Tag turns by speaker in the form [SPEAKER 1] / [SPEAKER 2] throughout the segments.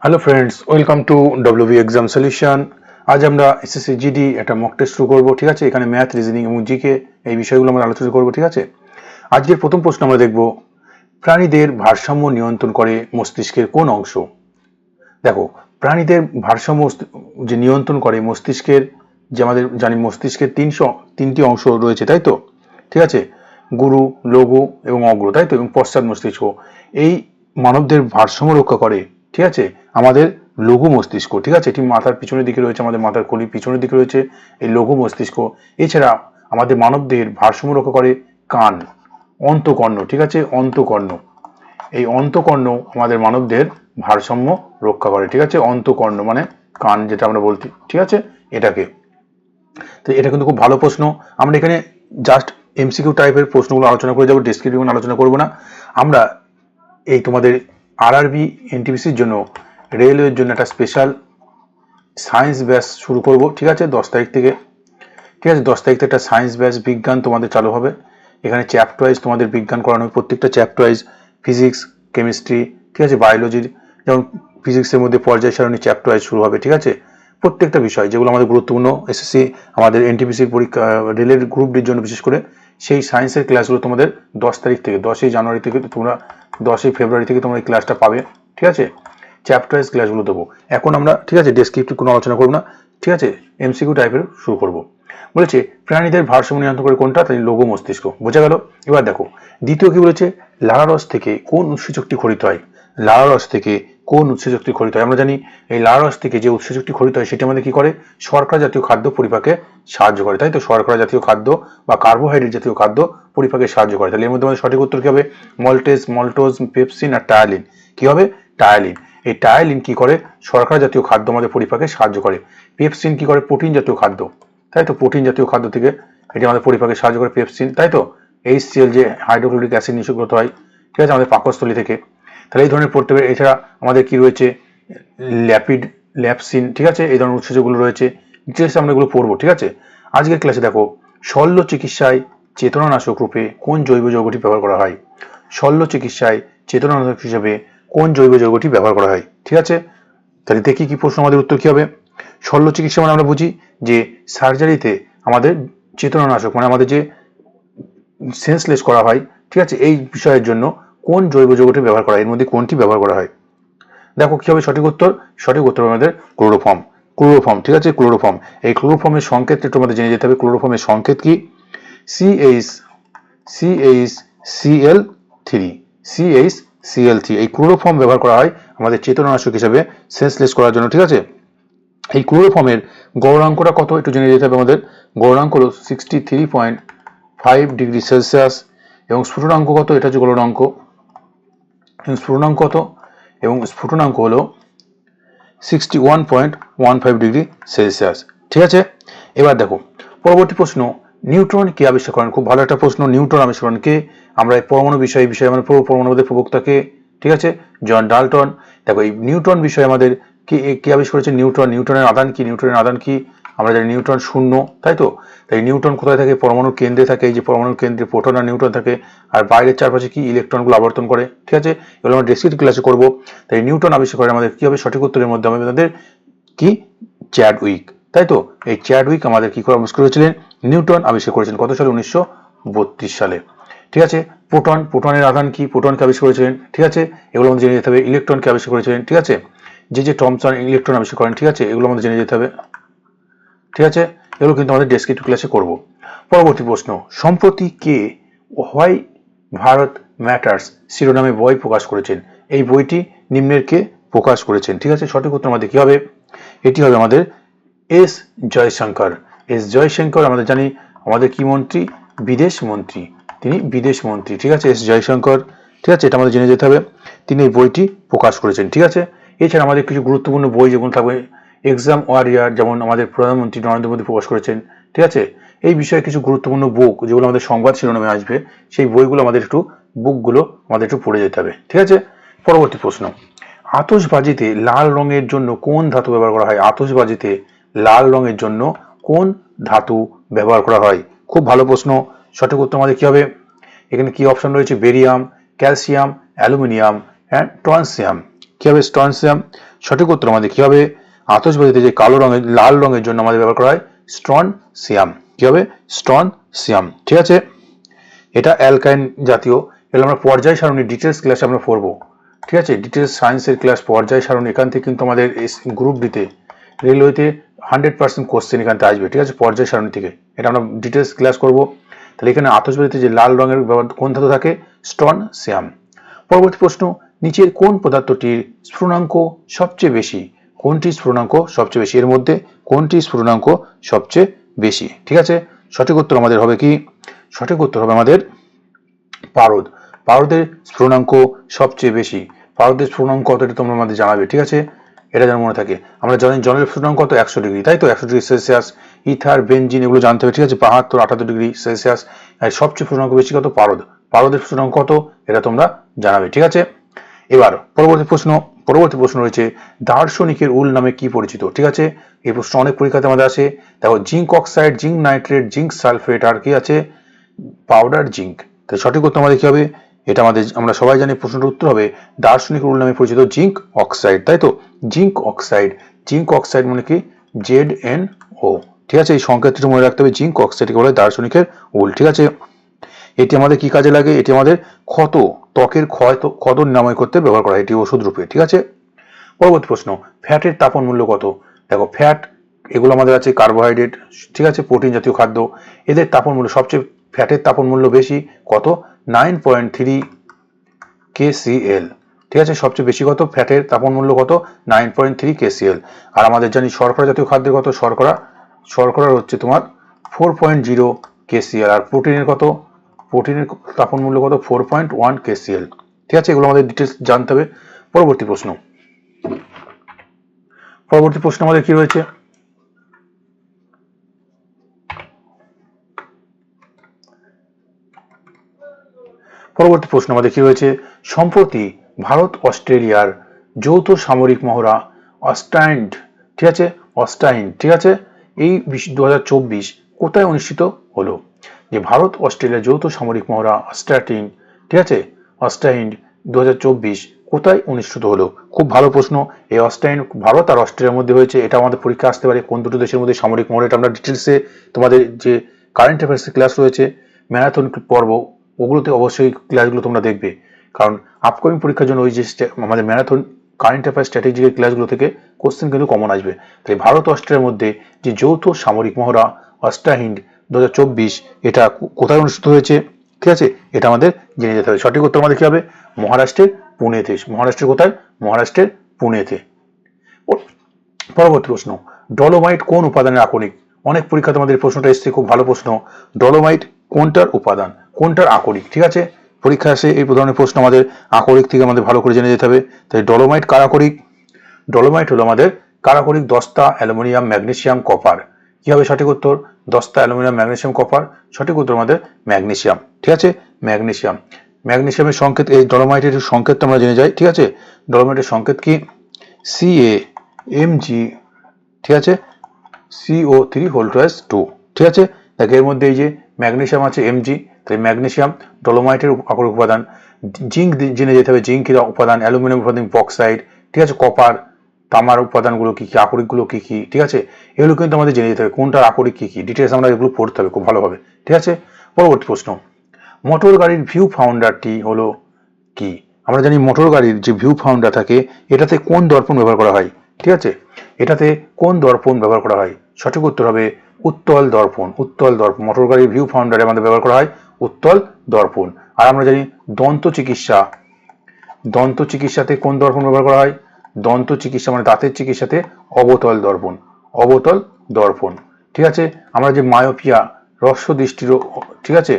[SPEAKER 1] Hello friends, welcome to WB exam solution. আজ আমরা SSC GD একটা মক টেস্ট শুরু করবো, ঠিক আছে। এখানে ম্যাথ, রিজনিং এবং জিকে এই বিষয়গুলো আমরা আলোচনা করবো, ঠিক আছে। আজকের প্রথম প্রশ্ন আমরা দেখব, প্রাণীদের ভারসাম্য নিয়ন্ত্রণ করে মস্তিষ্কের কোন অংশ? দেখো, প্রাণীদের ভারসাম্য যে নিয়ন্ত্রণ করে মস্তিষ্কের, যে আমাদের জানি মস্তিষ্কের তিনটি অংশ রয়েছে, তাই তো, ঠিক আছে। গুরু, লঘু এবং অগ্র, তাই তো, এবং পশ্চাৎ মস্তিষ্ক। এই মানবদের ভারসাম্য রক্ষা করে, ঠিক আছে, আমাদের লঘু মস্তিষ্ক, ঠিক আছে। এটি মাথার পিছনের দিকে রয়েছে, আমাদের মাথার কলির পিছনের দিকে রয়েছে এই লঘু মস্তিষ্ক। এছাড়া আমাদের মানবদের ভারসাম্য রক্ষা করে কান, অন্তকর্ণ, ঠিক আছে, অন্তকর্ণ। এই অন্তকর্ণ আমাদের মানবদের ভারসাম্য রক্ষা করে, ঠিক আছে। অন্তকর্ণ মানে কান, যেটা আমরা বলছি, ঠিক আছে, এটাকে। তো এটা কিন্তু খুব ভালো প্রশ্ন। আমরা এখানে জাস্ট এমসিকিউ টাইপের প্রশ্নগুলো আলোচনা করে যাবো, ডেসক্রিপটিভ আলোচনা করবো না। আমরা এই তোমাদের আরআরবি এনটিপিসির জন্য, রেলওয়ের জন্য একটা স্পেশাল সায়েন্স ব্যাচ শুরু করব, ঠিক আছে, 10 তারিখ থেকে। ঠিক আছে, 10 তারিখ থেকে একটা সায়েন্স ব্যাচ, বিজ্ঞান তোমাদের চালু হবে। এখানে চ্যাপ্টার ওয়াইজ তোমাদের বিজ্ঞান করানো হবে, প্রত্যেকটা চ্যাপ্টার ওয়াইজ, ফিজিক্স, কেমিস্ট্রি, ঠিক আছে, বায়োলজির, যেমন ফিজিক্সের মধ্যে পর্যায় সারণী চ্যাপ্টার ওয়াইজ শুরু হবে, ঠিক আছে। প্রত্যেকটা বিষয় যেগুলো আমাদের গুরুত্বপূর্ণ, এসএসসি আমাদের এনটিপিসির পরীক্ষা, রেলের গ্রুপ ডির জন্য বিশেষ করে, সেই সায়েন্সের ক্লাসগুলো তোমাদের 10 তারিখ থেকে, 10ই জানুয়ারি থেকে তোমরা 10ই ফেব্রুয়ারি থেকে তোমরা এই ক্লাসটা পাবে, ঠিক আছে। চ্যাপ্টার ওয়াইজ ক্লাসগুলো দেবো। এখন আমরা, ঠিক আছে, ডেসক্রিপটিভ কোনো আলোচনা করবো না, ঠিক আছে, এমসিকিউ টাইপের শুরু করব। বলেছে প্রাণীদের ভারসাম্য নিয়ন্ত্রণ করে কোনটা? তাই লঘু মস্তিষ্ক, বোঝা গেল। এবার দেখো দ্বিতীয় কি বলেছে, লালারস থেকে কোন উৎসেচকটি খরিত হয়? লালারস থেকে কোন উৎসেচকটি খরিত হয়? আমরা জানি এই লালারস থেকে যে উৎসেচকটি খরিত হয় সেটি আমাদের কি করে? শর্করা জাতীয় খাদ্য পরিপাকে সাহায্য করে, তাই তো। শর্করা জাতীয় খাদ্য বা কার্বোহাইড্রেট জাতীয় খাদ্য পরিপাকে সাহায্য করে। তাহলে এর মধ্যে আমাদের সঠিক উত্তর কি হবে? মল্টেজ, মল্টোজ, পেপসিন আর টায়ালিন। কি হবে? টায়ালিন। এই টায়ালিন কি করে? শর্করা জাতীয় খাদ্য আমাদের পরিপাকে সাহায্য করে। পেপসিন কি করে? প্রোটিন জাতীয় খাদ্য, তাই তো। প্রোটিন জাতীয় খাদ্য থেকে এটি আমাদের পরিপাকে সাহায্য করে পেপসিন, তাই তো। HCl যে হাইড্রোক্লোরিক অ্যাসিড নিঃসৃত হয়, ঠিক আছে, আমাদের পাকস্থলী থেকে। তাহলে এই ধরনের পড়তে হবে। এছাড়া আমাদের কি রয়েছে? ল্যাপিড, ল্যাপসিন, ঠিক আছে, এই ধরনের উৎসেচকগুলো রয়েছে। ডিটেলসে আমরা এগুলো পড়বো, ঠিক আছে। আজকের ক্লাসে দেখো, শল্য চিকিৎসায় চেতনানাশক রূপে কোন জৈব যৌগটি ব্যবহার করা হয়? শল্য চিকিৎসায় চেতনানাশক হিসেবে কোন জৈব যৌগটি ব্যবহার করা হয়? ঠিক আছে, তাহলে দেখি কি প্রশ্ন, আমাদের উত্তর কি হবে। শল্য চিকিৎসা মানে আমরা বুঝি যে সার্জারিতে আমাদের চেতনানাশক মানে আমাদের যে সেন্সলেস করা হয়, ঠিক আছে, এই বিষয়ের জন্য কোন জৈব যৌগটি ব্যবহার করা হয়, এর মধ্যে কোনটি ব্যবহার করা হয়? দেখো কি হবে সঠিক উত্তর। সঠিক উত্তর আমাদের ক্লোরোফর্ম। ক্লোরোফর্ম, ঠিক আছে, ক্লোরোফর্ম। এই ক্লোরোফর্মের সংকেত একটু আমাদের জেনে যেতে হবে। ক্লোরোফর্মের সংকেত কি? CH3, CH3। এই ক্লোরোফর্ম ব্যবহার করা হয় আমাদের চেতনানাশক হিসেবে সেন্সলেস করার জন্য, ঠিক আছে। এই ক্লোরোফর্মের গৌড়াঙ্কটা কত একটু জেনে যেতে হবে আমাদের। গৌড়াঙ্ক হলো 63.5 ডিগ্রি সেলসিয়াস। এবং স্ফুটনাঙ্ক কত? এটা হচ্ছে গৌড়াঙ্ক। স্ফুটনাঙ্ক কত? এবং স্ফুটনাঙ্ক হলো 61.15 ডিগ্রি সেলসিয়াস, ঠিক আছে। এবার দেখো পরবর্তী প্রশ্ন, নিউটন কে আবিষ্কার করেন? খুব ভালো একটা প্রশ্ন। নিউটন আবিষ্কার করেন কে? আমরা এই পরমাণু বিষয়ে আমরা পরমাণুদের প্রবক্তাকে, ঠিক আছে, জন ডাল্টন। দেখো এই নিউটন বিষয়ে আমাদের কে আবিষ্কার করেছে? নিউটন। নিউটনের আধান কি? নিউটনের আধান কি? আমরা জানি নিউটন শূন্য, তাই তো। তাই নিউটন কোথায় থাকে? পরমাণুর কেন্দ্রে থাকে। এই যে পরমাণুর কেন্দ্রে প্রোটন আর নিউট্রন থাকে, আর বাইরের চারপাশে কি? ইলেকট্রনগুলো আবর্তন করে, ঠিক আছে। এগুলো আমরা ডেসক্রিপটিভ ক্লাসে করবো। তাই নিউটন আবিষ্কার করে আমাদের কি হবে? সঠিক উত্তরের মধ্যে আমাদের কি? চ্যাডউইক, তাই তো। এই চ্যাডউইক আমাদের কি করে আবিষ্কার করেছিলেন? নিউটন আবিষ্কার করেছেন কত সালে? 1932 সালে, ঠিক আছে। প্রোটন, প্রোটনের আধান কি? প্রোটনকে আবিষ্কার করেছিলেন, ঠিক আছে। এগুলো আমাদের জেনে যেতে হবে। ইলেকট্রনকে আবিষ্কার করেছিলেন, ঠিক আছে। যে টমসন ইলেকট্রন আবিষ্কার করেন, ঠিক আছে, এগুলো আমাদের জেনে যেতে হবে, ঠিক আছে। এগুলো কিন্তু আমাদের ডেসক্রিপটিভ ক্লাসে করব। পরবর্তী প্রশ্ন, সম্প্রতি কে হোয়াই ভারত ম্যাটার্স শিরোনামে বই প্রকাশ করেছেন? এই বইটি নিম্নের কে প্রকাশ করেছেন? ঠিক আছে, সঠিক উত্তর আমাদের কি হবে? এটি হবে আমাদের এস জয়শঙ্কর। এস জয়শঙ্কর আমাদের জানি আমাদের কি মন্ত্রী? বিদেশ মন্ত্রী। তিনি বিদেশ মন্ত্রী, ঠিক আছে, এস জয়শঙ্কর, ঠিক আছে। এটা আমাদের জেনে যেতে হবে। তিনি এই বইটি প্রকাশ করেছেন, ঠিক আছে। এছাড়া আমাদের কিছু গুরুত্বপূর্ণ বই যেমন থাকবে এক্সাম ওয়ারিয়ার, যেমন আমাদের প্রধানমন্ত্রী নরেন্দ্র মোদী প্রকাশ করেছেন, ঠিক আছে। এই বিষয়ে কিছু গুরুত্বপূর্ণ বুক যেগুলো আমাদের সংবাদ শিরোনামে আসবে, সেই বইগুলো আমাদের একটু, বুকগুলো আমাদের একটু পড়ে যেতে হবে, ঠিক আছে। পরবর্তী প্রশ্ন, আতশবাজিতে লাল রঙের জন্য কোন ধাতু ব্যবহার করা হয়? আতশবাজিতে লাল রঙের জন্য কোন ধাতু ব্যবহার করা হয়? খুব ভালো প্রশ্ন। সঠিক উত্তর আমাদের কি হবে? এখানে কি অপশন রয়েছে? বেরিয়াম, ক্যালসিয়াম, অ্যালুমিনিয়াম অ্যান্ড ট্রান্সিয়াম, কি হবে? স্ট্রনসিয়াম। সঠিক উত্তর আমাদের কি হবে? আতশবাজিতে যে কালো রঙের লাল রঙের জন্য আমাদের ব্যবহার করা হয় স্ট্রনসিয়াম। কি হবে? স্ট্রনসিয়াম। ঠিক আছে, এটা অ্যালকাইন জাতীয়। এগুলো আমরা পর্যায় সারণী ডিটেলস ক্লাসে আমরা পড়বো। ঠিক আছে, ডিটেলস সায়েন্সের ক্লাস পর্যায় সারণী, এখান থেকে কিন্তু আমাদের গ্রুপ ডিতে রেলওয়েতে 100% কোশ্চেন এখান থেকে আসবে। ঠিক আছে, পর্যায় সারণী থেকে এটা আমরা ডিটেলস ক্লাস করব। তাহলে এখানে আতশবাজিতে যে লাল রঙের কোন ধাতু থাকে? স্ট্রনসিয়াম। পরবর্তী প্রশ্ন, নিচের কোন পদার্থটির স্ফুটনাঙ্ক সবচেয়ে বেশি? কোনটি স্ফুটনাঙ্ক সবচেয়ে বেশি? এর মধ্যে কোনটি স্ফুটনাঙ্ক সবচেয়ে বেশি? ঠিক আছে, সঠিক উত্তর আমাদের হবে কি? সঠিক উত্তর হবে আমাদের পারদ। পারদের স্ফুটনাঙ্ক সবচেয়ে বেশি। পারদের স্ফুটনাঙ্ক কত এটা তোমরা আমাদের জানাবে। ঠিক আছে, এটা যেন মনে থাকে। আমরা জানি জলের স্ফুটনাঙ্ক কত? 100 ডিগ্রি, তাই তো? 100 ডিগ্রি সেলসিয়াস। ইথার, বেনজিন এগুলো জানতে হবে। ঠিক আছে, 72, 78 ডিগ্রি সেলসিয়াস। আর সবচেয়ে স্ফুটনাঙ্ক বেশি কত? পারদ। পারদের স্ফুটনাঙ্ক কত এটা তোমরা জানাবে। ঠিক আছে, এবার পরবর্তী প্রশ্ন রয়েছে, দার্শনিকের উল নামে কি পরিচিত? ঠিক আছে, এই প্রশ্ন অনেক পরীক্ষাতে আমাদের আসে। দেখো, zinc oxide, zinc nitrate, zinc sulphate, আর কি আছে? Powder zinc. তাহলে সঠিক উত্তর আমাদের কি হবে? এটা আমাদের আমরা সবাই জানি, প্রশ্নটার উত্তর হবে দার্শনিকের উল নামে পরিচিত জিঙ্ক অক্সাইড, তাই তো? Zinc oxide. জিঙ্ক অক্সাইড মানে কি? ZnO। ঠিক আছে, এই সংকেতটি মনে রাখতে হবে। জিঙ্ক অক্সাইডকে বলে দার্শনিকের উল। ঠিক আছে, এটি আমাদের কি কাজে লাগে? এটি আমাদের ক্ষত, ত্বকের ক্ষত নিরাময় করতে ব্যবহার করা হয়, এটি ওষুধ রূপে। ঠিক আছে, পরবর্তী প্রশ্ন, ফ্যাটের তাপন মূল্য কত? দেখো, ফ্যাট এগুলো আমাদের আছে কার্বোহাইড্রেট, ঠিক আছে, প্রোটিন জাতীয় খাদ্য। এদের তাপন মূল্য সবচেয়ে, ফ্যাটের তাপন মূল্য বেশি কত? 9.3 kcal। ঠিক আছে, সবচেয়ে বেশি কত? ফ্যাটের তাপন মূল্য কত? 9.3 kcal। আর আমাদের জানি শর্করা জাতীয় খাদ্যের কত? শর্করার হচ্ছে তোমার 4.0 kcal। আর প্রোটিনের কত? প্রোটিনের তাপন মূল্য কত? 4.1 kcal। ঠিক আছে, এগুলো আমাদের ডিটেলস জানতে হবে। পরবর্তী প্রশ্ন আমাদের কি রয়েছে? পরবর্তী প্রশ্ন আমাদের কি রয়েছে? সম্প্রতি ভারত অস্ট্রেলিয়ার যৌথ সামরিক মহড়া অস্টাইন্ড, ঠিক আছে, অস্টাইন্ড, ঠিক আছে, এই 2024 কোথায় অনুষ্ঠিত হলো? যে ভারত অস্ট্রেলিয়ার যৌথ সামরিক মহড়া অস্টাইন্ড, ঠিক আছে, অস্টাইন্ড 2024 কোথায় অনুষ্ঠিত হলো? খুব ভালো প্রশ্ন। এই অস্টাইন্ড ভারত আর অস্ট্রেলিয়ার মধ্যে হয়েছে। এটা আমাদের পরীক্ষা আসতে পারে, কোন দুটো দেশের মধ্যে সামরিক মহড়া। এটা আমরা ডিটেলসে তোমাদের যে কারেন্ট অ্যাফেয়ার্সের ক্লাস রয়েছে, ম্যারাথন পর্ব, ওগুলোতে অবশ্যই ক্লাসগুলো তোমরা দেখবে। কারণ আপকামিং পরীক্ষার জন্য ওই যে আমাদের ম্যারাথন কারেন্ট অ্যাফেয়ার্স স্ট্র্যাটেজিকের ক্লাসগুলো থেকে কোশ্চেন কিন্তু কমন আসবে। তাই ভারত অস্ট্রেলিয়ার মধ্যে যে যৌথ সামরিক মহড়া অস্টাহিন্ড 2024 এটা কোথায় অনুষ্ঠিত হয়েছে? ঠিক আছে, এটা আমাদের জেনে যেতে হবে। সঠিক উত্তর আমাদের কি হবে? মহারাষ্ট্রের পুনেতে। মহারাষ্ট্রের কোথায়? মহারাষ্ট্রের পুনেতে। পরবর্তী প্রশ্ন, ডলোমাইট কোন উপাদানের আকরিক? অনেক পরীক্ষাতে আমাদের প্রশ্নটা এসছে, খুব ভালো প্রশ্ন। ডলোমাইট কোনটার উপাদান, কোনটার আকরিক? ঠিক আছে, পরীক্ষা আসে এই ধরনের প্রশ্ন, আমাদের আকরিক থেকে আমাদের ভালো করে জেনে যেতে হবে। তাই ডলোমাইট কার আকরিক? ডলোমাইট হলো আমাদের কার আকরিক? দস্তা, অ্যালুমিনিয়াম, ম্যাগনেসিয়াম, কপার। কি হবে সঠিক উত্তর? দস্তা, অ্যালুমিনিয়াম, ম্যাগনেসিয়াম, কপার। সঠিক উত্তর আমাদের ম্যাগনেসিয়াম। ঠিক আছে, ম্যাগনেসিয়াম। ম্যাগনেসিয়ামের সংকেত, এই ডলোমাইটের সংকেতটা আমরা জেনে যাই। ঠিক আছে, ডলোমাইটের সংকেত কি? CaMg, ঠিক আছে, CO3 2। ঠিক আছে, দেখো এর মধ্যে এই যে ম্যাগনেসিয়াম আছে Mg, তাই ম্যাগনেসিয়াম ডলোমাইটের আকরিক উপাদান। জিঙ্ক জেনে যেতে হবে, জিঙ্কের উপাদান, অ্যালুমিনিয়াম উপাদান বক্সাইড। ঠিক আছে, কপার, তামার উপাদানগুলো কি কি, আকরিকগুলো কি কি। ঠিক আছে, এগুলো কিন্তু আমাদের জেনে যেতে হবে, কোনটার আকরিক কি কি, ডিটেলস আমরা এগুলো পড়তে হবে খুব ভালোভাবে। ঠিক আছে, পরবর্তী প্রশ্ন, মোটর গাড়ির ভিউ ফাউন্ডারটি হলো কি? আমরা জানি মোটর গাড়ির যে ভিউ ফাউন্ডার থাকে, এটাতে কোন দর্পণ ব্যবহার করা হয়? ঠিক আছে, এটাতে কোন দর্পণ ব্যবহার করা হয়? সঠিক উত্তর হবে উত্তল দর্পণ। উত্তল দর্পণ মোটর গাড়ির ভিউ ফাউন্ডারে আমাদের ব্যবহার করা হয় উত্তল দর্পণ। আর আমরা জানি দন্ত চিকিৎসাতে কোন দর্পণ ব্যবহার করা হয়? দন্ত চিকিৎসা মানে দাঁতের চিকিৎসাতে অবতল দর্পণ। অবতল দর্পণ। ঠিক আছে, আমরা যে মায়োপিয়া, হ্রস্ব দৃষ্টির, ঠিক আছে,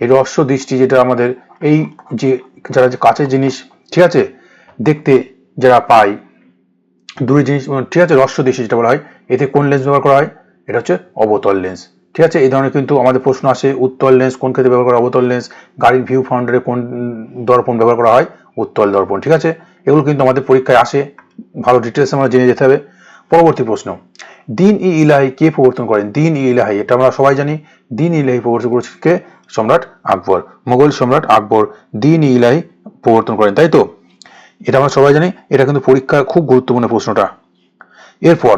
[SPEAKER 1] এই হ্রস্ব দৃষ্টি যেটা আমাদের এই যে যারা যে কাছের জিনিস, ঠিক আছে, দেখতে যারা পায় দূরের জিনিস, ঠিক আছে, হ্রস্ব দৃষ্টি যেটা বলা হয়, এতে কোন লেন্স ব্যবহার করা হয়? এটা হচ্ছে অবতল লেন্স। ঠিক আছে, এই ধরনের কিন্তু আমাদের প্রশ্ন আসে। উত্তল লেন্স কোন ক্ষেত্রে ব্যবহার করা? অবতল লেন্স। গাড়ির ভিউ ফাউন্ডারে কোন দর্পণ ব্যবহার করা হয়? উত্তল দর্পণ। ঠিক আছে, এগুলো কিন্তু আমাদের পরীক্ষায় আসে, ভালো ডিটেলস আমরা জেনে যেতে হবে। পরবর্তী প্রশ্ন, দ্বীন-ই-ইলাহি কে প্রবর্তন করেন? দ্বীন-ই-ইলাহি এটা আমরা সবাই জানি। দ্বীন-ই-ইলাহি প্রবর্তন করেছে কে? সম্রাট আকবর, মোগল সম্রাট আকবর দ্বীন-ই-ইলাহি প্রবর্তন করেন, তাই তো? এটা আমরা সবাই জানি, এটা কিন্তু পরীক্ষার খুব গুরুত্বপূর্ণ প্রশ্নটা। এরপর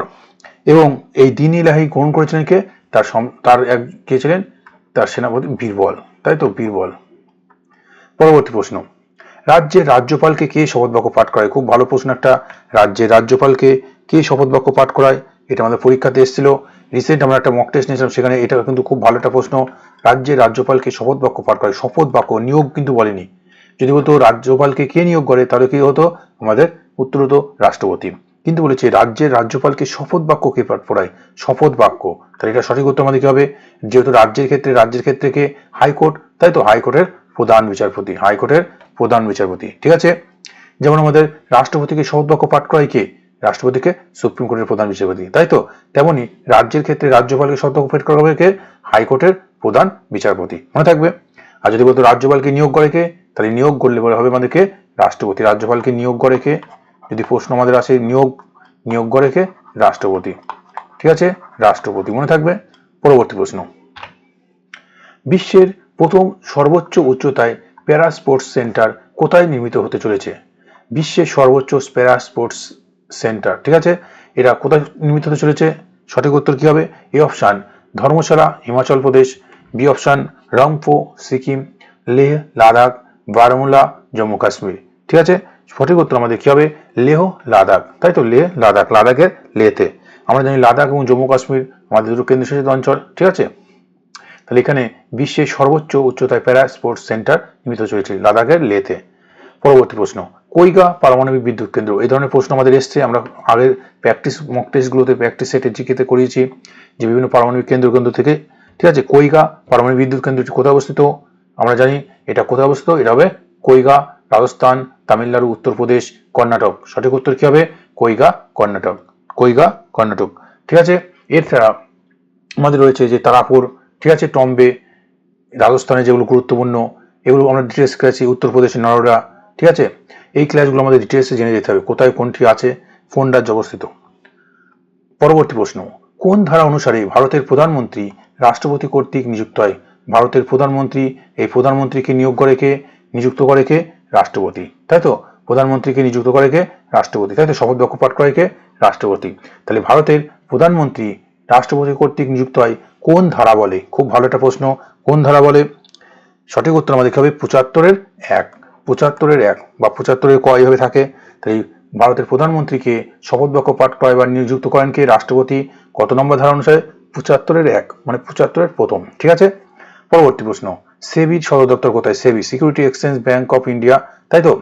[SPEAKER 1] এবং এই দিন ইলাহি গ্রহণ করেছিলেন কে? তার এক কে ছিলেন? তার সেনাপতি বীরবল, তাই তো, বীরবল। পরবর্তী প্রশ্ন, রাজ্যের রাজ্যপালকে কে শপথ বাক্য পাঠ করায়? খুব ভালো প্রশ্ন একটা। রাজ্যের রাজ্যপালকে কে শপথ বাক্য পাঠ করায়? এটা আমাদের পরীক্ষাতে এসেছিল। রিসেন্ট আমরা একটা মক টেস্ট নিয়েছিলাম, সেখানে এটা কিন্তু খুব ভালো একটা প্রশ্ন। রাজ্যের রাজ্যপালকে শপথ বাক্য পাঠ করায়, শপথ বাক্য, নিয়োগ কিন্তু বলেনি। যদি বলতো রাজ্যপালকে কে নিয়োগ করে, তাহলে কি হতো? আমাদের উত্তর হতো রাষ্ট্রপতি। কিন্তু বলেছে রাজ্যের রাজ্যপালকে শপথ বাক্য কে পাঠ করায়? শপথ বাক্য। তাহলে এটা সঠিক উত্তর আমাদের কি হবে? যেহেতু রাজ্যের ক্ষেত্রে কে? হাইকোর্ট, তাই তো, হাইকোর্টের প্রধান বিচারপতি, হাইকোর্টের প্রধান বিচারপতি। ঠিক আছে, যেমন আমাদের রাষ্ট্রপতিকে শপথ বাক্য পাঠ করায় কে? রাষ্ট্রপতিকে সুপ্রিম কোর্টের প্রধান বিচারপতি, তাই তো। তেমনি রাজ্যের ক্ষেত্রে রাজ্যপালকে শপথ বাক্য পাঠ করা হবে কে? হাইকোর্টের প্রধান বিচারপতি, মনে থাকবে। আর যদি বলতো রাজ্যপালকে নিয়োগ করে কে, তাহলে নিয়োগ করলে বলে হবে আমাদেরকে রাষ্ট্রপতি। রাজ্যপালকে নিয়োগ করে কে? যদি প্রশ্ন আমাদের আসে নিয়োগ করে কে? রাষ্ট্রপতি। ঠিক আছে, রাষ্ট্রপতি, মনে থাকবে। পরবর্তী প্রশ্ন, বিশ্বের প্রথম সর্বোচ্চ উচ্চতায় প্যারা স্পোর্টস সেন্টার কোথায় নির্মিত হতে চলেছে? বিশ্বের সর্বোচ্চ প্যারা স্পোর্টস সেন্টার, ঠিক আছে, এটা কোথায় নির্মিত হতে চলেছে? সঠিক উত্তর কি হবে? A option Dharamshala, Himachal Pradesh. B option Rangpo, Sikkim. Leh Ladakh, Baramulla, Jammu Kashmir. ঠিক আছে, সঠিক উত্তর আমাদের কি হবে? লেহ লাদাখ, তাই তো, লেহ লাদাখ, লাদাখের লেহতে। আমরা জানি লাদাখ এবং জম্মু কাশ্মীর আমাদের দুটো কেন্দ্রশাসিত অঞ্চল। ঠিক আছে, তাহলে এখানে বিশ্বের সর্বোচ্চ উচ্চতায় প্যারা স্পোর্টস সেন্টার নির্মিত চলেছে লাদাখের লেতে। পরবর্তী প্রশ্ন, কৈগা পারমাণবিক বিদ্যুৎ কেন্দ্র। এই ধরনের প্রশ্ন আমাদের এসছে, আমরা আগের মক টেস্টগুলোতে প্র্যাকটিস সেটে জিকেতে করিয়েছি যে বিভিন্ন পারমাণবিক কেন্দ্র থেকে। ঠিক আছে, কৈগা পারমাণবিক বিদ্যুৎ কেন্দ্রটি কোথায় অবস্থিত? আমরা জানি এটা কোথায় অবস্থিত, এটা হবে কৈগা, রাজস্থান, তামিলনাড়ু, উত্তরপ্রদেশ, কর্ণাটক। সঠিক উত্তর কি হবে? কৈগা, কর্ণাটক, কৈগা, কর্ণাটক। ঠিক আছে, এছাড়া আমাদের রয়েছে যে তারাপুর, ঠিক আছে, টম্বে, রাজস্থানে যেগুলো গুরুত্বপূর্ণ, এগুলো আমরা ডিটেলস করেছি, উত্তরপ্রদেশের নরোডা। ঠিক আছে, এই ক্লাসগুলো আমাদের ডিটেলসে জেনে যেতে হবে কোথায় কোনটি আছে, কোন রাজ্যে অবস্থিত। পরবর্তী প্রশ্ন, কোন ধারা অনুসারে ভারতের প্রধানমন্ত্রী রাষ্ট্রপতি কর্তৃক নিযুক্ত হয়? ভারতের প্রধানমন্ত্রী, এই প্রধানমন্ত্রীকে নিয়োগ করে কে? নিযুক্ত করে কে? রাষ্ট্রপতি, তাই তো, প্রধানমন্ত্রীকে নিযুক্ত করে কে? রাষ্ট্রপতি, তাই তো, শপথ বাক্য পাঠ করে কে? রাষ্ট্রপতি। তাহলে ভারতের প্রধানমন্ত্রী রাষ্ট্রপতি কর্তৃক নিযুক্ত হয় কোন ধারা বলে? খুব ভালো একটা প্রশ্ন, কোন ধারা বলে? সঠিক উত্তর আমাদের হবে 75-1, 75-1 বা 75-ক এইভাবে থাকে। তাই ভারতের প্রধানমন্ত্রীকে শপথ বাক্য পাঠ করায় বা নিযুক্ত করেন কে? রাষ্ট্রপতি। কত নম্বর ধারা অনুসারে? 75-1, মানে 75-এর প্রথম। ঠিক আছে, পরবর্তী প্রশ্ন, সেবির সদর দপ্তর কোথায়? SEBI, security exchange bank of India, তাই তো,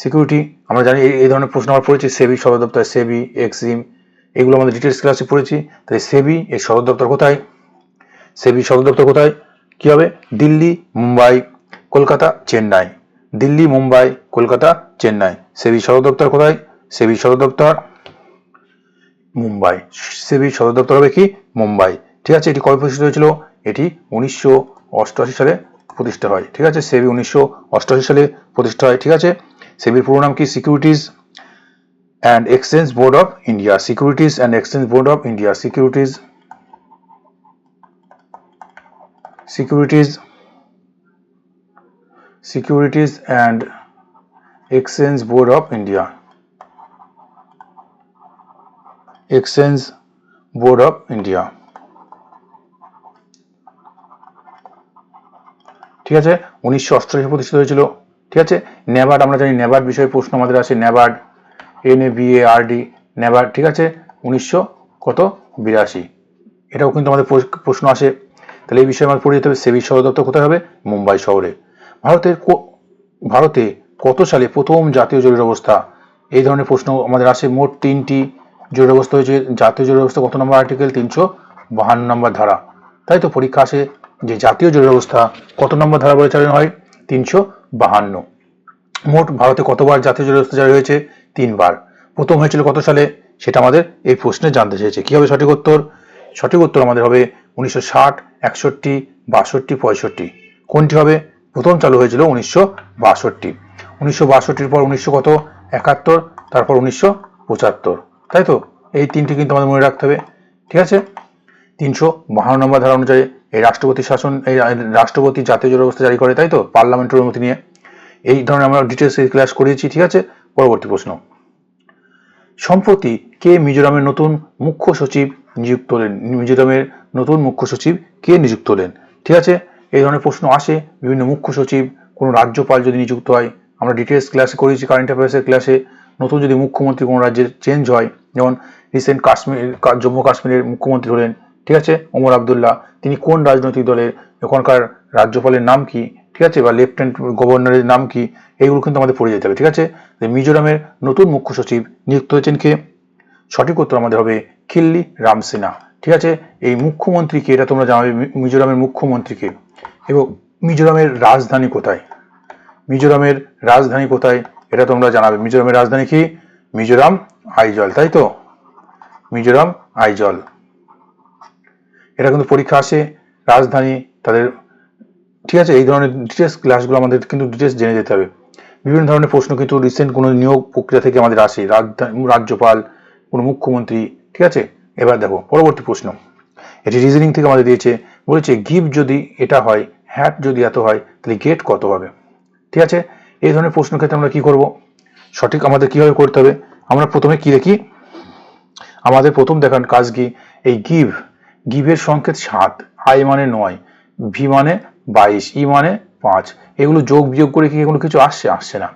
[SPEAKER 1] সিকিউরিটি, আমরা জানি এই ধরনের প্রশ্ন আমরা পড়েছি। সেবি সদর দপ্তর, সেবি, এক্সিম, এগুলো আমাদের ডিটেলস ক্লাসে পড়েছি। তাই সেবি এর সদর দপ্তর কোথায়? সেবি সদর দপ্তর কোথায়? কি হবে? দিল্লি, মুম্বাই, কলকাতা, চেন্নাই। দিল্লি, মুম্বাই, কলকাতা, চেন্নাই। সেবি সদর দপ্তর কোথায়? সেবি সদর দপ্তর মুম্বাই। সেবি সদর দপ্তর হবে কি? মুম্বাই। ঠিক আছে, এটি কবে প্রতিষ্ঠিত হয়েছিল? এটি 1988 সালে প্রতিষ্ঠা হয়। ঠিক আছে, সেবি 1988 সালে প্রতিষ্ঠা হয়। ঠিক আছে, সেবির পুরো নাম কি? Securities and exchange board of India, securities and exchange board of India, securities and exchange board of India, exchange board of India। ঠিক আছে, 1988 প্রতিষ্ঠিত হয়েছিল। ঠিক আছে, নেবার্ড, আমরা জানি নেবার্ড বিষয়ে প্রশ্ন আমাদের আছে, নেবার্ড, NABARD, নেবার্ড। ঠিক আছে, 1982, এটাও কিন্তু আমাদের প্রশ্ন আসে। তাহলে এই বিষয়ে আমাদের পড়ে যেতে হবে। সেবি সদর দপ্তর কোথায় হবে? মুম্বাই শহরে। ভারতে কত সালে প্রথম জাতীয় জরুরি অবস্থা? এই ধরনের প্রশ্ন আমাদের আসে। মোট 3টি জরুরি অবস্থা হয়েছে। জাতীয় জরুরি অবস্থা কত নম্বর আর্টিকেল? 352 নম্বর ধারা, তাই তো। পরীক্ষা আসে যে জাতীয় জরুরি অবস্থা কত নম্বর ধারা বলে চালানো হয়? 352। মোট ভারতে কতবার জাতীয় জরুরি অবস্থা জারি হয়েছে? 3বার। প্রথম হয়েছিল কত সালে? সেটা আমাদের এই প্রশ্নে জানতে চেয়েছে। কি হবে সঠিক উত্তর? সঠিক উত্তর আমাদের হবে 1960, 61, 62, 65। কোনটি হবে? প্রথম চালু হয়েছিল 1962। 1962 পর 1971, তারপর 1975, তাই তো। এই তিনটি কিন্তু আমাদের মনে রাখতে হবে। ঠিক আছে, 352 নম্বর ধারা অনুযায়ী এই রাষ্ট্রপতি জাতীয় জরুরি অবস্থা জারি করে, তাই তো, পার্লামেন্টের অনুমতি নিয়ে। এই ধরনের আমরা ডিটেলস ক্লাস করিয়েছি। ঠিক আছে, পরবর্তী প্রশ্ন, সম্প্রতি কে মিজোরামের নতুন মুখ্য সচিব নিযুক্ত হলেন? মিজোরামের নতুন মুখ্য সচিব কে নিযুক্ত হলেন? ঠিক আছে, এই ধরনের প্রশ্ন আসে। বিভিন্ন মুখ্য সচিব, কোনো রাজ্যপাল যদি নিযুক্ত হয়, আমরা ডিটেলস ক্লাসে করেছি কারেন্ট অ্যাফেয়ার্সের ক্লাসে। নতুন যদি মুখ্যমন্ত্রী কোনো রাজ্যের চেঞ্জ হয়, যেমন রিসেন্ট জম্মু কাশ্মীরের মুখ্যমন্ত্রী হলেন, ঠিক আছে, ওমর আবদুল্লাহ, তিনি কোন রাজনৈতিক দলের, ওখানকার রাজ্যপালের নাম কি, ঠিক আছে, বা লেফটেন্যান্ট গভর্নরের নাম কি, এইগুলো কিন্তু আমাদের পড়ে যেতে হবে। ঠিক আছে, মিজোরামের নতুন মুখ্য সচিব নিযুক্ত হয়েছেন কে? সঠিক উত্তর আমাদের হবে খিল্লি রামসেনা। ঠিক আছে, এই মুখ্যমন্ত্রীকে, এটা তোমরা জানাবে মিজোরামের মুখ্যমন্ত্রীকে। এবং মিজোরামের রাজধানী কোথায়? মিজোরামের রাজধানী কোথায় এটা তোমরা জানাবে। মিজোরামের রাজধানী কি? মিজোরাম আইজল, তাই তো, মিজোরাম আইজল। এটা কিন্তু পরীক্ষা আসে, রাজধানী তাদের। ঠিক আছে, এই ধরনের ডিটেলস ক্লাসগুলো আমাদের কিন্তু ডিটেলস জেনে যেতে হবে। বিভিন্ন ধরনের প্রশ্ন কিন্তু রিসেন্ট কোনো নিয়োগ প্রক্রিয়া থেকে আমাদের আসে, রাজ্যপাল, কোনো মুখ্যমন্ত্রী। ঠিক আছে, এবার দেখো পরবর্তী প্রশ্ন, এটি রিজনিং থেকে আমাদের দিয়েছে, বলেছে গিভ যদি এটা হয়, হ্যাট যদি এত হয়, তাহলে গেট কত হবে? ঠিক আছে, এই ধরনের প্রশ্ন ক্ষেত্রে আমরা কি করব, সঠিক আমাদের কিভাবে করতে হবে? আমরা প্রথমে কি দেখি, আমাদের প্রথম দেখার কাজ কি, এই গিভের সংকেত 7, আই মানে 9, ভি মানে 22, ই মানে 5, এগুলো যোগ বিয়োগ করে কি এগুলো কিছু আসছে না।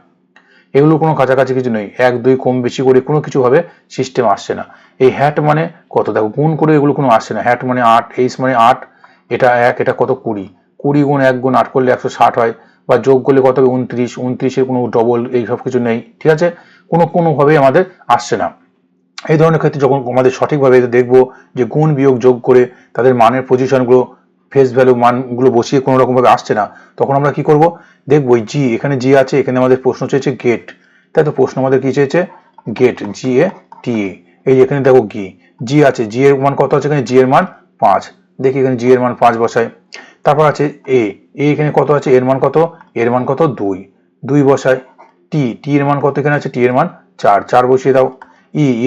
[SPEAKER 1] এগুলো কোনো কাছাকাছি কিছু নেই, 1 2 কম বেশি করে কোনো কিছু ভাবে সিস্টেম আসছে না। এই হ্যাট মানে কত, দেখো গুণ করে এগুলো কোনো আসছে না। হ্যাট মানে 8, এইচ মানে 8, এটা 1, এটা কত 20, 20 গুণ 1 গুণ 8 করলে 160 হয়, বা যোগ করলে কত হবে 29, 29-এর কোনো ডবল এই সব কিছু নেই। ঠিক আছে, কোনোভাবে আমাদের আসছে না। এই ধরনের ক্ষেত্রে যখন আমাদের সঠিকভাবে দেখবো যে গুণ বিয়োগ যোগ করে তাদের মানের পজিশনগুলো, ফেস ভ্যালু মানগুলো বসিয়ে কোনো রকম ভাবে আসছে না, তখন আমরা কি করব, দেখবো জি, এখানে জি আছে, এখানে আমাদের প্রশ্ন চেয়েছে গেট, তাই তো, প্রশ্ন আমাদের কি চেয়েছে গেট, জি এ টি এ। এই যে এখানে দেখো জি আছে, জি এর মান কত আছে, এখানে জি এর মান 5, দেখি এখানে জি এর মান 5 বসায়। তারপর আছে এখানে কত আছে, এর মান কত, এর মান কত 2 বসায়। টি এর মান কত, এখানে আছে টি এর মান 4 বসিয়ে দাও।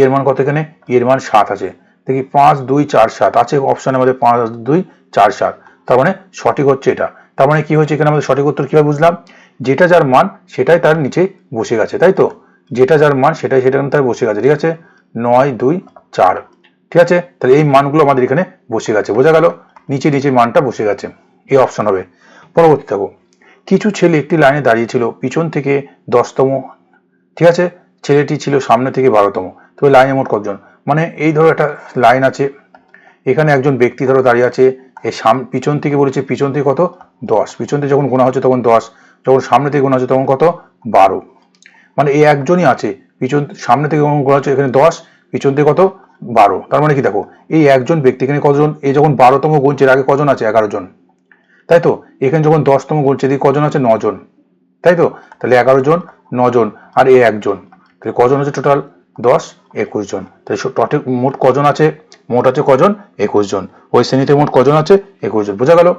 [SPEAKER 1] এর মান কত, এখানে এর মান 7 আছে, দেখি 5 2 4 7 আছে অপশনের মধ্যে, 5 2 4 7, তার মানে সঠিক হচ্ছে এটা। তার মানে কি হয়েছে, এখানে আমাদের সঠিক উত্তর কিভাবে বুঝলাম, যেটা যার মান সেটাই তার নিচে বসে গেছে, তাই তো, যেটা যার মান সেটাই তার বসে গেছে। ঠিক আছে, 9 2 4, ঠিক আছে, তাহলে এই মানগুলো আমাদের এখানে বসে গেছে, বোঝা গেল, নিচে মানটা বসে গেছে, এই অপশন হবে। পরবর্তী থাকো, কিছু ছেলে একটি লাইনে দাঁড়িয়ে ছিল, পিছন থেকে 10তম, ঠিক আছে, ছেলেটি ছিল সামনে থেকে 12তম, তবে লাইনে মোট কতজন? মানে এই ধরো একটা লাইন আছে, এখানে একজন ব্যক্তি ধরো দাঁড়িয়ে আছে, এই পিছন থেকে বলেছে, পিছন থেকে কত 10, পিছন থেকে যখন গোনা হচ্ছে তখন 10, যখন সামনে থেকে গোনা হচ্ছে তখন কত 12, মানে এই একজনই আছে, সামনে থেকে যখন গোনা হচ্ছে এখানে 10, পিছন থেকে কত 12, তার মানে কি দেখো এই একজন ব্যক্তি এখানে কতজন, এই যখন 12তম গুনছে এর আগে কজন আছে, 11 জন, তাই তো, এখানে যখন 10তম গুনছে এদিকে কজন আছে, 9 জন, তাই তো, তাহলে 11 জন 9 জন আর এই একজন, তাহলে কজন আছে টোটাল 10 21 জন, তাহলে টোটাল মোট কজন আছে, মোট আছে কজন 21 জন, ওই শ্রেণীতে মোট কজন আছে 21 জন, বোঝা গেল।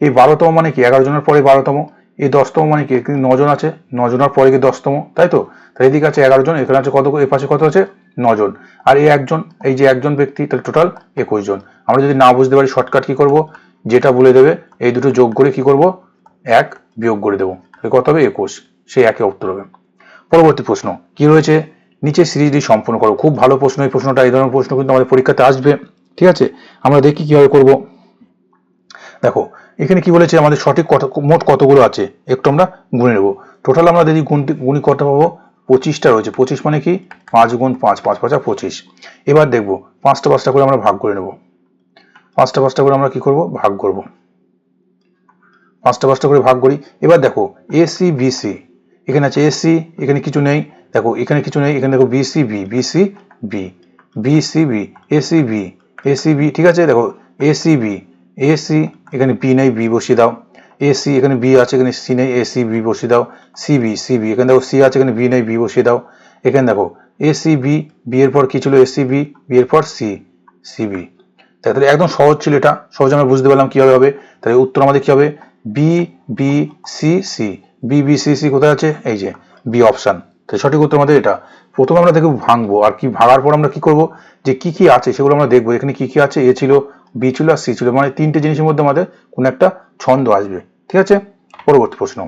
[SPEAKER 1] এই 12তম মানে কি 11 জনের পরে 12তম, এই 10তম মানে কি 9 জন আছে, 9 জনের পরে কি 10তম, তাই তো, তাহলে এদিকে আছে 11 জন, এখানে আছে কত, এই পাশে কত আছে 9 জন, আর এই একজন, এই যে একজন ব্যক্তি, তাহলে টোটাল 21 জন। আমরা যদি না বুঝতে পারি শর্টকাট কি করব, যেটা বলে দেবে এই দুটো যোগ করে কি করব, 1 বিয়োগ করে দেবো, কত হবে 21, সেই একে উত্তর হবে। পরবর্তী প্রশ্ন কি রয়েছে, নিচে সিরিজটি সম্পূর্ণ করো। খুব ভালো প্রশ্ন এই প্রশ্নটা, এই ধরনের প্রশ্ন কিন্তু আমাদের পরীক্ষাতে আসবে। ঠিক আছে, আমরা দেখি কিভাবে করব। দেখো এখানে কি বলেছে, আমাদের সঠিক মোট কতগুলো আছে একটু আমরা গুনে নেব। টোটাল আমরা যদি গুণি কত পাবো, 25টা রয়েছে। 25 মানে কি 5 গুণ 5, 5 5 25। এবার দেখবো 5টা 5টা করে আমরা ভাগ করে নেব, 5টা 5টা করে আমরা কি করব, ভাগ করব, 5টা 5টা করে ভাগ করি। এবার দেখো এসি বিসি, এখানে আছে এসি, এখানে কিছু নেই, দেখো এখানে কিছু নেই, এখানে দেখো BC B, BC B, BC B, AC B, AC B, ঠিক আছে, দেখো এসি বি, এসি, এখানে বি নেই, বি বসিয়ে দাও, এসি, এখানে বি আছে, এখানে সি নেই, এসি বি বসিয়ে দাও, সিবি, সিবি, এখানে দেখো সি আছে, এখানে বি নেই, বি বসিয়ে দাও, এখানে দেখো এসি বি, বি এর পর কি ছিল, এসি বি, বি এর পর সি, সিবি, তাহলে একদম সহজ ছিল, এটা সহজ আমরা বুঝতে পারলাম কিভাবে হবে। তাহলে উত্তর আমাদের কি হবে, B B C C, B B C C কোথায় আছে, এই যে বি অপশন, তাহলে সঠিক উত্তর আমাদের এটা। প্রথমে আমরা দেখব ভাঙবো, আর কি ভাঙার পর আমরা কি করব, যে কি কি আছে সেগুলো আমরা দেখবো, এখানে কি কি আছে, এ ছিল, বি ছিল আর সি ছিল, মানে তিনটে জিনিসের মধ্যে আমাদের কোন একটা ছন্দ আসবে। ঠিক আছে, পরবর্তী প্রশ্ন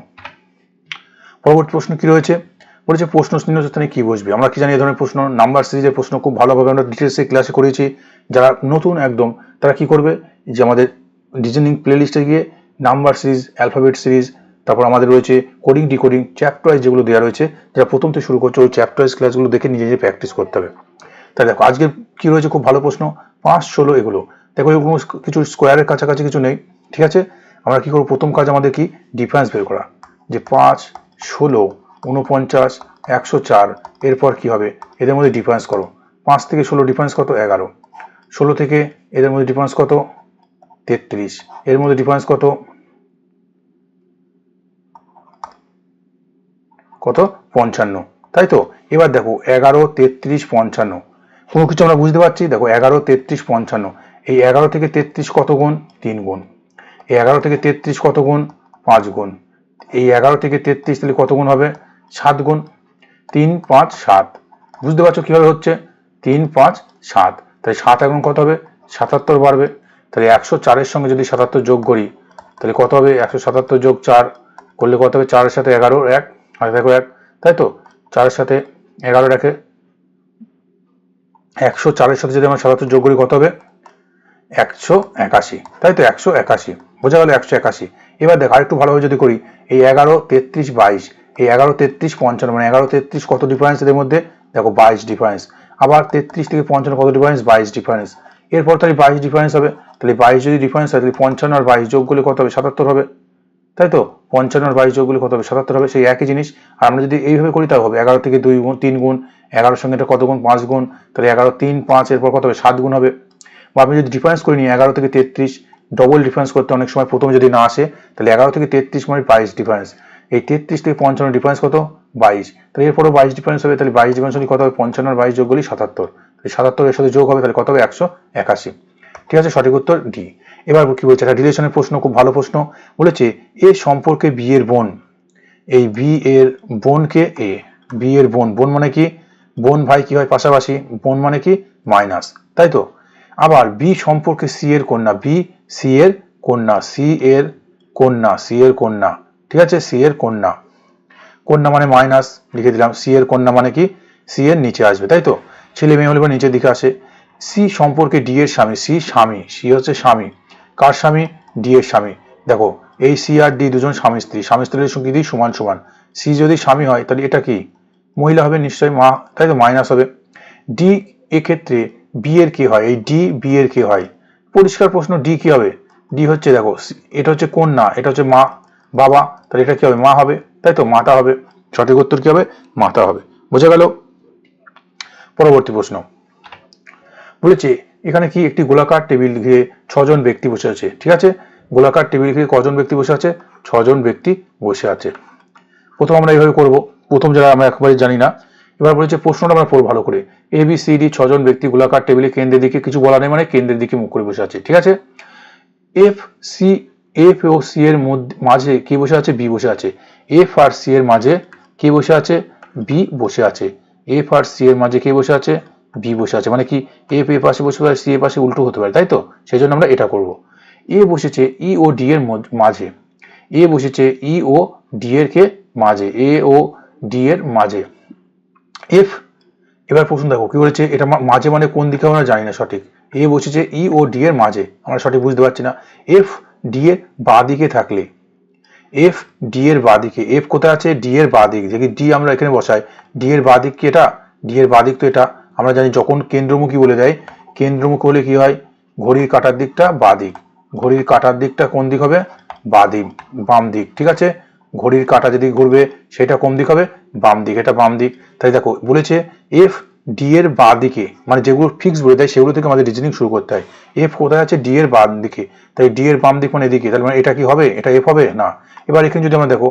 [SPEAKER 1] কি রয়েছে, বলেছে প্রশ্ন চিহ্ন স্থানে কি বসবে। আমরা কি জানি এই ধরনের প্রশ্ন, নাম্বার সিরিজের প্রশ্ন খুব ভালোভাবে আমরা ডিটেলসে ক্লাসে করেছি। যারা নতুন একদম তারা কি করবে, যে আমাদের রিজনিং প্লেলিস্টে গিয়ে নাম্বার সিরিজ, অ্যালফাবেট সিরিজ, তারপর আমাদের রয়েছে কোডিং ডিকোডিং চ্যাপ্টার ওয়াইজ যেগুলো দেওয়া রয়েছে, যারা প্রথম থেকে শুরু করছে ওই চ্যাপ্টার ওয়াইজ ক্লাসগুলো দেখে নিজে নিজে প্র্যাকটিস করতে হবে। তাই দেখো আজকে কি রয়েছে, খুব ভালো প্রশ্ন 5, 16 এগুলো দেখো, এগুলো কিছু স্কোয়ারের কাছাকাছি কিছু নেই, ঠিক আছে। আমরা কি করবো, প্রথম কাজ আমাদের কি ডিফারেন্স বের করা, যে 5, 16, 49, 104, এরপর কি হবে, এদের মধ্যে ডিফারেন্স করো। 5 থেকে 16 ডিফারেন্স কত, 11। 16 থেকে এদের মধ্যে ডিফারেন্স কত, 33। এর মধ্যে ডিফারেন্স কত, কত, 55। তাই তো। এবার দেখো 11, 33, 55, কোনো কিছু আমরা বুঝতে পারছি। দেখো 11, 33, 55, এই 11 থেকে 33 কত গুণ, 3 গুণ। এই 11 থেকে 33 কত গুণ, 5 গুণ। এই 11 থেকে 33 তাহলে কত গুণ হবে, 7 গুণ। 3, 5, 7, বুঝতে পারছো কিভাবে হচ্ছে, 3, 5, 7, তাহলে 7 এখন কত হবে, 77 বাড়বে। তাহলে 104-এর সঙ্গে যদি 77 যোগ করি তাহলে কত হবে, 177 যোগ 4 করলে কত হবে, 4-এর সাথে 11 1, আর দেখো 1, তাই তো। 4-এর সাথে 11 রাখে, 104-এর সাথে যদি আমরা 77 যোগ করি কত হবে, 181, তাই তো। 181 বোঝা গেল, 181। এবার দেখো আরেকটু ভালোভাবে যদি করি, এই 11, 33, 22, এই 11, 33, 55, মানে 11, 33 কত ডিফারেন্স এদের মধ্যে, দেখো 22 ডিফারেন্স। আবার 33 থেকে 55 কত ডিফারেন্স, 22 ডিফারেন্স। এরপর তাহলে 22 ডিফারেন্স হবে, তাহলে 22 যদি ডিফারেন্স হয় তাহলে 55 আর 22 যোগ করলে কত হবে, 77 হবে, তাই তো। 55 আর 22 যোগ করলে কত হবে, 77 হবে, সেই একই জিনিস। আর আমরা যদি এইভাবে করি তাহলে হবে 11 থেকে 2 গুণ, 3 গুণ, 11-এর সঙ্গে এটা কত গুণ, 5 গুণ, তাহলে 11, 3, 5, এরপর কত হবে, 7 গুণ হবে। বা আমি যদি ডিফারেন্স করে নিই 11 থেকে 33, ডবল ডিফারেন্স করতে অনেক সময় প্রথমে যদি না আসে, তাহলে 11 থেকে 33 মানে 22 ডিফারেন্স। এই 33 থেকে 55 ডিফারেন্স কত, 22, তাহলে এরপরও 22 ডিফারেন্স হবে, তাহলে 22 ডিফারেন্স হলে কত হবে, 55 আর 22 যোগ করলে 77, তাহলে 77 এর সাথে যোগ হবে, তাহলে কত হবে, 181। ঠিক আছে, সঠিক উত্তর ডি। এবার কি বলছে, একটা রিলেশনের প্রশ্ন, খুব ভালো প্রশ্ন। বলেছে এ সম্পর্কে বি এর বোন, এই বি এর বোনকে এ, বি এর বোন, বোন মানে কি, বোন ভাই কি হয়, পাশাপাশি, বোন মানে কি মাইনাস, তাই তো। আবার বি সম্পর্কে সি এর কন্যা, বি সি এর কন্যা, সি এর কন্যা, সি এর কন্যা, ঠিক আছে, সি এর কন্যা, কন্যা মানে মাইনাস লিখে দিলাম। সি এর কন্যা মানে কি, সি এর নিচে আসবে, তাই তো। ছেলে মেয়ে হলে নিচের দিকে আসে। সি সম্পর্কে ডি এর স্বামী, সি স্বামী, সি হচ্ছে স্বামী, কার স্বামী, ডি এর স্বামী। দেখো এই সি আর ডি দুজন স্বামী স্ত্রী, স্বামী স্ত্রীর সঙ্গে ডি সমান সমান। সি যদি স্বামী হয় তাহলে এটা কি মহিলা হবে, নিশ্চয়ই মা, তাই তো, মাইনাস হবে। ডি এক্ষেত্রে বি এর কি হয়, এই ডি বি এর কি হয়, পরিষ্কার প্রশ্ন, ডি কি হবে, ডি হচ্ছে, দেখো এটা হচ্ছে কন্যা, এটা হচ্ছে মা বাবা, তাহলে এটা কি হবে, মা হবে, তাই তো, মাতা হবে। সঠিক উত্তর কি হবে, মাতা হবে। বোঝা গেল। পরবর্তী প্রশ্ন বলেছে এখানে কি একটি গোলাকার টেবিল ঘিরে 6 জন ব্যক্তি বসে আছে, ঠিক আছে। গোলাকার টেবিল ঘিরে কজন ব্যক্তি বসে আছে, 6 জন ব্যক্তি বসে আছে। প্রথম আমরা এইভাবে করব, প্রথম যারা আমরা একেবারে জানি না। এবার বলেছে প্রশ্নটা আমরা পড়ব ভালো করে, এ বি সি ডি 6 জন ব্যক্তি গোলাকার টেবিলে কেন্দ্রের দিকে, কিছু বলা নেই মানে কেন্দ্রের দিকে মুখ করে বসে আছে, ঠিক আছে। এফ সি, এফ ও সি এর মাঝে কে বসে আছে, বি বসে আছে। এফ আর সি এর মাঝে কে বসে আছে, বি বসে আছে। এফ আর সি এর মাঝে কে বসে আছে, বি বসে আছে, মানে কি এফ এ পাশে বসে পারে, সি এ পাশে উল্টো হতে পারে, তাই তো। সেই জন্য আমরা এটা করব। এ বসেছে ই ও ডি এর মাঝে, এ বসেছে ই ও ডি এর কে মাঝে, এ ও ডি এর মাঝে। এফ, এবার প্রশ্ন দেখো কি বলেছে, এটা মাঝে মানে কোন দিকে আমরা জানি না সঠিক। এ বসেছে ই ও ডি এর মাঝে, আমরা সঠিক বুঝতে পারছি না। এফ ডি এর বাঁ দিকে থাকলে, এফ ডি এর বাঁ দিকে, এফ কোথায় আছে, ডি এর বাঁ দিক, যদি ডি আমরা এখানে বসাই, ডি এর বাঁ দিক কি এটা, ডি এর বাঁ দিক তো এটা। আমরা জানি যখন কেন্দ্রমুখী বলে দেয়, কেন্দ্রমুখী হলে কি হয়, ঘড়ির কাঁটার দিকটা বাঁ দিক, ঘড়ির কাঁটার দিকটা কোন দিক হবে, বাঁ দিক, বাম দিক, ঠিক আছে। ঘড়ির কাঁটা যেদিকে ঘুরবে সেটা কোন দিক হবে, বাম দিক, এটা বাম দিক। তাই দেখো বলেছে এফ ডি এর বাঁ দিকে, মানে যেগুলো ফিক্স বলে দেয় সেগুলো থেকে আমাদের রিজনিং শুরু করতে হয়। এফ কোথায় আছে, ডি এর বাম দিকে, তাই ডি এর বাম দিক মানে এদিকে, তাহলে মানে এটা কি হবে, এটা এফ হবে না। এবার এখানে যদি আমরা দেখো,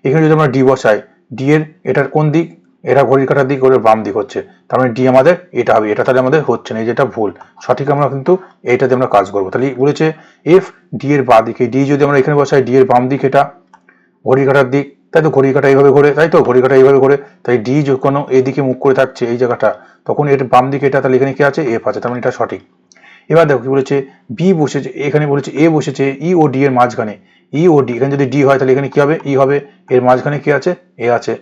[SPEAKER 1] এখানে যদি আমরা ডি বসাই, ডি এর এটার কোন দিক, এটা ঘড়ির কাঁটার দিক, ওর বাম দিক হচ্ছে, তার মানে ডি আমাদের এটা হবে, এটা তাহলে আমাদের হচ্ছে না, এই যেটা ভুল। সঠিক আমরা কিন্তু এইটাতে আমরা কাজ করবো। তাহলে বলেছে এফ ডি এর বাঁ দিকে, ডি যদি আমরা এখানে বসাই, ডি এর বাম দিক এটা ঘড়ির কাঁটার দিক, তাই তো, ঘড়ির কাঁটা এইভাবে ঘোরে, তাই তো, ঘড়ির কাঁটা এইভাবে ঘোরে, তাই ডি যখন এইদিকে মুখ করে থাকছে এই জায়গাটা, তখন এর বাম দিকে এটা, তাহলে এখানে কি আছে, এফ আছে, তার মানে এটা সঠিক। এবার দেখো কি বলেছে, বি বসেছে, এখানে বলেছে এ বসেছে ই ও ডি এর মাঝখানে, ই ও ডি, এখানে যদি ডি হয় তাহলে এখানে কি হবে, ই হবে, এর মাঝখানে কি আছে, এ আছে,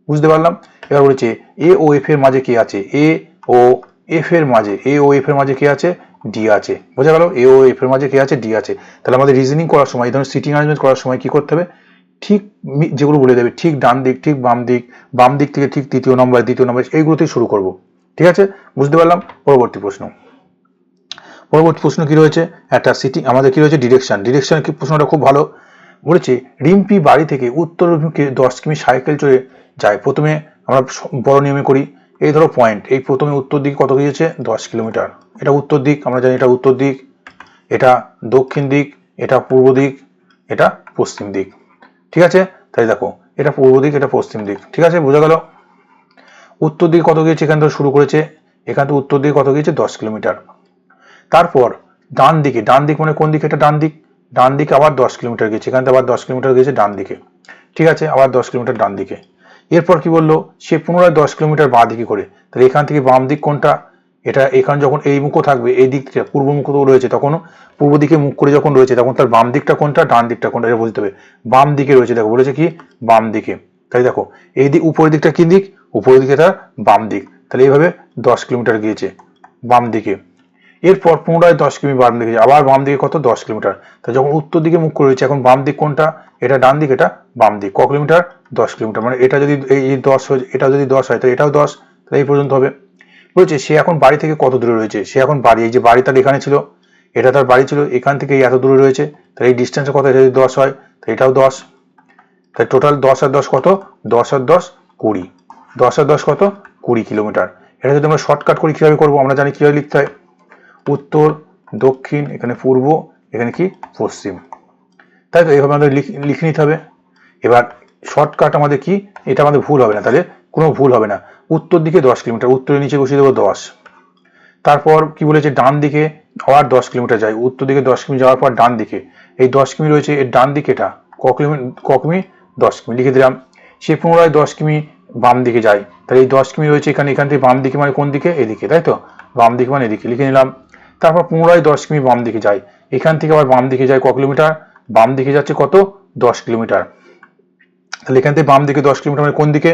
[SPEAKER 1] বুঝতে পারলাম। এবার বলেছে এ ও এফ এর মাঝে কি আছে, এ ও এফ এর মাঝে কি আছে, ডি আছে। বোঝা গেল, এ ও এফ এর মাঝে কি আছে, ডি আছে। তাহলে আমাদের রিজনিং করার সময়, এই ধরনের সিটিং অ্যারেঞ্জমেন্ট করার সময় কি করতে হবে, ঠিক যেগুলো বলে দেবে, ঠিক ডান দিক, ঠিক বাম দিক থেকে ঠিক দ্বিতীয় নম্বর এইগুলোতেই শুরু করব। ঠিক আছে, বুঝতে পারলাম। পরবর্তী প্রশ্ন কি রয়েছে, একটা সিটিং আমাদের কি রয়েছে, ডিরেকশন কি প্রশ্নটা খুব ভালো। বলেছে রিম্পি বাড়ি থেকে উত্তর অভিমুখে 10 কিমি সাইকেল চড়ে যায়। প্রথমে আমরা বড় নিয়মে করি। এই ধরো পয়েন্ট, এই প্রথমে উত্তর দিক কত গিয়েছে, 10 কিলোমিটার। এটা উত্তর দিক, আমরা জানি এটা উত্তর দিক, এটা দক্ষিণ দিক, এটা পূর্ব দিক, এটা পশ্চিম দিক। ঠিক আছে, তাই দেখো এটা পূর্ব দিক, এটা পশ্চিম দিক। ঠিক আছে, বোঝা গেল। উত্তর দিকে কত গিয়েছে, এখান থেকে শুরু করেছে, এখান থেকে উত্তর দিকে কত গিয়েছে, 10 কিলোমিটার। তারপর ডান দিক মানে কোন দিকে, এটা ডান দিকে আবার 10 কিলোমিটার গেছে, এখান থেকে আবার 10 কিলোমিটার গেছে ডান দিকে। ঠিক আছে, আবার 10 কিলোমিটার ডান দিকে। এরপর কি বললো, সে পুনরায় 10 কিলোমিটার বাঁ দিকে করে। তাহলে এখান থেকে বাম দিক কোনটা, এটা এখানে যখন এই মুখও থাকবে, এই দিকটা পূর্ব মুখ রয়েছে, তখন পূর্ব দিকে মুখ করে যখন রয়েছে, তখন তার বাম দিকটা কোনটা, ডান দিকটা কোনটা, এটা বলতে হবে। বাম দিকে রয়েছে, দেখো বলেছে কি বাম দিকে। তাই দেখো এই দিক উপরের দিকটা কি দিক, উপরের দিকে তার বাম দিক। তাহলে এইভাবে 10 কিলোমিটার গিয়েছে বাম দিকে। এরপর পুনরায় 10 কিমি বাম দিকে, আবার বাম দিকে কত, 10 কিলোমিটার। তা যখন উত্তর দিকে মুখ করে রয়েছে, এখন বাম দিক কোনটা, এটা ডান দিক, এটা বাম দিক। ক কিলোমিটার, 10 কিলোমিটার। মানে এটা যদি এই 10 হয়, এটা যদি 10 হয়, তো এটাও 10, তাহলে এই পর্যন্ত হবে। বলেছে সে এখন বাড়ি থেকে কত দূরে রয়েছে, সে এখন বাড়ি, এই যে বাড়ি তার এখানে ছিল, এটা তার বাড়ি ছিল, এখান থেকে এত দূরে রয়েছে, তাহলে এই ডিস্টেন্সের কত, এটা যদি 10 হয়, তো এটাও 10। তাই টোটাল 10 আর 10 কত, 10 আর 10 20, 10 আর 10 কত, 20 কিলোমিটার। এটা যদি আমরা শর্টকাট করি কিভাবে করবো, আমরা জানি কিভাবে লিখতে হয়, উত্তর, দক্ষিণ, এখানে পূর্ব, এখানে কি পশ্চিম। তাই তো এইভাবে আমাদের লিখে নিতে হবে। এবার শর্টকাট আমাদের কি, এটা আমাদের ভুল হবে না, তাহলে কোনো ভুল হবে না। উত্তর দিকে 10 কিলোমিটার, উত্তরের নিচে বসিয়ে দেবো 10। তারপর কি বলেছে, ডান দিকে আবার 10 কিলোমিটার যায়, উত্তর দিকে 10 কিমি যাওয়ার পর ডান দিকে এই 10 কিমি রয়েছে, এর ডান দিকে এটা ক কিমি, 10 কিমি লিখে দিলাম। সে পুনরায় 10 কিমি বাম দিকে যায়, তাহলে এই 10 কিমি রয়েছে এখান থেকে বাম দিকে মানে কোন দিকে, এদিকে, তাই তো বাম দিকে মানে এদিকে লিখে নিলাম। তারপর পুনরায় 10 কিমি বাম দিকে যায়, এখান থেকে আবার বাম দিকে যায় ক কিলোমিটার, বাম দিকে যাচ্ছে কত, 10 কিলোমিটার। তাহলে এখান থেকে বাম দিকে 10 কিলোমিটার মানে কোন দিকে,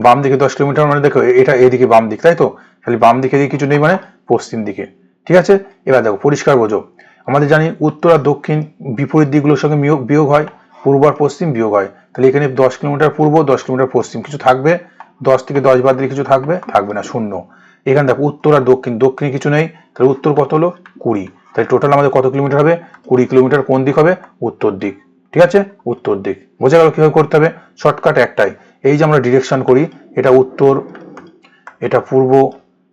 [SPEAKER 1] বাম দিকে 10 কিলোমিটার মানে দেখো এটা এদিকে বাম দিক, তাই তো তাহলে বাম দিকে এদিকে কিছু নেই মানে পশ্চিম দিকে। ঠিক আছে, এবার দেখো পরিষ্কার বোঝো, আমাদের জানি উত্তর আর দক্ষিণ বিপরীত দিকগুলোর সঙ্গে বিয়োগ হয়, পূর্ব আর পশ্চিম বিয়োগ হয়। তাহলে এখানে 10 কিলোমিটার পূর্ব, 10 কিলোমিটার পশ্চিম, কিছু থাকবে, 10 থেকে 10 বাদ দিলে কিছু থাকবে না, শূন্য। এখানে দেখো উত্তর আর দক্ষিণে কিছু নেই, তাহলে উত্তর কত হলো 20। তাহলে টোটাল আমাদের কত কিলোমিটার হবে, 20 কিলোমিটার। কোন দিক হবে, উত্তর দিক। ঠিক আছে, উত্তর দিক। বোঝা গেল কিভাবে করতে হবে, শর্টকাট একটাই। এই যে আমরা ডিরেকশন করি, এটা উত্তর, এটা পূর্ব,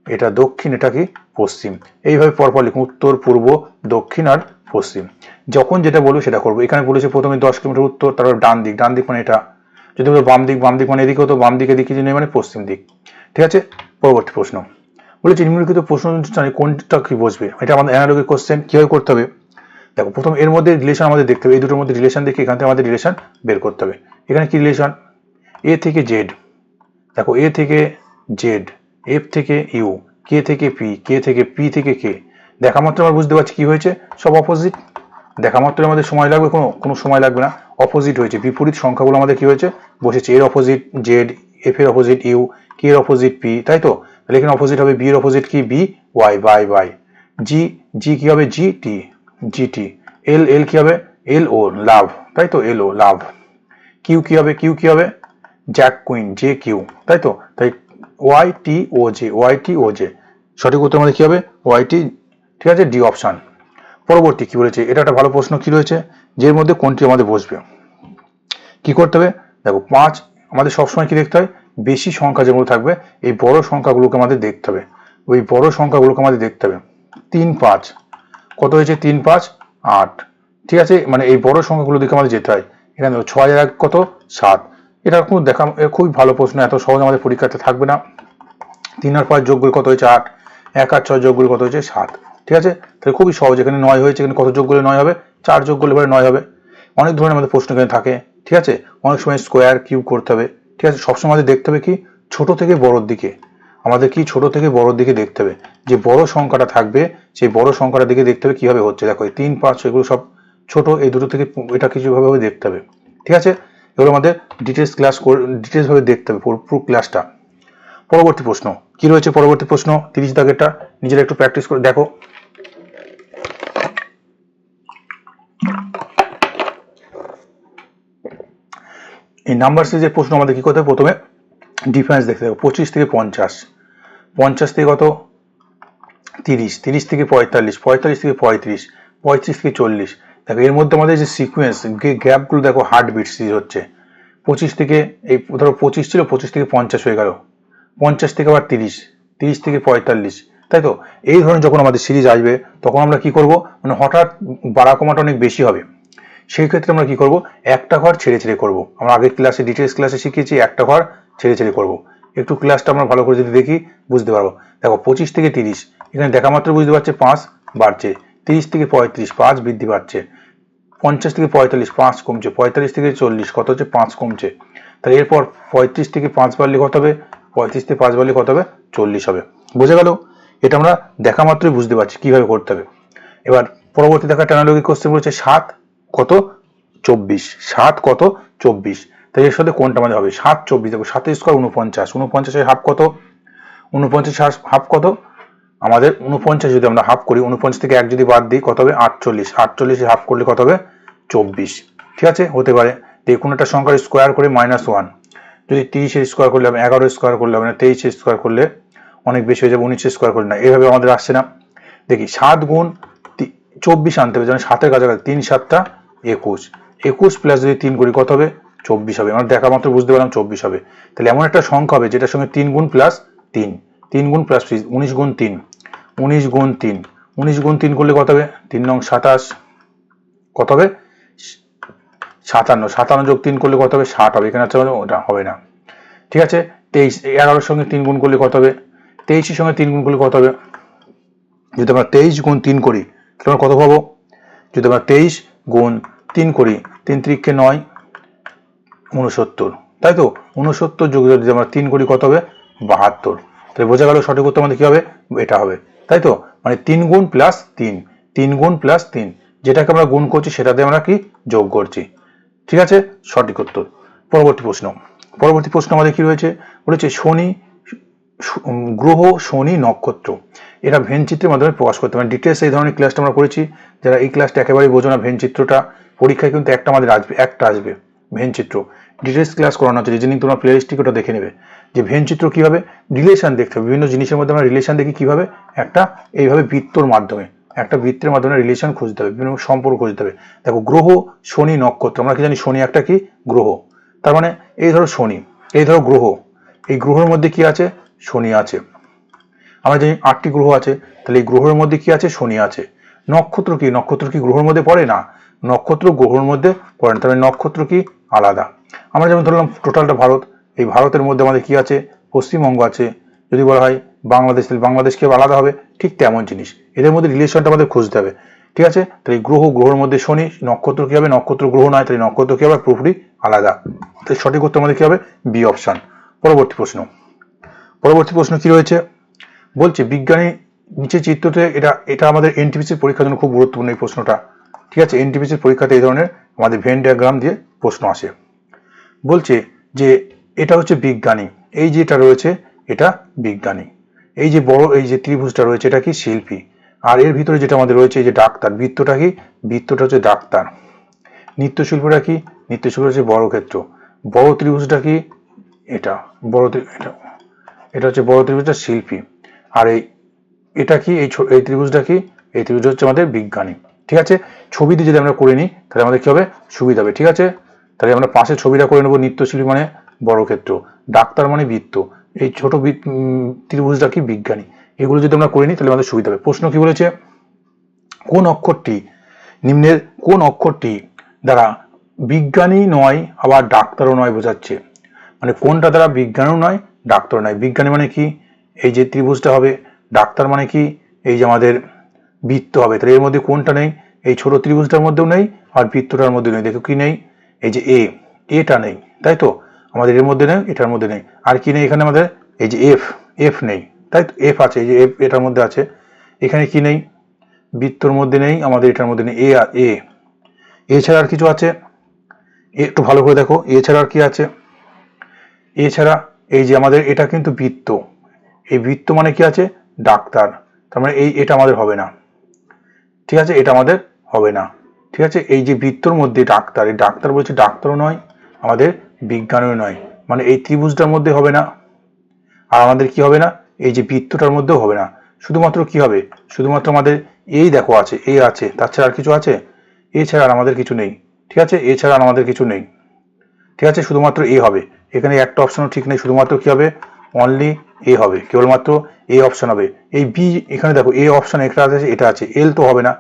[SPEAKER 1] এটা দক্ষিণ, এটা কি পশ্চিম। এইভাবে পরপর লিখুন, উত্তর, পূর্ব, দক্ষিণ আর পশ্চিম। যখন যেটা বলবো সেটা করবো। এখানে বলেছে প্রথমে 10 কিলোমিটার উত্তর, তারপর ডান দিক মানে এটা। যদি বলো বাম দিক মানে এদিকে হতো, বাম দিকে দিকে নেই মানে পশ্চিম দিক। ঠিক আছে, পরবর্তী প্রশ্ন বলেছে নিম্নলিখিত প্রশ্ন কোনটা কি বসবে, এটা আমাদের অ্যানালজি কোশ্চেন। কিভাবে করতে হবে, দেখো প্রথম এর মধ্যে রিলেশন আমাদের দেখতে হবে, এই দুটোর মধ্যে রিলেশন দেখে এখান থেকে আমাদের রিলেশন বের করতে হবে। এখানে কি রিলেশন, এ থেকে জেড, দেখো এ থেকে জেড, এফ থেকে ইউ, কে থেকে পি, কে থেকে পি থেকে কে। দেখা মাত্র আমরা বুঝতে পারছি কি হয়েছে, সব অপোজিট। দেখা মাত্র আমাদের সময় লাগবে, কোনো সময় লাগবে না, অপোজিট হয়েছে। বিপরীত সংখ্যাগুলো আমাদের কি হয়েছে, বসেছে। এর অপোজিট জেড, এফ এর অপোজিট ইউ, কে এর অপোজিট পি, তাই তো। তাহলে এখানে অপোজিট হবে, বি এর অপোজিট কি, বি ওয়াই, বাই। জি কি হবে, জি টি। এল কি হবে, এল ও লাভ, তাই তো এল ও লাভ। কিউ কি হবে, জ্যাক কুইন, জে কিউ, তাই তো। তাই ওয়াই টি ও জে, সঠিক উত্তর আমাদের কি হবে, ওয়াই টি। ঠিক আছে, ডি অপশন। পরবর্তী কি বলেছে, এটা একটা ভালো প্রশ্ন, কি রয়েছে, যে এর মধ্যে কোনটি আমাদের বসবে। কি করতে হবে, দেখো 5 আমাদের সবসময় কি দেখতে হয়, বেশি সংখ্যা যেগুলো থাকবে এই বড় সংখ্যাগুলোকে আমাদের দেখতে হবে, ওই বড় সংখ্যাগুলোকে আমাদের দেখতে হবে। 3 5 কত হয়েছে, 3 5 8। ঠিক আছে, মানে এই বড় সংখ্যাগুলো দিকে আমাদের যেতে হয়। এখানে 6 আর 1 কত, 7। এটা খুবই ভালো প্রশ্ন, এত সহজ আমাদের পরীক্ষাতে থাকবে না। 3 আর 5 যোগ করে কত হয়েছে 8, 1 আর 6 যোগ করে কত হয়েছে 7। ঠিক আছে, তাহলে খুবই সহজ। এখানে 9 হয়েছে, এখানে কত যোগ করলে 9 হবে, 4 যোগ করলে পরে 9 হবে। অনেক ধরনের আমাদের প্রশ্ন এখানে থাকে। ঠিক আছে, অনেক সময় স্কোয়ার কিউব করতে হবে। ঠিক আছে, সবসময় আমাদের দেখতে হবে কি, ছোট থেকে বড়র দিকে, আমাদের কি ছোট থেকে বড়র দিকে দেখতে হবে। যে বড় সংখ্যাটা থাকবে সেই বড় সংখ্যাটার দিকে দেখতে হবে কিভাবে হচ্ছে। দেখো 3 5 এগুলো সব ছোট, এই দুটো থেকে এটা কিছুভাবে দেখতে হবে। ঠিক আছে, এগুলো আমাদের ডিটেলস ভাবে দেখতে হবে পুরো ক্লাসটা। পরবর্তী প্রশ্ন কি রয়েছে? পরবর্তী প্রশ্ন 30 দাগেরটা নিজেরা একটু প্র্যাকটিস করে দেখো। এই নাম্বার সিরিজের প্রশ্ন আমাদের কি করতে হবে? প্রথমে ডিফারেন্স দেখতে হবে। 25 থেকে 50, 50 থেকে কত 30, 30 থেকে 45, 45 থেকে 35, 35 থেকে 40। দেখো এর মধ্যে আমাদের যে সিকোয়েন্স গ্যাপগুলো দেখো হার্টবিট সিরিজ হচ্ছে। 25 থেকে এই ধরো 25 ছিল, 25 থেকে 50 হয়ে গেল, 50 থেকে আবার 30, 30 থেকে 45, তাই তো? এই ধরনের যখন আমাদের সিরিজ আসবে তখন আমরা কি করব, মানে হঠাৎ বাড়া কমাটা অনেক বেশি হবে, সেই ক্ষেত্রে আমরা কি করব, একটা ঘর ছেড়ে ছেড়ে করব। আমরা আগের ক্লাসে ডিটেলস ক্লাসে শিখেছি একটা ঘর ছেড়ে ছেড়ে করব। একটু ক্লাসটা আমরা ভালো করে যদি দেখি বুঝতে পারবো। দেখো 25 থেকে 30, এখানে দেখা মাত্র বুঝতে পারছে 5 বাড়ছে, 30 থেকে 35 5 বৃদ্ধি পাচ্ছে, 50 থেকে 45 5 কমছে, 45 থেকে 40 কত হচ্ছে 5 কমছে। তাহলে এরপর 35 থেকে 5 বাড়লে কত হবে? 35 থেকে 5 বাড়লে কত হবে? 40 হবে। বোঝা গেল? এটা আমরা দেখা মাত্রই বুঝতে পারছি কিভাবে করতে হবে। এবার পরবর্তী দেখা টানালগি কোশ্চেন বলেছে 7 কত 24, 7 কত 24। তাই এর সাথে কোনটা আমাদের হবে? 7 24। দেখো 7 স্কোয়ার 49, 49 এর হাফ কত? 49 হাফ কত? আমাদের 49 যদি আমরা হাফ করি, 49 থেকে 1 যদি বাদ দিই কত হবে? 48, 48 হাফ করলে কত হবে? 24। ঠিক আছে, হতে পারে। কোনো একটা সংখ্যার স্কোয়ার করে -1, যদি 30 এর স্কোয়ার করলে হবে, 11 স্কোয়ার করলে হবে না, 23 এর স্কোয়ার করলে অনেক বেশি হয়ে যাবে, 19 স্কোয়ার করলে না, এভাবে আমাদের আসছে না। দেখি 7 গুণ 24 আনতে হবে, যেন 7-এর কাছাকাছি, 3 7টা 21, 21 প্লাস যদি 3 করি কত হবে? 24 হবে। আমরা দেখা মাত্র বুঝতে পারলাম 24 হবে। তাহলে এমন একটা সংখ্যা হবে যেটার সঙ্গে 3 গুণ প্লাস 3, 3 গুণ প্লাস 19 গুণ 3, 19 গুণ 3, 19 গুণ 3 করলে কত হবে? 3 নং 27, কত হবে? 57, 57 যোগ 3 করলে কত হবে? 60 হবে। এখানে আছে ওটা হবে না। ঠিক আছে, 23, 11-এর সঙ্গে 3 গুণ করলে কত হবে? 23-এর সঙ্গে 3 গুণ করলে কত হবে? যদি আমরা 23 গুণ 3 করি তাহলে আমরা কত পাবো? যদি আমরা 23 গুণ 3 করি, 3 3 9, 69, তাই তো? 69 যোগ যদি আমরা 3 করি কত হবে? 72। তাহলে বোঝা গেল সঠিক উত্তর আমাদের কি হবে? এটা হবে, তাই তো? মানে 3 গুণ প্লাস 3, 3 গুণ প্লাস 3, যেটাকে আমরা গুণ করছি সেটাতে আমরা কি যোগ করছি। ঠিক আছে, সঠিক উত্তর। পরবর্তী প্রশ্ন আমাদের কি রয়েছে? বলেছে শনি গ্রহ, শনি নক্ষত্র, এটা ভেন চিত্রের মাধ্যমে প্রকাশ করতে পারে। ডিটেলস এই ধরনের ক্লাসটা আমরা করেছি। যারা এই ক্লাসটা একেবারেই বোঝো না, ভেন চিত্রটা পরীক্ষায় কিন্তু একটা আসবে ভেন চিত্র। ডিটেলস ক্লাস করানো হচ্ছে, রিজনিং তোমরা প্লেলিস্টে ওটা দেখে নেবে যে ভেন চিত্র কিভাবে রিলেশন দেখতে হবে। বিভিন্ন জিনিসের মধ্যে আমরা রিলেশন দেখি কিভাবে, একটা এইভাবে বৃত্তর মাধ্যমে, একটা বৃত্তের মাধ্যমে রিলেশন খুঁজতে হবে, বিভিন্ন সম্পর্ক খুঁজতে হবে। দেখো গ্রহ, শনি, নক্ষত্র, আমরা কি জানি শনি একটা কি গ্রহ। তার মানে এই ধরো শনি, এই ধরো গ্রহ, এই গ্রহের মধ্যে কি আছে? শনি আছে। আমরা জানি 8টি গ্রহ আছে, তাহলে এই গ্রহের মধ্যে কি আছে? শনি আছে। নক্ষত্র কি? নক্ষত্র কি গ্রহের মধ্যে পড়ে না? নক্ষত্র গ্রহের মধ্যে পড়ে না। তাহলে নক্ষত্র কি আলাদা। আমরা যেমন ধরলাম টোটালটা ভারত, এই ভারতের মধ্যে আমাদের কি আছে? পশ্চিমবঙ্গ আছে। যদি বলা হয় বাংলাদেশ, তাহলে বাংলাদেশ কি আলাদা হবে? ঠিক তেমন জিনিস, এদের মধ্যে রিলেশনটা আমাদের খুঁজতে হবে। ঠিক আছে, তাহলে গ্রহের মধ্যে শনি, নক্ষত্র কি হবে? নক্ষত্র গ্রহ নয়, তাহলে নক্ষত্র কি হবে? পুরোপুরি আলাদা। তাহলে সঠিক উত্তর আমাদের কি হবে? B option. পরবর্তী প্রশ্ন কি রয়েছে? বলছে বিজ্ঞানী নিচে চিত্রতে, এটা আমাদের এনটিপিসির পরীক্ষার জন্য খুব গুরুত্বপূর্ণ এই প্রশ্নটা। ঠিক আছে, এনটিপিসির পরীক্ষাতে এই ধরনের আমাদের ভেন ডায়াগ্রাম দিয়ে প্রশ্ন আসে। বলছে যে এটা হচ্ছে বিজ্ঞানী, এই যেটা রয়েছে এটা বিজ্ঞানী, এই যে বড় এই যে ত্রিভুজটা রয়েছে এটা কি? শিল্পী। আর এর ভিতরে যেটা আমাদের রয়েছে এই যে ডাক্তার, বৃত্তটা কি? বৃত্তটা হচ্ছে ডাক্তার। নৃত্যশিল্পীরা কি? নৃত্যশিল্পী হচ্ছে বর্গক্ষেত্র। বড় ত্রিভুজটা কি? এটা এটা হচ্ছে বড় ত্রিভুজটা শিল্পী। আর এটা কি? এই ত্রিভুজটা কি? এই ত্রিভুজ হচ্ছে আমাদের বিজ্ঞানী। ঠিক আছে, ছবি দিয়ে যদি আমরা করে নিই তাহলে আমাদের কি হবে? সুবিধা হবে। ঠিক আছে, তাহলে আমরা পাশে ছবিটা করে নেবো। নৃত্যশিল্পী মানে বর্গক্ষেত্র, ডাক্তার মানে বৃত্ত, এই ছোট ত্রিভুজটা কি? বিজ্ঞানী। এগুলো যদি আমরা করে নিই তাহলে আমাদের সুবিধা হবে। প্রশ্ন কি বলেছে? কোন অক্ষরটি নিম্নের কোন অক্ষরটি দ্বারা বিজ্ঞানী নয় আবার ডাক্তারও নয় বোঝাচ্ছে? মানে কোনটা দ্বারা বিজ্ঞানও নয় ডাক্তার নয়? বিজ্ঞানী মানে কি? এই যে ত্রিভুজটা হবে। ডাক্তার মানে কি? এই যে আমাদের বৃত্ত হবে। তাহলে এর মধ্যে কোনটা নেই? এই ছোট ত্রিভুজটার মধ্যেও নেই আর বৃত্তটার মধ্যে নেই। দেখো কি নেই? এই যে এটা নেই, তাই তো? আমাদের এর মধ্যে নেই, এটার মধ্যে নেই। আর কি নেই এখানে আমাদের? এই যে এফ নেই, তাই তো? এফ আছে, এই যে এফ এটার মধ্যে আছে। এখানে কি নেই? বৃত্তর মধ্যে নেই, আমাদের এটার মধ্যে নেই। এছাড়া আর কিছু আছে? একটু ভালো করে দেখো, এছাড়া আর কি আছে, এছাড়া এই যে আমাদের এটা কিন্তু বৃত্ত, এই বৃত্ত মানে কি আছে, ডাক্তার, তার মানে এটা আমাদের হবে না, ঠিক আছে, এটা আমাদের হবে না, ঠিক আছে। এই যে বৃত্তর মধ্যে ডাক্তার, এই ডাক্তার বলছে ডাক্তারও নয়, আমাদের বিজ্ঞানও নয়, মানে এই ত্রিভুজটার মধ্যে হবে না, আর আমাদের কি হবে না, এই যে বৃত্তটার মধ্যেও হবে না, শুধুমাত্র কি হবে, শুধুমাত্র আমাদের এই দেখো আছে, এই আছে, তার ছাড়া আর কিছু আছে, এছাড়া আর আমাদের কিছু নেই, ঠিক আছে, এছাড়া আর আমাদের কিছু নেই, ঠিক আছে, শুধুমাত্র এ হবে, এখানে একটা অপশনও ঠিক নেই, শুধুমাত্র কি হবে, অনলি এ হবে, কেবলমাত্র এ অপশন হবে। এই বি, এখানে দেখো এ অপশন একটা আছে, এটা আছে, এল তো হবে না,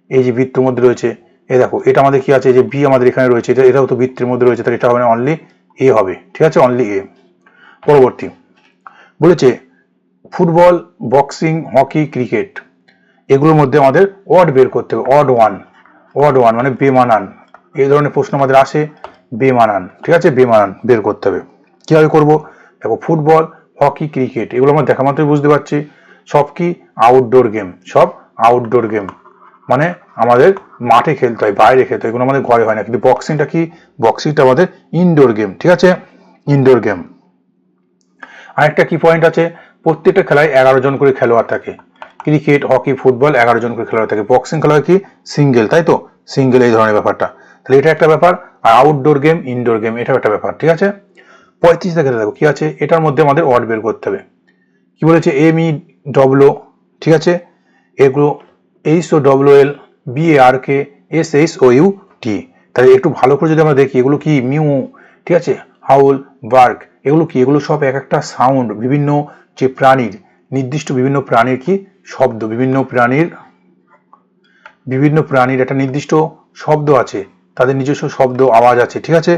[SPEAKER 1] এই যে বৃত্তের মধ্যে রয়েছে, এই দেখো এটা আমাদের কি আছে, এই যে বি আমাদের এখানে রয়েছে, এটাও তো বৃত্তের মধ্যে রয়েছে, তাহলে এটা হবে না, অনলি এ হবে, ঠিক আছে, অনলি এ। পরবর্তী বলেছে ফুটবল, বক্সিং, হকি, ক্রিকেট, এগুলোর মধ্যে আমাদের অড বের করতে হবে, অড ওয়ান মানে বেমানান, এই ধরনের প্রশ্ন আমাদের আসে, বেমানান, ঠিক আছে, বেমানান বের করতে হবে। কিভাবে করব, দেখো ফুটবল, হকি, ক্রিকেট, এগুলো আমরা দেখা মাত্রই বুঝতে পারছি সব কি আউটডোর গেম, সব আউটডোর গেম, মানে আমাদের মাঠে খেলতে হয়, বাইরে খেলতে হয়, এগুলো আমাদের ঘরে হয় না। কিন্তু বক্সিংটা কি, বক্সিংটা আমাদের ইনডোর গেম, ঠিক আছে, ইনডোর গেম। আরেকটা কি পয়েন্ট আছে, প্রত্যেকটা খেলায় 11 জন করে খেলোয়াড় থাকে, ক্রিকেট, হকি, ফুটবল 11 জন করে খেলোয়াড় থাকে, বক্সিং খেলা হয় কি সিঙ্গেল, তাই তো, সিঙ্গেল, এই ধরনের ব্যাপারটা, তাহলে এটা একটা ব্যাপার। আর আউটডোর গেম, ইনডোর গেম, এটাও একটা ব্যাপার, ঠিক আছে। 35 দেখে দেখো কি আছে, এটার মধ্যে আমাদের অড বের করতে হবে। কি বলেছে, এম ই ডব্লিউ, ঠিক আছে, এগুলো H O W L, B A R K, S H O U T, তাহলে একটু ভালো করে যদি আমরা দেখি, এগুলো কি মিউ, ঠিক আছে, হাউল, বার্ক, এগুলো কি, এগুলো সব এক একটা সাউন্ড, বিভিন্ন যে প্রাণীর, নির্দিষ্ট বিভিন্ন প্রাণীর কি শব্দ, বিভিন্ন প্রাণীর একটা নির্দিষ্ট শব্দ আছে, তাদের নিজস্ব শব্দ আওয়াজ আছে, ঠিক আছে,